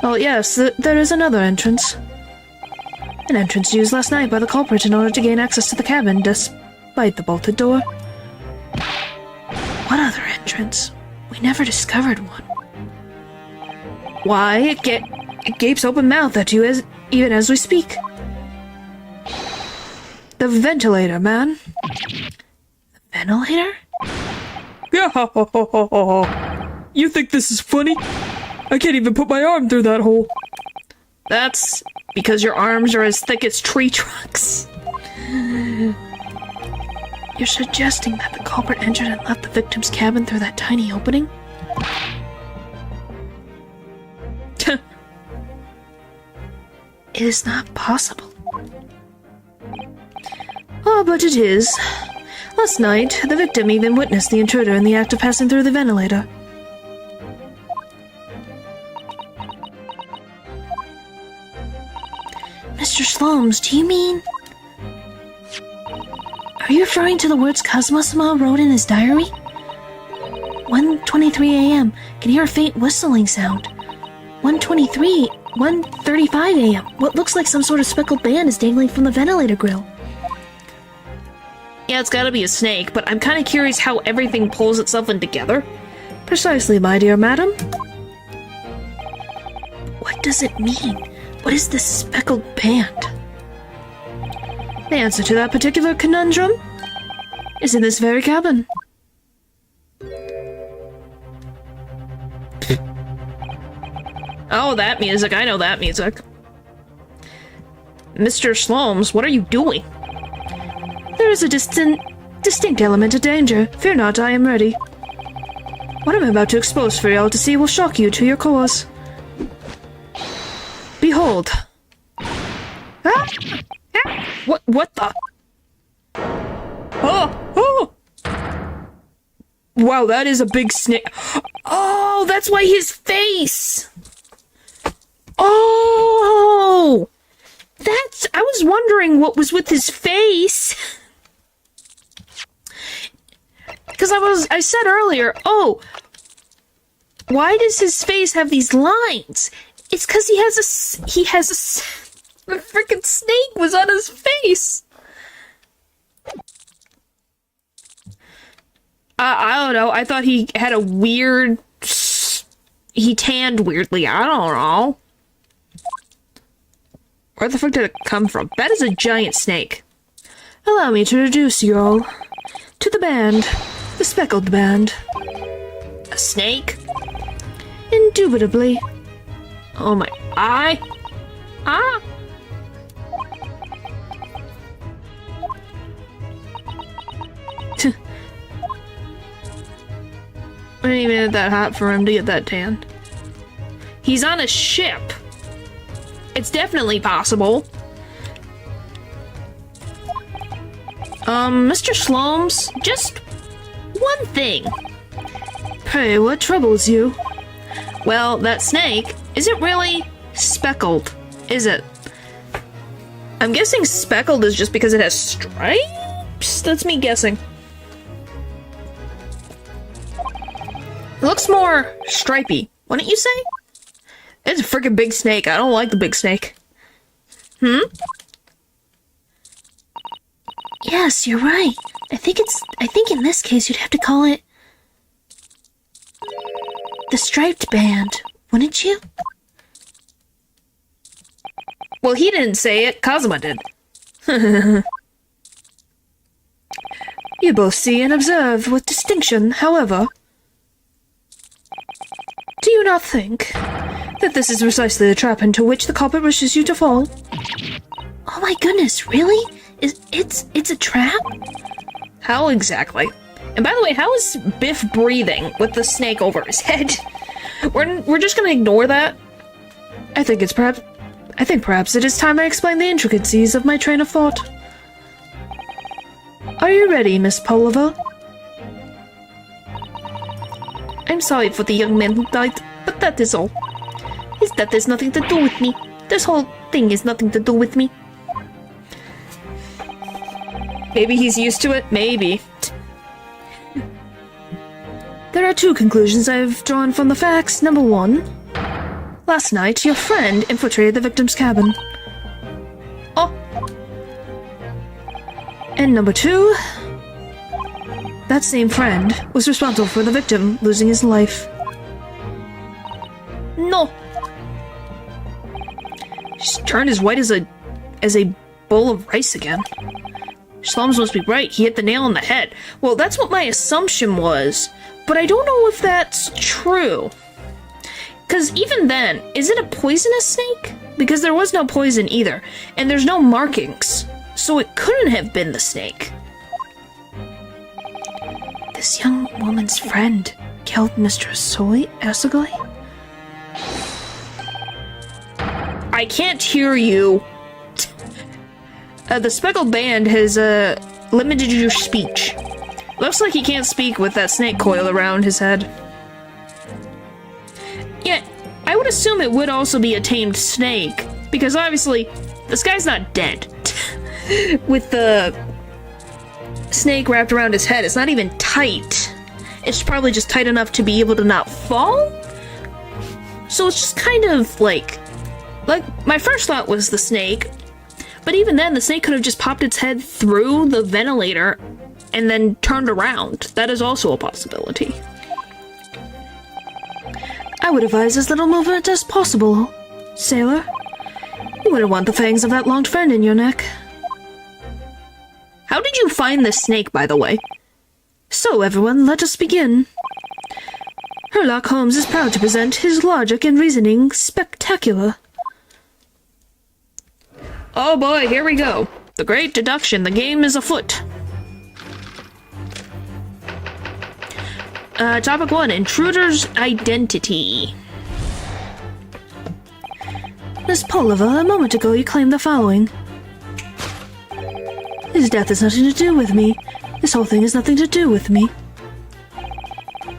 Oh yes, there is another entrance. An entrance used last night by the culprit in order to gain access to the cabin, despite the bolted door. What other entrance? We never discovered one. Why, it gapes open-mouthed at you even as we speak. The ventilator, man. The ventilator? Yeah, you think this is funny? I can't even put my arm through that hole. That's because your arms are as thick as tree trunks. You're suggesting that the culprit entered and left the victim's cabin through that tiny opening? It is not possible. Oh, but it is. Last night, the victim even witnessed the intruder in the act of passing through the ventilator. Mr. Slomes, do you mean... Are you referring to the words Kazuma-sama wrote in his diary? 1:23 a.m. Can hear a faint whistling sound. 1:35 a.m. What looks like some sort of speckled band is dangling from the ventilator grill. Yeah, it's gotta be a snake, but I'm kinda curious how everything pulls itself in together. Precisely, my dear madam. What does it mean? What is this speckled band? The answer to that particular conundrum is in this very cabin. Oh, that music. I know that music. Mr. Slomes, what are you doing? There is a distinct element of danger. Fear not, I am ready. What I'm about to expose for y'all to see will shock you to your cores. Behold. Ah! Ah! What the? Oh! Wow, that is a big snake. Oh, that's why his face! Oh! I was wondering what was with his face. Because I said earlier, oh, why does his face have these lines? It's because the freaking snake was on his face. I don't know. I thought he had a weird... He tanned weirdly. I don't know. Where the fuck did it come from? That is a giant snake. Allow me to introduce you all to the band. The Speckled Band. A snake? Indubitably. Oh my... Ah! It ain't even that hot for him to get that tanned. He's on a ship. It's definitely possible. Mr. Slomes, just one thing. Pray, what troubles you? Well, that snake isn't really speckled, is it? I'm guessing speckled is just because it has stripes? That's me guessing. It looks more stripy, wouldn't you say? It's a freaking big snake. I don't like the big snake. Yes, you're right. I think in this case you'd have to call it the Striped Band, wouldn't you? Well, he didn't say it. Kazuma did. You both see and observe with distinction, however. Do you not think that this is precisely the trap into which the culprit wishes you to fall? Oh my goodness, really? It's a trap? How exactly? And by the way, how is Biff breathing with the snake over his head? We're just gonna ignore that? I think perhaps it is time I explain the intricacies of my train of thought. Are you ready, Miss Pulliver? I'm sorry for the young man who died, but that is all. His death has nothing to do with me. This whole thing has nothing to do with me. Maybe he's used to it? Maybe. There are two conclusions I've drawn from the facts. Number one, last night your friend infiltrated the victim's cabin. Oh. And number two, that same friend was responsible for the victim losing his life. No. She's turned as white as a bowl of rice again. Slums must be right. He hit the nail on the head. Well, that's what my assumption was, but I don't know if that's true. Because even then, is it a poisonous snake? Because there was no poison either, and there's no markings, so it couldn't have been the snake. This young woman's friend killed Mr. Asogoi? I can't hear you. The Speckled Band has limited your speech. Looks like he can't speak with that snake coil around his head. Yeah, I would assume it would also be a tamed snake, because obviously this guy's not dead. With the snake wrapped around his head, it's not even tight. It's probably just tight enough to be able to not fall. So it's just kind of like my first thought was the snake. But even then, the snake could have just popped its head through the ventilator and then turned around. That is also a possibility. I would advise as little movement as possible, sailor. You wouldn't want the fangs of that long friend in your neck. How did you find this snake, by the way? So, everyone, let us begin. Sherlock Holmes is proud to present his logic and reasoning spectacular. Oh boy, here we go. The great deduction. The game is afoot. Topic 1. Intruder's identity. Miss Polliver, a moment ago you claimed the following. His death has nothing to do with me. This whole thing has nothing to do with me.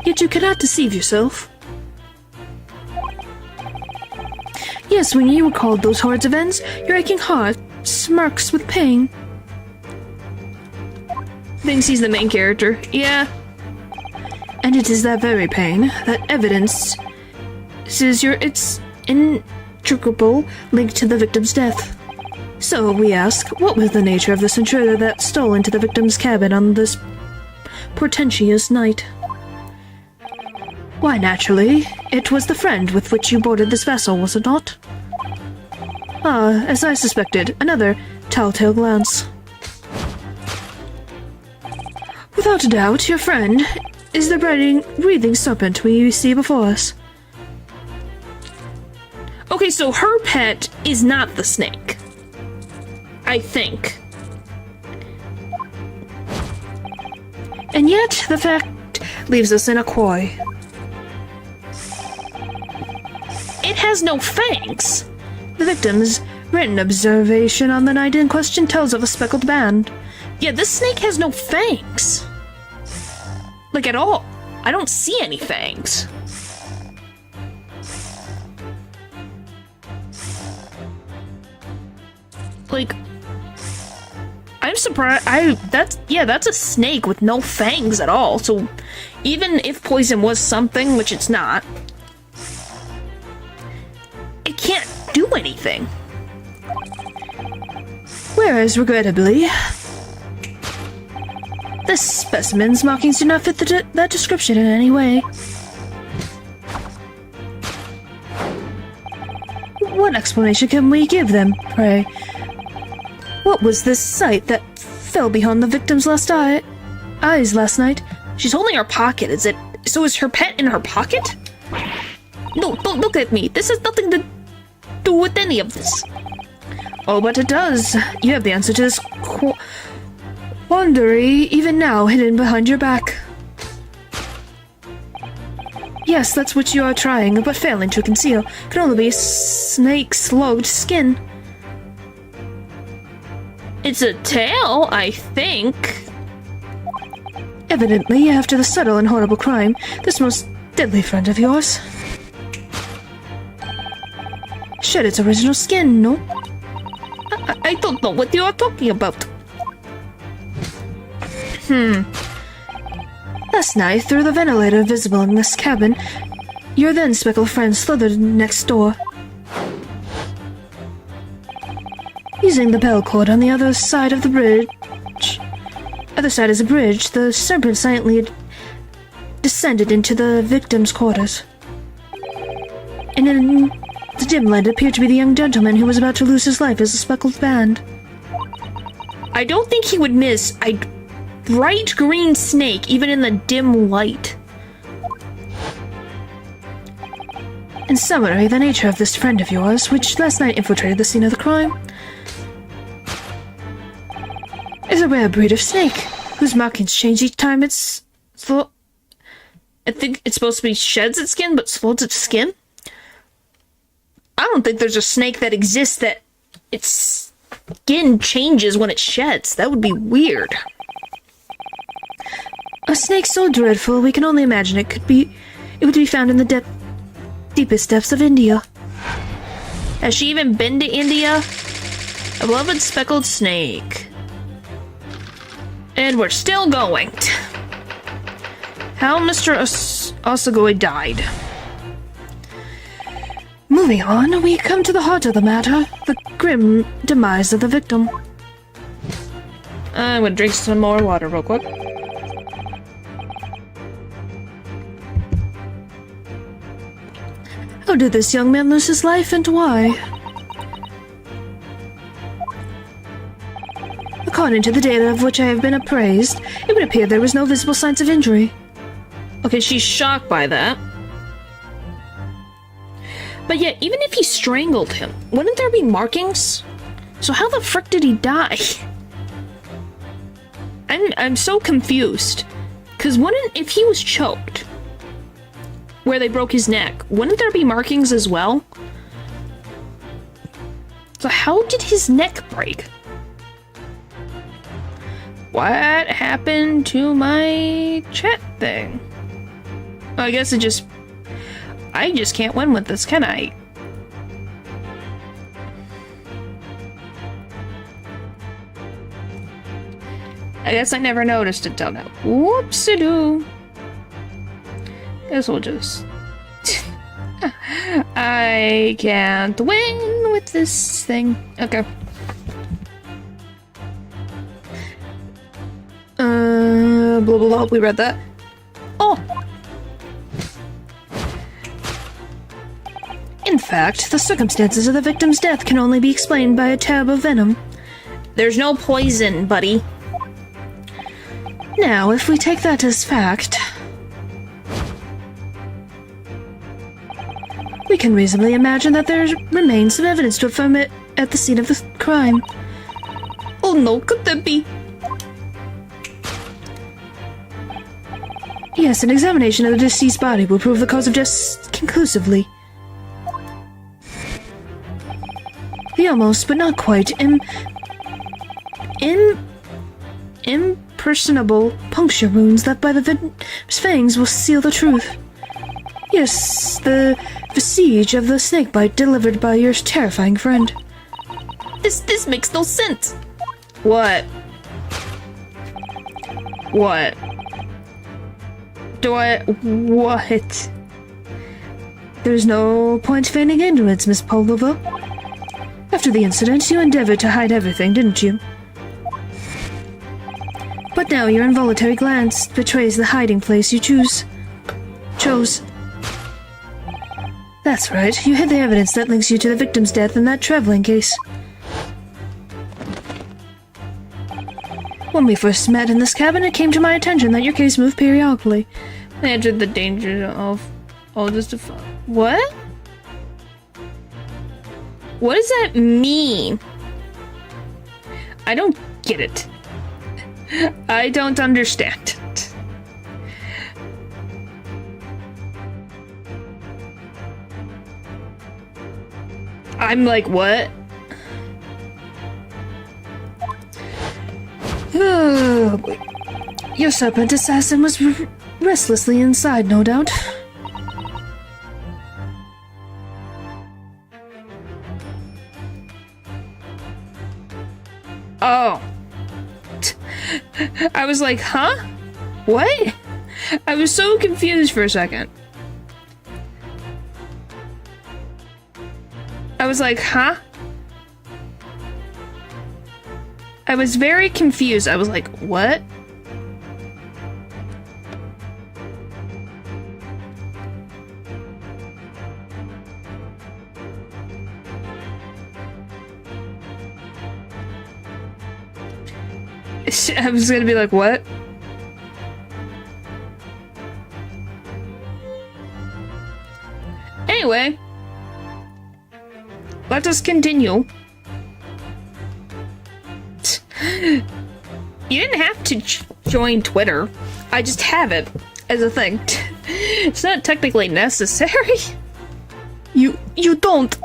Yet you cannot deceive yourself. Yes, when you recalled those horrid events, your aching heart smirks with pain. Thinks he's the main character. Yeah. And it is that very pain, that evidence, it's intricable link to the victim's death. So, we ask, what was the nature of this intruder that stole into the victim's cabin on this portentous night? Why, naturally, it was the friend with which you boarded this vessel, was it not? Ah, as I suspected, another telltale glance. Without a doubt, your friend is the breathing serpent we see before us. Okay, so her pet is not the snake. I think. And yet, the fact leaves us in a quay. It has no fangs. The victim's written observation on the night in question tells of a speckled band. Yeah, this snake has no fangs. Like, at all. I don't see any fangs. Like, I'm surprised. That's a snake with no fangs at all. So, even if poison was something, which it's not, it can't do anything. Whereas, regrettably, this specimen's markings do not fit that description in any way. What explanation can we give them, pray? What was this sight that fell behind the victim's eyes last night? She's holding her pocket. So is her pet in her pocket? No, don't look at me. This has nothing to do with any of this. Oh, but it does. You have the answer to this quandary even now hidden behind your back. Yes, that's what you are trying, but failing to conceal. Can only be snake-slugged skin. It's a tail, I think. Evidently, after the subtle and horrible crime, this most deadly friend of yours shed its original skin, no? I don't know what you are talking about. Last night, through the ventilator visible in this cabin, your then speckled friend slithered next door. Using the bell cord on the other side of the bridge. Other side is a bridge. The serpent silently descended into the victim's quarters. And in the dim light appeared to be the young gentleman who was about to lose his life as a speckled band. I don't think he would miss a bright green snake, even in the dim light. In summary, the nature of this friend of yours, which last night infiltrated the scene of the crime, is a rare breed of snake, whose markings change each time I think it's supposed to be sheds its skin, but folds its skin? I don't think there's a snake that exists that its skin changes when it sheds. That would be weird. A snake so dreadful we can only imagine it would be found in the deepest depths of India. Has she even been to India? A beloved speckled snake. And we're still going. How Mr. Osagoi died. Moving on, we come to the heart of the matter, the grim demise of the victim. I'm gonna drink some more water real quick. How did this young man lose his life, and why? According to the data of which I have been appraised, it would appear there was no visible signs of injury. Okay, she's shocked by that. But yet, even if he strangled him, wouldn't there be markings? So how the frick did he die? I'm so confused. Because if he was choked, where they broke his neck, wouldn't there be markings as well? So how did his neck break? What happened to my chat thing? I guess I just can't win with this, can I? I guess I never noticed it till now. Whoopsie-doo. Guess we'll just... I can't win with this thing. Okay. Blah, blah, blah. We read that. Oh! In fact, the circumstances of the victim's death can only be explained by a tab of venom. There's no poison, buddy. Now, if we take that as fact, we can reasonably imagine that there remains some evidence to affirm it at the scene of the crime. Oh no, could that be? Yes, an examination of the deceased body will prove the cause of death conclusively. The almost, but not quite, impersonable puncture wounds left by the victim's fangs will seal the truth. Yes, the vestige of the snakebite delivered by your terrifying friend. This makes no sense. What? What? What? There's no point feigning ignorance, Miss Pavlova. After the incident, you endeavored to hide everything, didn't you? But now your involuntary glance betrays the hiding place you chose. That's right, you hid the evidence that links you to the victim's death in that traveling case. When we first met in this cabin, it came to my attention that your case moved periodically. I entered the danger of... Oh, just a... What? What does that mean? I don't get it. I don't understand it. I'm like, what? Oh, boy. Your serpent assassin was restlessly inside, no doubt. Oh. I was like, huh? What? I was so confused for a second. I was like, huh? I was very confused. I was like, what? I was gonna be like, what? Anyway, let us continue. You didn't have to join Twitter. I just have it as a thing. It's not technically necessary. You don't.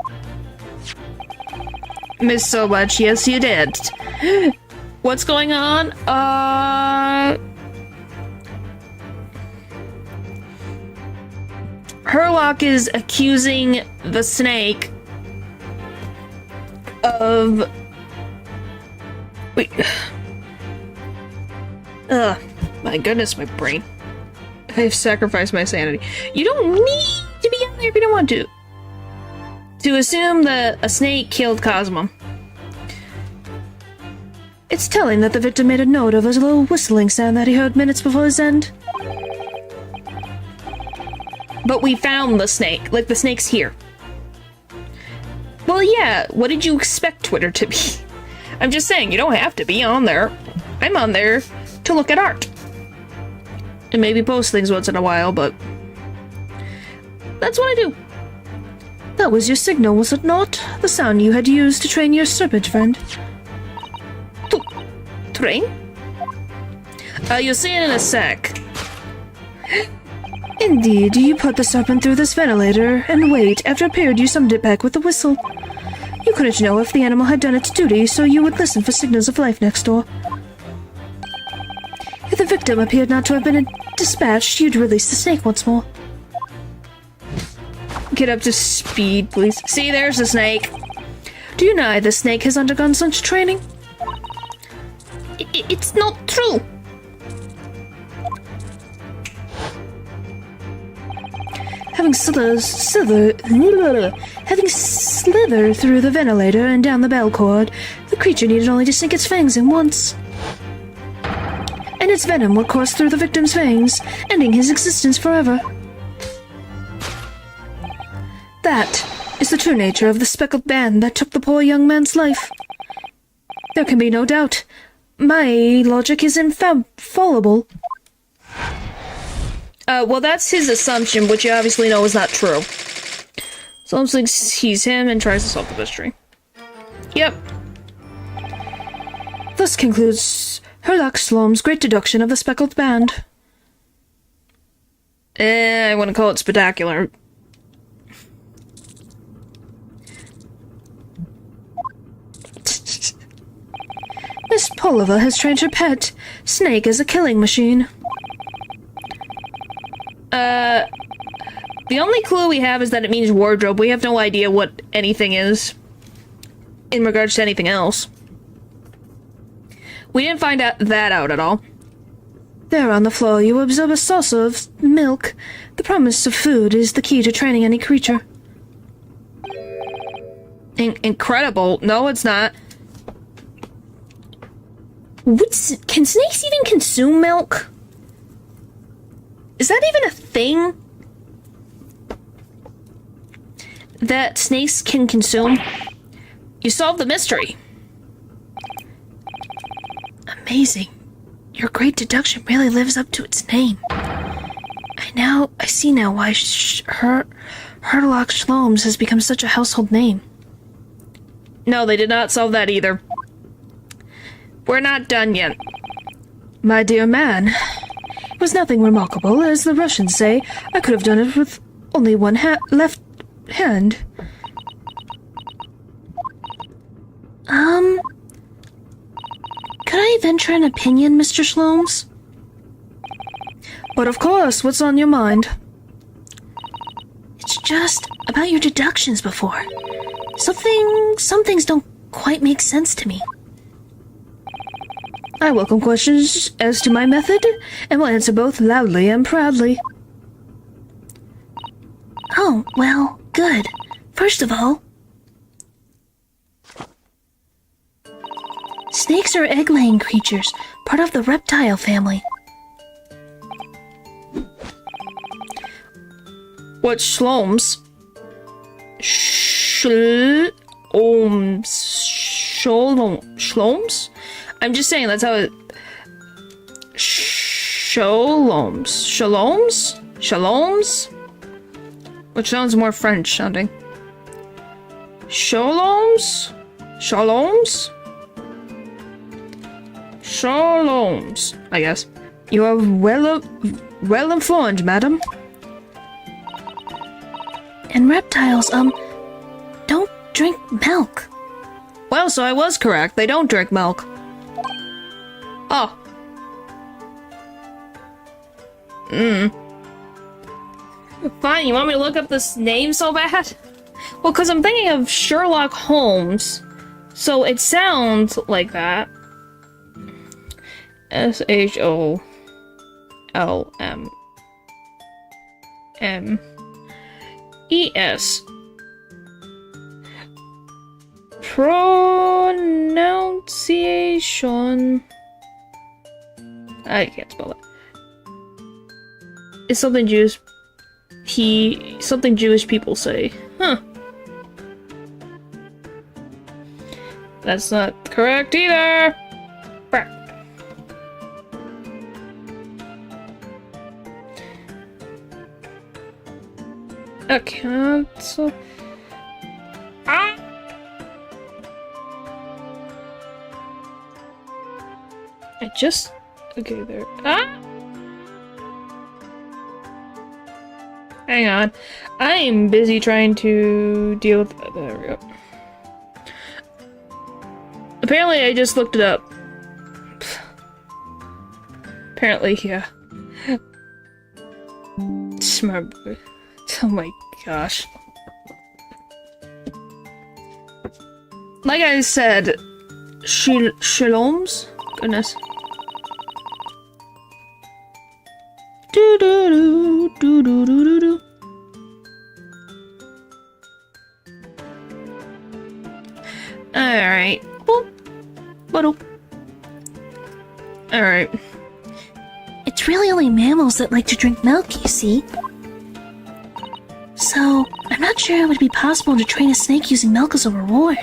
Miss so much, yes you did. What's going on? Herlock is accusing the snake of... Wait. Ugh. My goodness, my brain. I've sacrificed my sanity. You don't need to be out there if you don't want to. To assume that a snake killed Cosmo. It's telling that the victim made a note of a low whistling sound that he heard minutes before his end. But we found the snake. Like, the snake's here. Well, yeah, what did you expect Twitter to be? I'm just saying, you don't have to be on there. I'm on there to look at art. And maybe post things once in a while, but that's what I do. That was your signal, was it not? The sound you had used to train your serpent friend. Train? You'll see it in a sec. Indeed, you put the serpent through this ventilator, and wait, after a period you summoned it back with a whistle. You couldn't know if the animal had done its duty, so you would listen for signals of life next door. If the victim appeared not to have been dispatched, you'd release the snake once more. Get up to speed, please. See, there's the snake. Do you know the snake has undergone such training? It's not true. Having slithered through the ventilator and down the bell cord, the creature needed only to sink its fangs in once. And its venom would course through the victim's fangs, ending his existence forever. That is the true nature of the speckled band that took the poor young man's life. There can be no doubt. My logic is infallible. Well, that's his assumption, which you obviously know is not true. Slomes thinks he's him and tries to solve the mystery. Yep. Thus concludes Herlock Sloane's great deduction of the speckled band. I want to call it spectacular. Miss Polliver has trained her pet, Snake, as a killing machine. The only clue we have is that it means wardrobe. We have no idea what anything is in regards to anything else. We didn't find that out at all. There on the floor, you observe a saucer of milk. The promise of food is the key to training any creature. Incredible. No, it's not. Can snakes even consume milk? Is that even a thing? That snakes can consume? You solved the mystery. Amazing. Your great deduction really lives up to its name. I see now why Herlock Sholmes has become such a household name. No, they did not solve that either. We're not done yet. My dear man, it was nothing remarkable. As the Russians say, I could have done it with only one left hand. Could I venture an opinion, Mr. Sholmes? But of course, what's on your mind? It's just about your deductions before. Some things don't quite make sense to me. I welcome questions as to my method, and will answer both loudly and proudly. Oh, well, good. First of all, snakes are egg-laying creatures, part of the reptile family. What's Shlomes? Shlomes? I'm just saying, that's how it... Shaloms? Which sounds more French sounding. Shaloms, I guess. You are well informed, madam. And reptiles, don't drink milk. Well, so I was correct. They don't drink milk. Oh. Fine, you want me to look up this name so bad? Well, because I'm thinking of Sherlock Holmes. So it sounds like that. Sholms. Pronunciation. I can't spell it. It's something Jewish people say. Huh. That's not correct either. Crap. Okay, so... Ah! I just... Okay, there. Ah! Hang on. I'm busy trying to deal with... There we go. Apparently, I just looked it up. Apparently, yeah. Smart. Oh my gosh. Like I said, Shaloms? Goodness. Do do do do do do do do. Alright. Alright. It's really only mammals that like to drink milk, you see. So, I'm not sure it would be possible to train a snake using milk as a reward.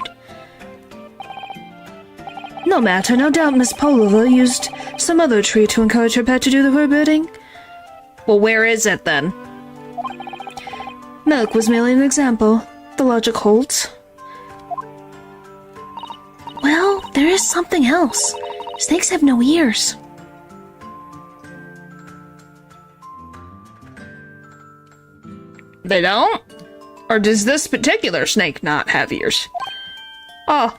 No matter, no doubt Miss Polova used some other tree to encourage her pet to do her bidding. Well, where is it then? Milk was merely an example. The logic holds. Well, there is something else. Snakes have no ears. They don't? Or does this particular snake not have ears? Oh.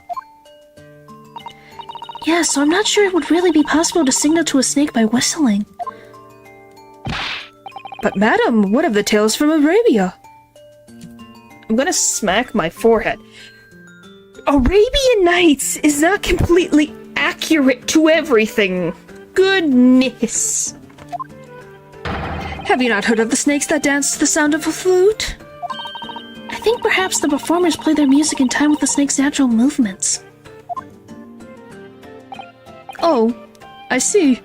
Yeah, so I'm not sure it would really be possible to signal to a snake by whistling. But madam, what of the tales from Arabia? I'm gonna smack my forehead. Arabian Nights is not completely accurate to everything. Goodness. Have you not heard of the snakes that dance to the sound of a flute? I think perhaps the performers play their music in time with the snake's natural movements. Oh, I see.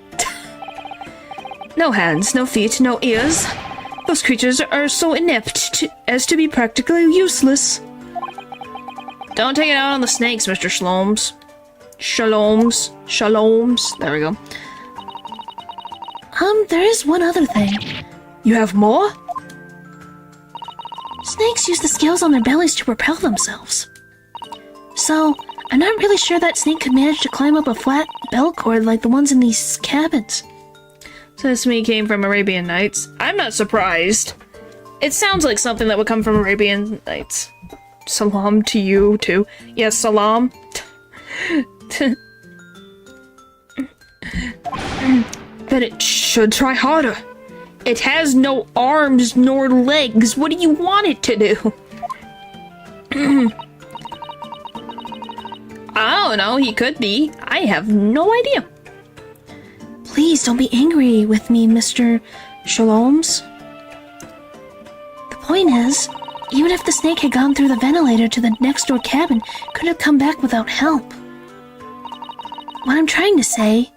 No hands, no feet, no ears. Those creatures are so inept as to be practically useless. Don't take it out on the snakes, Mr. Shaloms. Shaloms. There we go. There is one other thing. You have more? Snakes use the scales on their bellies to propel themselves. So, I'm not really sure that snake could manage to climb up a flat bell cord like the ones in these cabins. Sesame came from Arabian Nights. I'm not surprised. It sounds like something that would come from Arabian Nights. Salam to you, too. Yes, salam. But it should try harder. It has no arms nor legs. What do you want it to do? I don't know. He could be. I have no idea. Please don't be angry with me, Mr. Shaloms. The point is, even if the snake had gone through the ventilator to the next door cabin, it could have come back without help. What I'm trying to say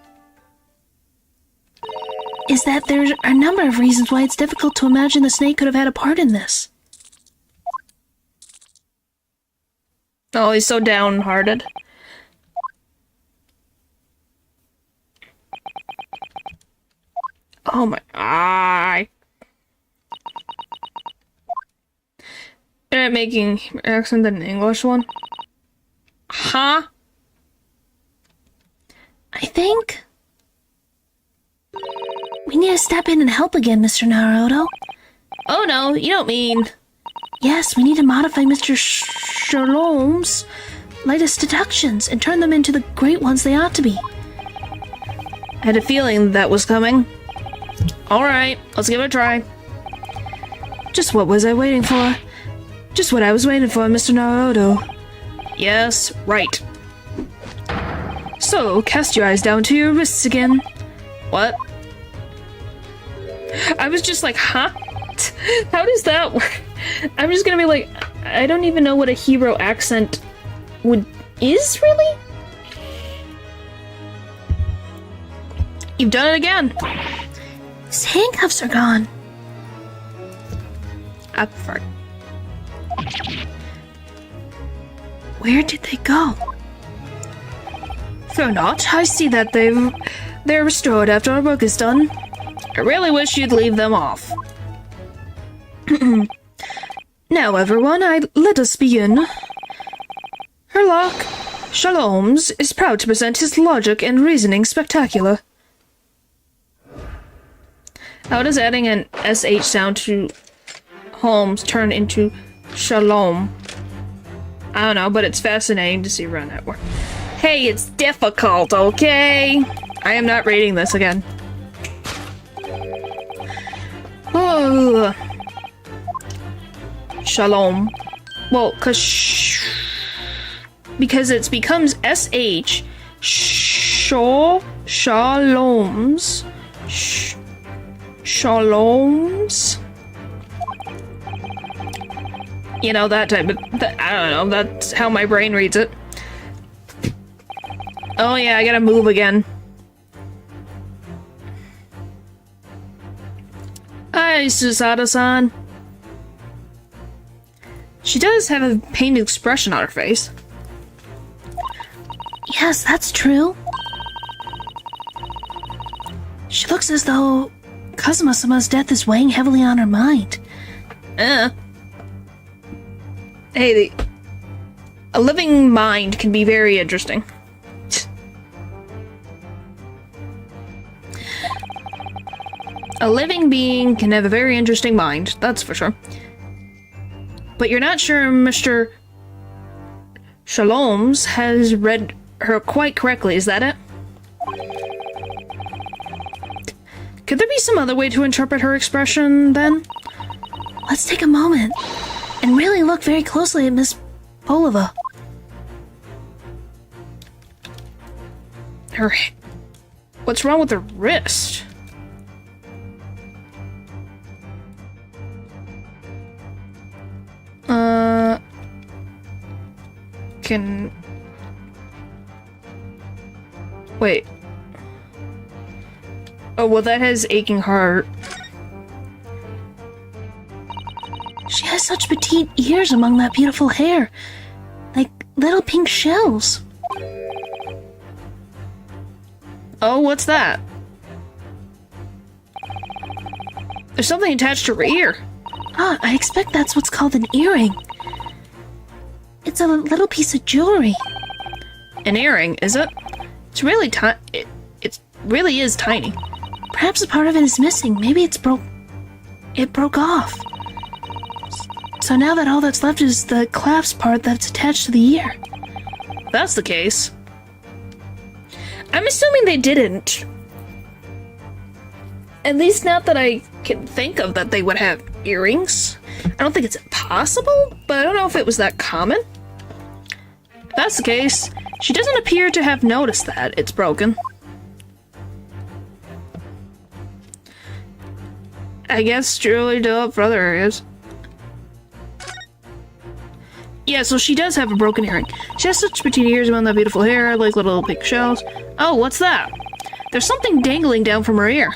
is that there are a number of reasons why it's difficult to imagine the snake could have had a part in this. Oh, he's so downhearted. Oh my... They're making accent than an English one. Huh? I think we need to step in and help again, Mr. Naruto. Oh no, you don't mean... Yes, we need to modify Mr. Shalom's latest deductions and turn them into the great ones they ought to be. I had a feeling that was coming. Alright, let's give it a try. Just what was I waiting for? Just what I was waiting for, Mr. Naruto. Yes, right. So, cast your eyes down to your wrists again. What? I was just like, huh? How does that work? I'm just gonna be like, I don't even know what a hero accent is, really? You've done it again. His handcuffs are gone. Up for Where did they go? Fear not. I see that they're restored after our work is done. I really wish you'd leave them off. Now, everyone, let us begin. Herlock Shalom's is proud to present his logic and reasoning spectacular. How does adding an SH sound to Holmes turn into Shalom? I don't know, but it's fascinating to see around that word. Hey, it's difficult, okay? I am not reading this again. Oh. Shalom. Well, because it becomes SH. Shalom's. Shalom's. You know, that type of... I don't know, that's how my brain reads it. Oh yeah, I gotta move again. Hi, Susada-san. She does have a pained expression on her face. Yes, that's true. She looks as though Kazuma-sama's death is weighing heavily on her mind. Hey, a living mind can be very interesting. A living being can have a very interesting mind, that's for sure. But you're not sure Mr. Shalom's has read her quite correctly, is that it? Could there be some other way to interpret her expression, then? Let's take a moment and really look very closely at Miss Polova. What's wrong with her wrist? Wait. Oh, well, that has aching heart. She has such petite ears among that beautiful hair. Like little pink shells. Oh, what's that? There's something attached to her ear. Ah, I expect that's what's called an earring. It's a little piece of jewelry. An earring, is it? It's really tiny. It really is tiny. Perhaps a part of it is missing. Maybe it broke off. So now that all that's left is the clasp part that's attached to the ear. If that's the case. I'm assuming they didn't. At least not that I can think of that they would have earrings. I don't think it's impossible, but I don't know if it was that common. If that's the case, she doesn't appear to have noticed that it's broken. I guess Julie developed for other areas. Yeah, so she does have a broken earring. She has such petite ears around that beautiful hair, like little pink shells. Oh, what's that? There's something dangling down from her ear.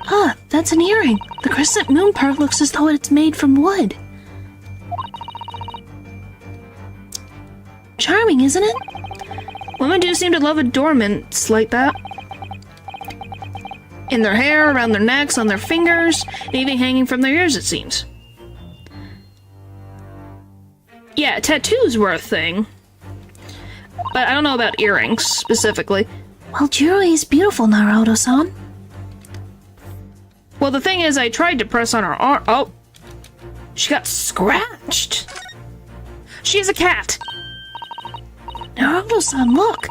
Ah, that's an earring. The crescent moon part looks as though it's made from wood. Charming, isn't it? Women do seem to love adornments like that. In their hair, around their necks, on their fingers, and even hanging from their ears, it seems. Yeah, tattoos were a thing. But I don't know about earrings, specifically. Well, jewelry is beautiful, Naruto-san. Well, the thing is, I tried to press on her arm. Oh! She got scratched! She is a cat! Naruto-san, look!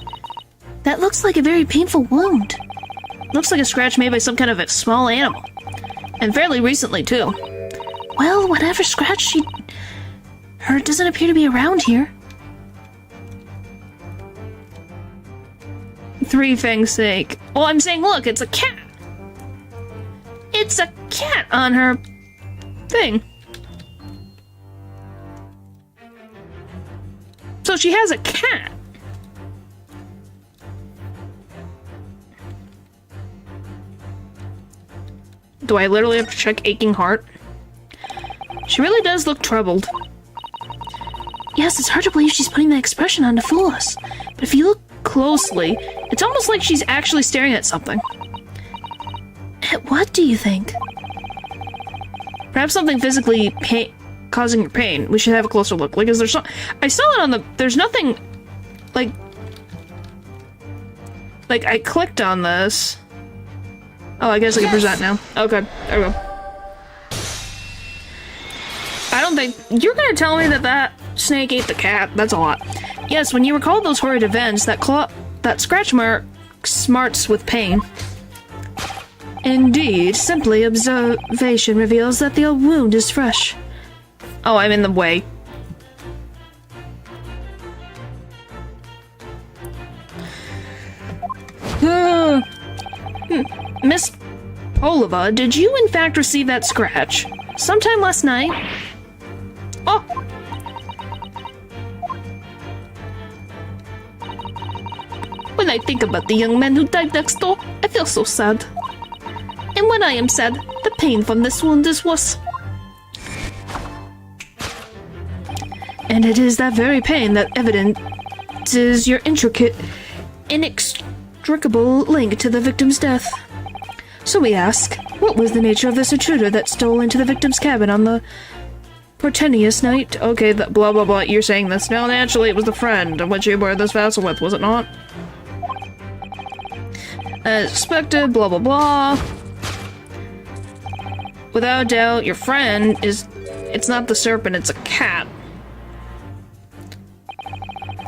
That looks like a very painful wound. Looks like a scratch made by some kind of a small animal. And fairly recently, too. Well, whatever scratch her doesn't appear to be around here. Three Fang's sake. Well, I'm saying, look, it's a cat! It's a cat on her thing. So she has a cat. Do I literally have to check aching heart? She really does look troubled. Yes, it's hard to believe she's putting that expression on to fool us. But if you look closely, it's almost like she's actually staring at something. at what do you think? Perhaps something physically causing your pain. We should have a closer look. Like, is there some... I saw it on the... There's nothing... Like, I clicked on this. Oh, I guess I can present now. Okay, there we go. I don't think... You're gonna tell me that that snake ate the cat? That's a lot. Yes, when you recall those horrid events, that scratch mark smarts with pain. Indeed, simply observation reveals that the old wound is fresh. Oh, I'm in the way. Miss Polova, did you in fact receive that scratch? Sometime last night? Oh! When I think about the young man who died next door, I feel so sad. And when I am sad, the pain from this wound is worse. And it is that very pain that evidences your inextricable link to the victim's death. So we ask, what was the nature of this intruder that stole into the victim's cabin on the portentous night? Okay, blah blah blah, you're saying this. No, naturally it was the friend of which you bore this vessel with, was it not? As expected, blah blah blah. Without doubt, your friend is... It's not the serpent, it's a cat.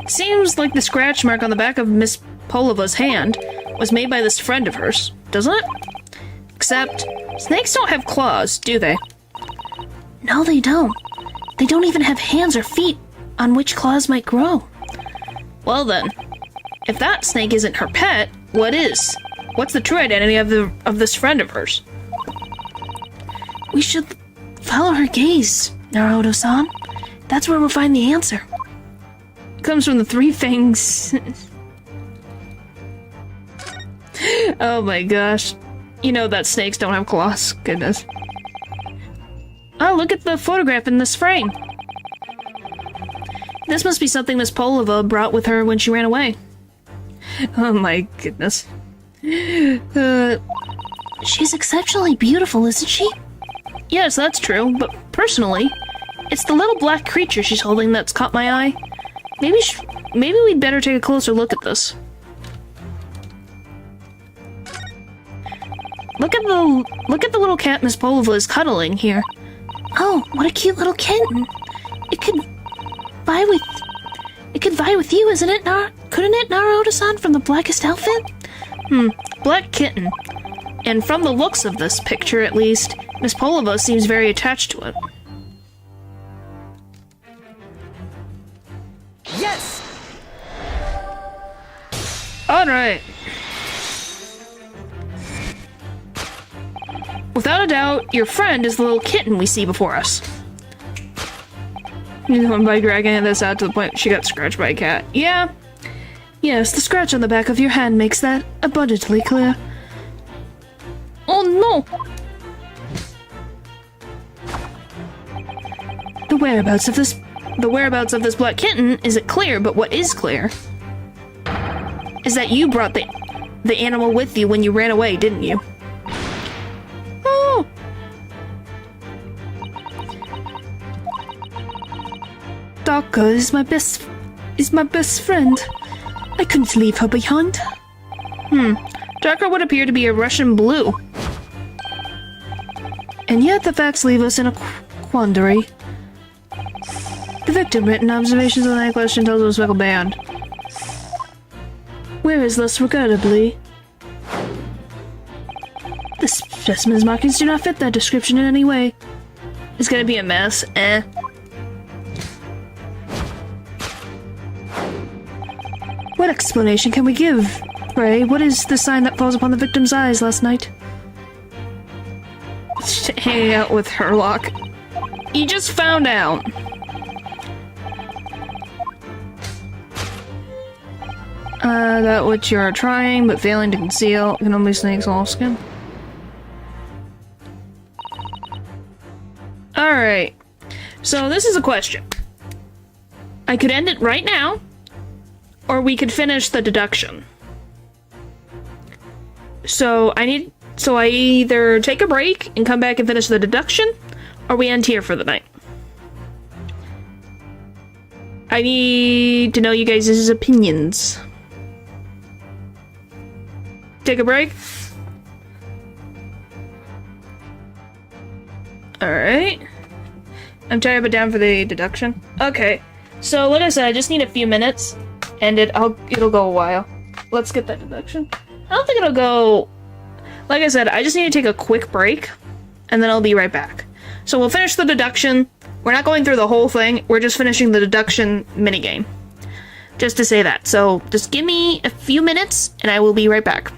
Seems like the scratch mark on the back of Miss Polova's hand was made by this friend of hers, doesn't it? Except, snakes don't have claws, do they? No, they don't. They don't even have hands or feet on which claws might grow. Well then, if that snake isn't her pet, what is? What's the true identity of this friend of hers? We should follow her gaze, Naruto-san. That's where we'll find the answer. Comes from the three fangs. Oh my gosh. You know that snakes don't have claws. Goodness. Oh, look at the photograph in this frame. This must be something Miss Polova brought with her when she ran away. Oh my goodness. She's exceptionally beautiful, isn't she? Yes, that's true, but personally, it's the little black creature she's holding that's caught my eye. Maybe we'd better take a closer look at this. Look at the little cat Miss Polova is cuddling here. Oh, what a cute little kitten. It could vie with you, isn't it, couldn't it, Naruto-san, from the blackest outfit? Black kitten. And from the looks of this picture, at least, Miss Polova seems very attached to it. Yes! Alright. Without a doubt, your friend is the little kitten we see before us. By dragging this out to the point she got scratched by a cat. Yeah. Yes, the scratch on the back of your hand makes that abundantly clear. Oh no! The whereabouts of this black kitten isn't clear, but what is clear is that you brought the animal with you when you ran away, didn't you? Oh! Daka is my best friend. I couldn't leave her behind. Daka would appear to be a Russian blue. And yet the facts leave us in a quandary. The victim written observations on that question tells us a speckled band. Where is less regrettably? The specimen's markings do not fit that description in any way. It's gonna be a mess, eh? What explanation can we give? Pray, what is the sign that falls upon the victim's eyes last night? Hanging out with Herlock. You just found out. That which you are trying but failing to conceal can only snake's all skin. Alright. So this is a question. I could end it right now, or we could finish the deduction. So I either take a break and come back and finish the deduction, or we end here for the night. I need to know you guys' opinions. Take a break? Alright. I'm tired but down for the deduction. Okay. So like I said, I just need a few minutes and it'll go a while. Let's get that deduction. I don't think it'll go. Like I said, I just need to take a quick break and then I'll be right back. So we'll finish the deduction. We're not going through the whole thing. We're just finishing the deduction minigame. Just to say that. So just give me a few minutes and I will be right back.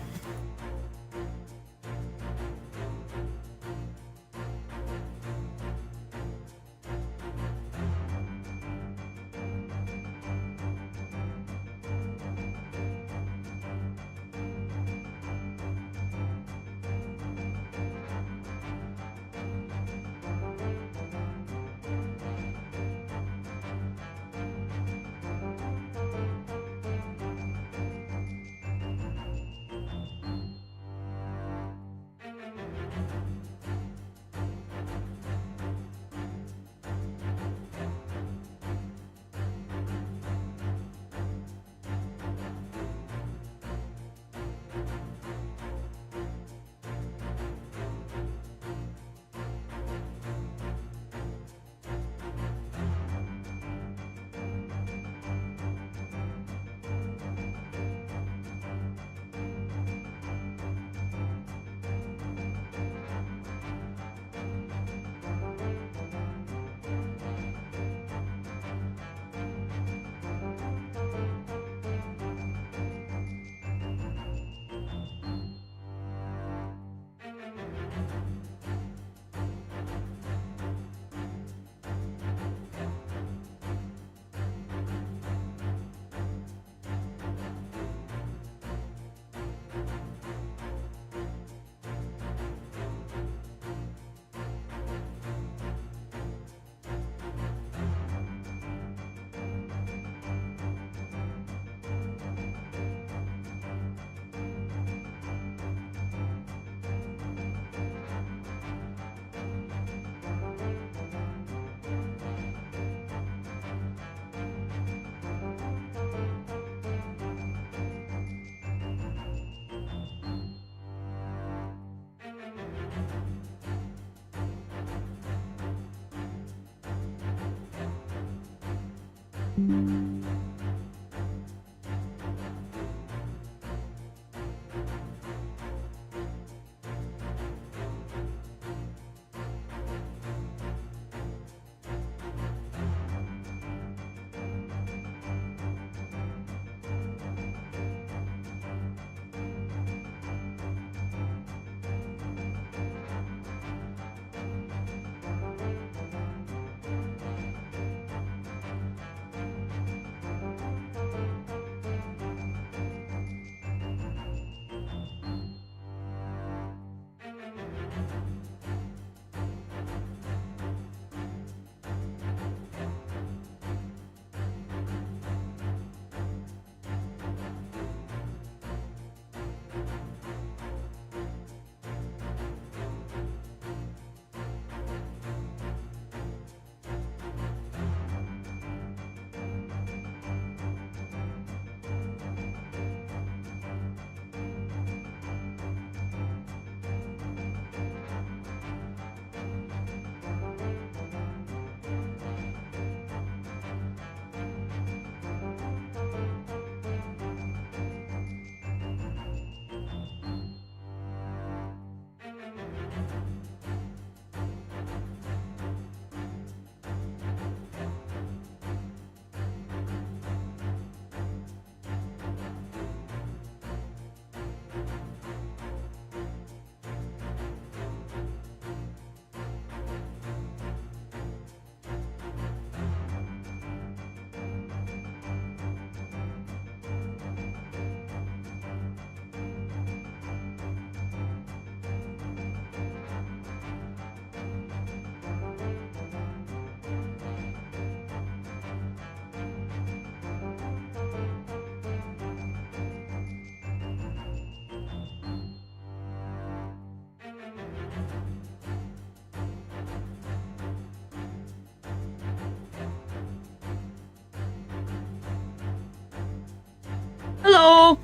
Hello.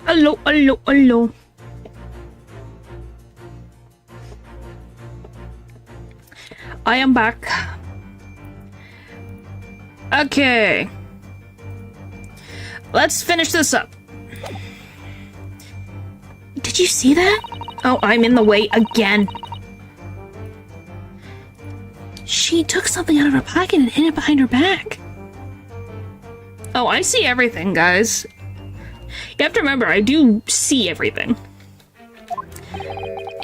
Hello, hello, hello. I am back. Okay. Let's finish this up. Did you see that? Oh, I'm in the way again. She took something out of her pocket and hid it behind her back. Oh, I see everything, guys. You have to remember, I do see everything.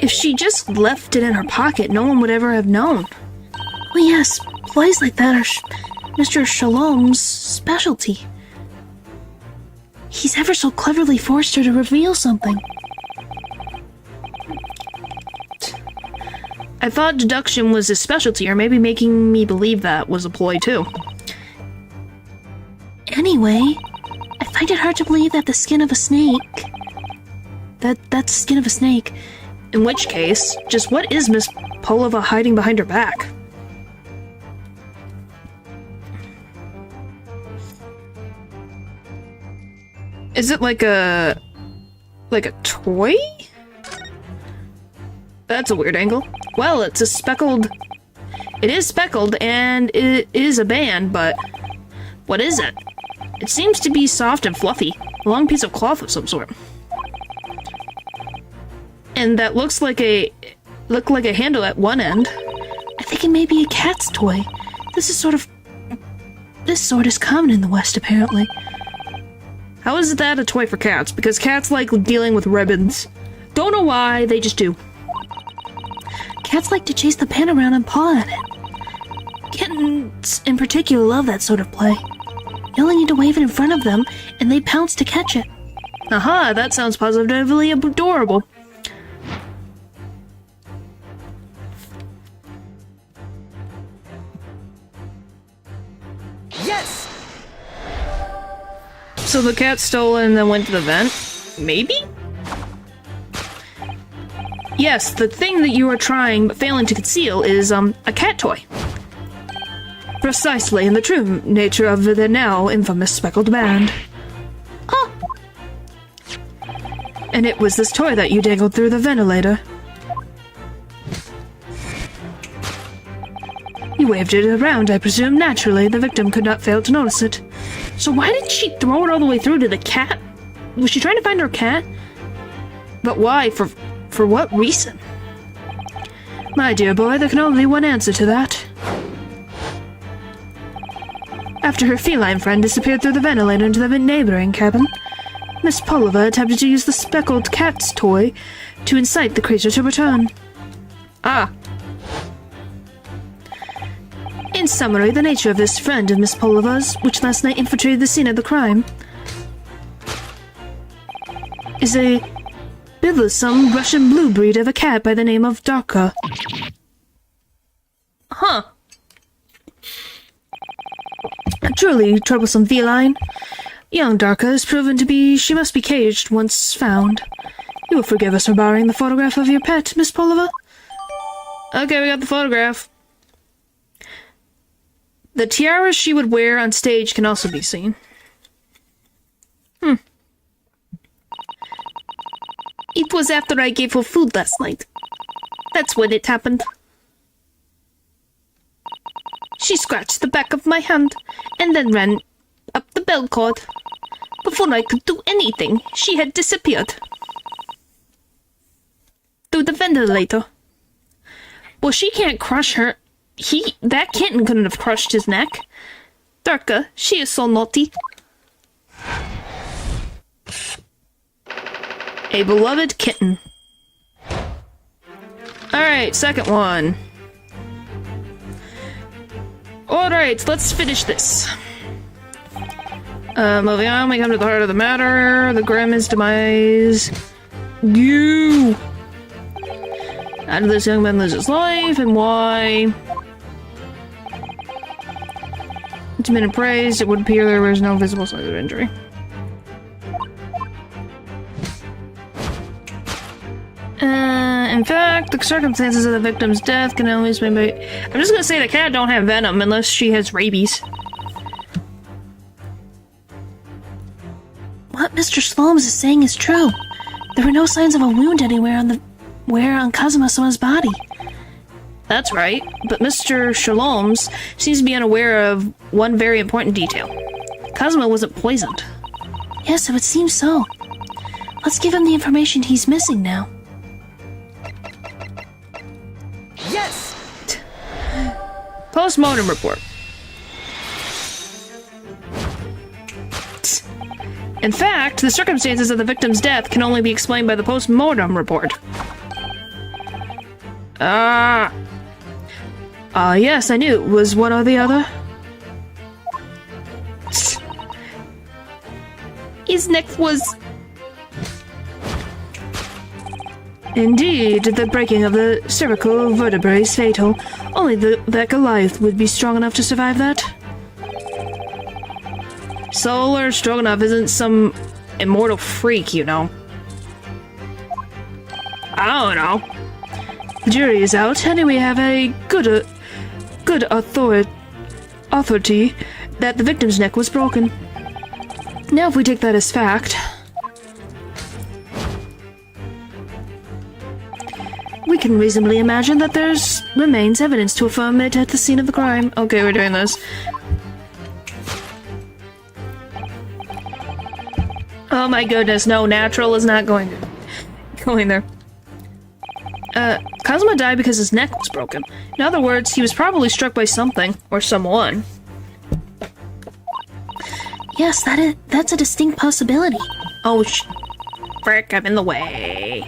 If she just left it in her pocket, no one would ever have known. Well, yes, ploys like that are Mr. Shalom's specialty. He's ever so cleverly forced her to reveal something. I thought deduction was his specialty, or maybe making me believe that was a ploy too. Anyway, I find it hard to believe that the skin of a snake... That's the skin of a snake. In which case, just what is Miss Polova hiding behind her back? Is it like a toy? That's a weird angle. Well, it's a speckled... It is speckled, and it is a band, but... What is it? It seems to be soft and fluffy. A long piece of cloth of some sort. And that looks like a handle at one end. I think it may be a cat's toy. This sort is common in the West, apparently. How is that a toy for cats? Because cats like dealing with ribbons. Don't know why, they just do. Cats like to chase the pen around and paw at it. Kittens, in particular, love that sort of play. You only need to wave it in front of them, and they pounce to catch it. Aha, that sounds positively adorable. Yes! So the cat stole it and then went to the vent? Maybe? Yes, the thing that you are trying but failing to conceal is, a cat toy. Precisely in the true nature of the now infamous speckled band. Oh! And it was this toy that you dangled through the ventilator. You waved it around, I presume. Naturally, the victim could not fail to notice it. So why did she throw it all the way through to the cat? Was she trying to find her cat? But why? For what reason? My dear boy, there can only be one answer to that. After her feline friend disappeared through the ventilator into the neighboring cabin, Miss Polova attempted to use the speckled cat's toy to incite the creature to return. Ah. In summary, the nature of this friend of Miss Polova's, which last night infiltrated the scene of the crime, is a billsome Russian blue breed of a cat by the name of Darka. Huh. A truly troublesome feline. Young Darka is proven to be... She must be caged once found. You will forgive us for borrowing the photograph of your pet, Miss Polova? Okay, we got the photograph. The tiara she would wear on stage can also be seen. It was after I gave her food last night. That's when it happened. She scratched the back of my hand, and then ran up the bell cord. Before I could do anything, she had disappeared. Through the ventilator. Well, she can't crush her... That kitten couldn't have crushed his neck. Darka, she is so naughty. A beloved kitten. Alright, second one. Alright, let's finish this. Moving on, we come to the heart of the matter. The Grimm's demise. You! How did this young man lose his life, and why? It's been appraised. It would appear there was no visible signs of injury. In fact, the circumstances of the victim's death can always be made... I'm just gonna say the cat don't have venom unless she has rabies. what Mr. Slomes is saying is true. There were no signs of a wound anywhere on Kazuma-sama's body. That's right, but Mr. Shaloms seems to be unaware of one very important detail. Kazuma wasn't poisoned. Yes, it would seem so. Let's give him the information he's missing now. Yes! Post-mortem report. In fact, the circumstances of the victim's death can only be explained by the post-mortem report. Yes, I knew it was one or the other. His neck was... Indeed, the breaking of the cervical vertebrae is fatal. Only that Goliath would be strong enough to survive that. Solar Stroganoff isn't some immortal freak, you know. I don't know. The jury is out, and we have a good authority that the victim's neck was broken. Now, if we take that as fact, we can reasonably imagine that remains evidence to affirm it at the scene of the crime. Okay, we're doing this. Oh my goodness, no, natural is not going there. Kazuma died because his neck was broken. In other words, he was probably struck by something, or someone. Yes, that's a distinct possibility. Oh, frick, I'm in the way.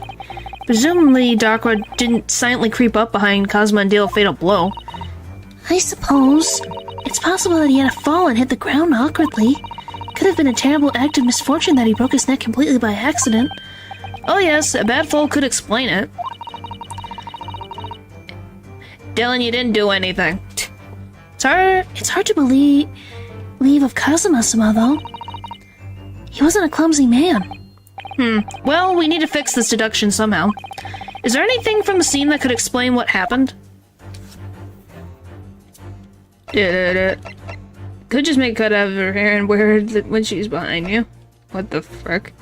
Presumably, Dakra didn't silently creep up behind Kazuma and deal a fatal blow. I suppose. It's possible that he had a fall and hit the ground awkwardly. Could have been a terrible act of misfortune that he broke his neck completely by accident. Oh yes, a bad fall could explain it. Dylan, you didn't do anything. It's hard to believe of Kazuma-sama, though. He wasn't a clumsy man. Well, we need to fix this deduction somehow. Is there anything from the scene that could explain what happened? Could just make a cut out of her hair and wear it when she's behind you. What the frick?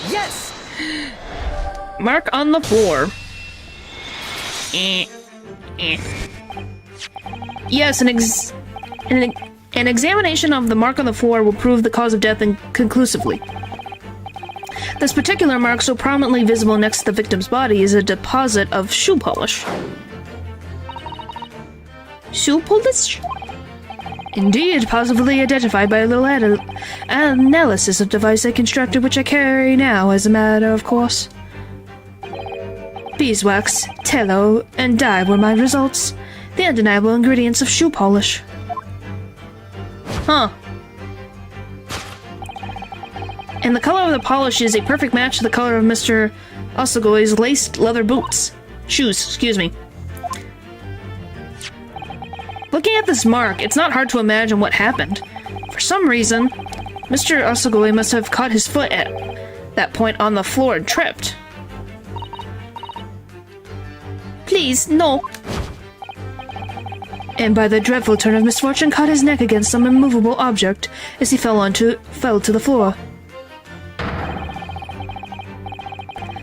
Yes! Mark on the floor. Yes, an examination of the mark on the floor will prove the cause of death conclusively. This particular mark, so prominently visible next to the victim's body, is a deposit of shoe polish. Shoe polish? Indeed, positively identified by a little analysis of device I constructed, which I carry now as a matter of course. Beeswax, tallow, and dye were my results. The undeniable ingredients of shoe polish. Huh. And the color of the polish is a perfect match to the color of Mr. Osagoi's laced leather boots. Shoes, excuse me. Looking at this mark, it's not hard to imagine what happened. For some reason, Mr. Osagoi must have caught his foot at that point on the floor and tripped. Please, no. And by the dreadful turn of misfortune, caught his neck against some immovable object as he fell to the floor.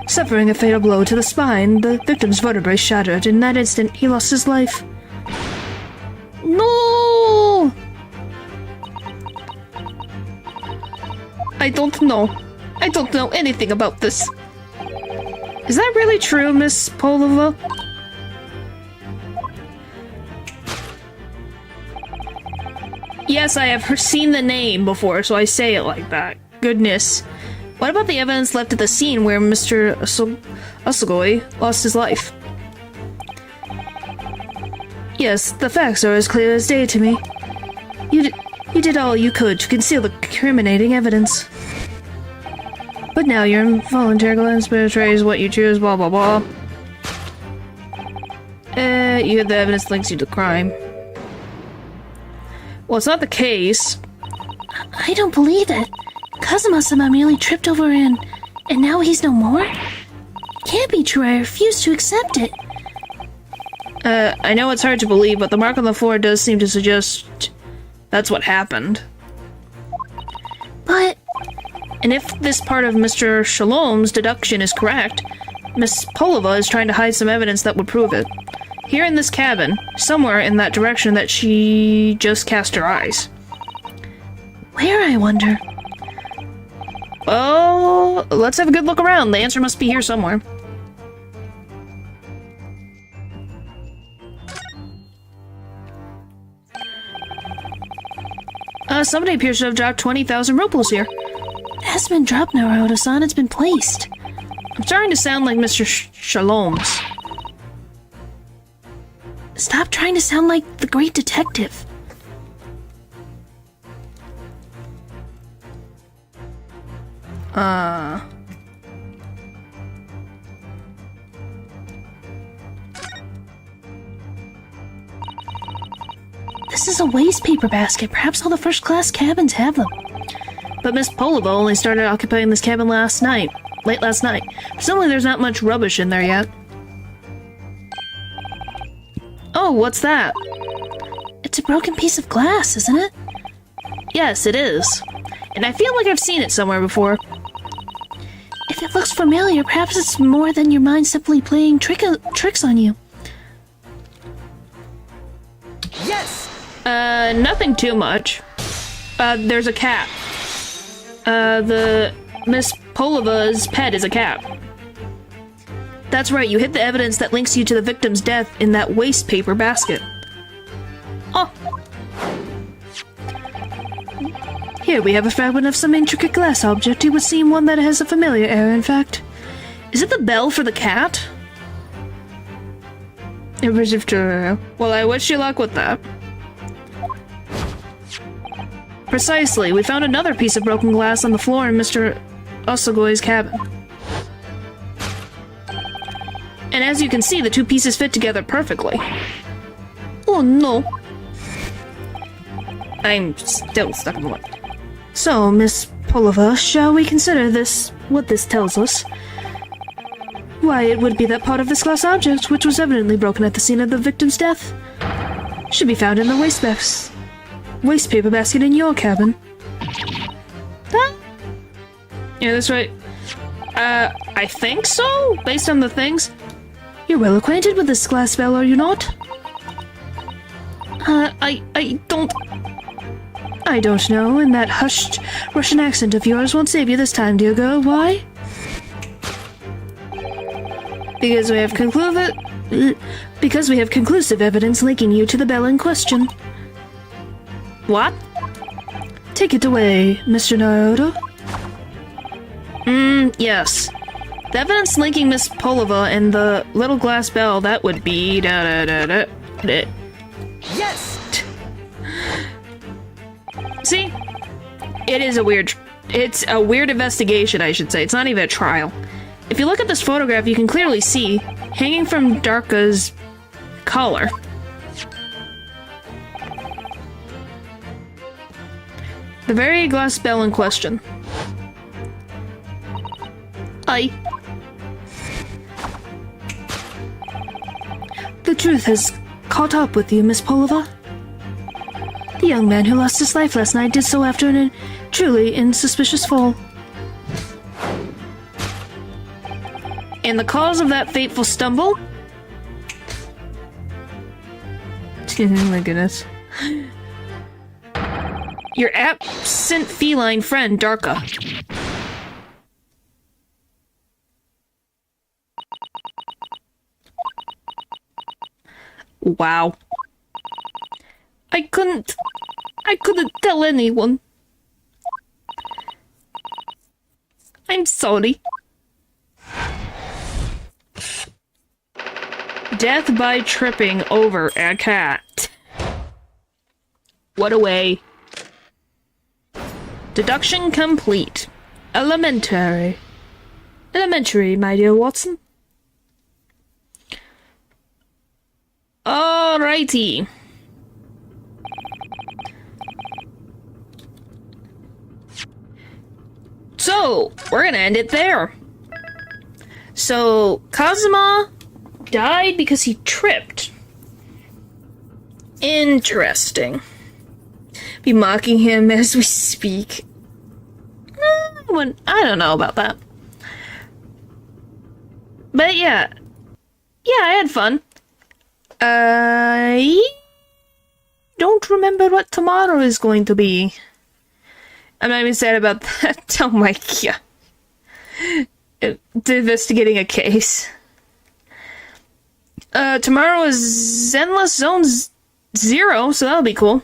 Suffering a fatal blow to the spine, the victim's vertebrae shattered. In that instant, he lost his life. No! I don't know. I don't know anything about this. Is that really true, Miss Polova? Yes, I have seen the name before, so I say it like that. Goodness. What about the evidence left at the scene where Mr. Osagoi lost his life? Yes, the facts are as clear as day to me. You did all you could to conceal the incriminating evidence. But now your involuntary glance betrays what you choose, blah blah blah. You have the evidence links you to the crime. Well, it's not the case. I don't believe it. Kazuma-sama merely tripped over and now he's no more? Can't be true, I refuse to accept it. I know it's hard to believe, but the mark on the floor does seem to suggest that's what happened. And if this part of Mr. Shalom's deduction is correct, Miss Polova is trying to hide some evidence that would prove it. Here in this cabin, somewhere in that direction that she just cast her eyes. Where, I wonder? Well, let's have a good look around. The answer must be here somewhere. Somebody appears to have dropped 20,000 rubles here. It has been dropped now, Naruto-san. It's been placed. I'm starting to sound like Mr. Shalom's. Stop trying to sound like the great detective. This is a waste paper basket. Perhaps all the first-class cabins have them. But Miss Polova only started occupying this cabin late last night. Presumably there's not much rubbish in there yet. Oh, what's that? It's a broken piece of glass, isn't it? Yes, it is. And I feel like I've seen it somewhere before. If it looks familiar, perhaps it's more than your mind simply playing tricks on you. Nothing too much. There's a cat. The Miss Polova's pet is a cat. That's right, you hid the evidence that links you to the victim's death in that waste paper basket. Oh. Here we have a fragment of some intricate glass object. It would seem one that has a familiar air, in fact. Is it the bell for the cat? Well, I wish you luck with that. Precisely, we found another piece of broken glass on the floor in Mr. Osagoy's cabin. And as you can see, the two pieces fit together perfectly. Oh no. I'm still stuck in the light. So, Miss Polova, shall we consider what this tells us? Why, it would be that part of this glass object, which was evidently broken at the scene of the victim's death, should be found in the waste paper basket in your cabin. Huh? Yeah, that's right. I think so, based on the things. You're well acquainted with this glass bell, are you not? I don't know, and that hushed Russian accent of yours won't save you this time, dear girl. Why? Because we have conclusive evidence linking you to the bell in question. What? Take it away, Mr. Naruto. Yes. The evidence linking Miss Polova and the little glass bell, that would be Yes! See? It's a weird investigation, I should say. It's not even a trial. If you look at this photograph, you can clearly see, hanging from Darka's collar, the very glass bell in question. The truth has caught up with you, Miss Polova. The young man who lost his life last night did so after an truly insuspicious fall. And the cause of that fateful stumble? Oh my goodness. Your absent feline friend, Darka. Wow. I couldn't tell anyone. I'm sorry. Death by tripping over a cat. What a way. Deduction complete. Elementary, my dear Watson. Alrighty. So, we're gonna end it there. So, Kazuma died because he tripped. Interesting. Be mocking him as we speak. I don't know about that. But yeah. Yeah, I had fun. I don't remember what tomorrow is going to be. I'm not even sad about that. Oh my god. Investigating a case. Tomorrow is Endless Zone 0, so that'll be cool.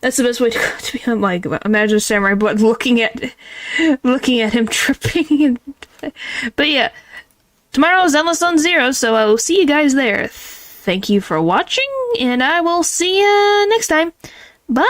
That's the best way to go. To be, I'm like, imagine Samurai Blood looking at him tripping. But yeah, tomorrow is Endless Zone 0, so I will see you guys there. Thank you for watching, and I will see you next time. Bye!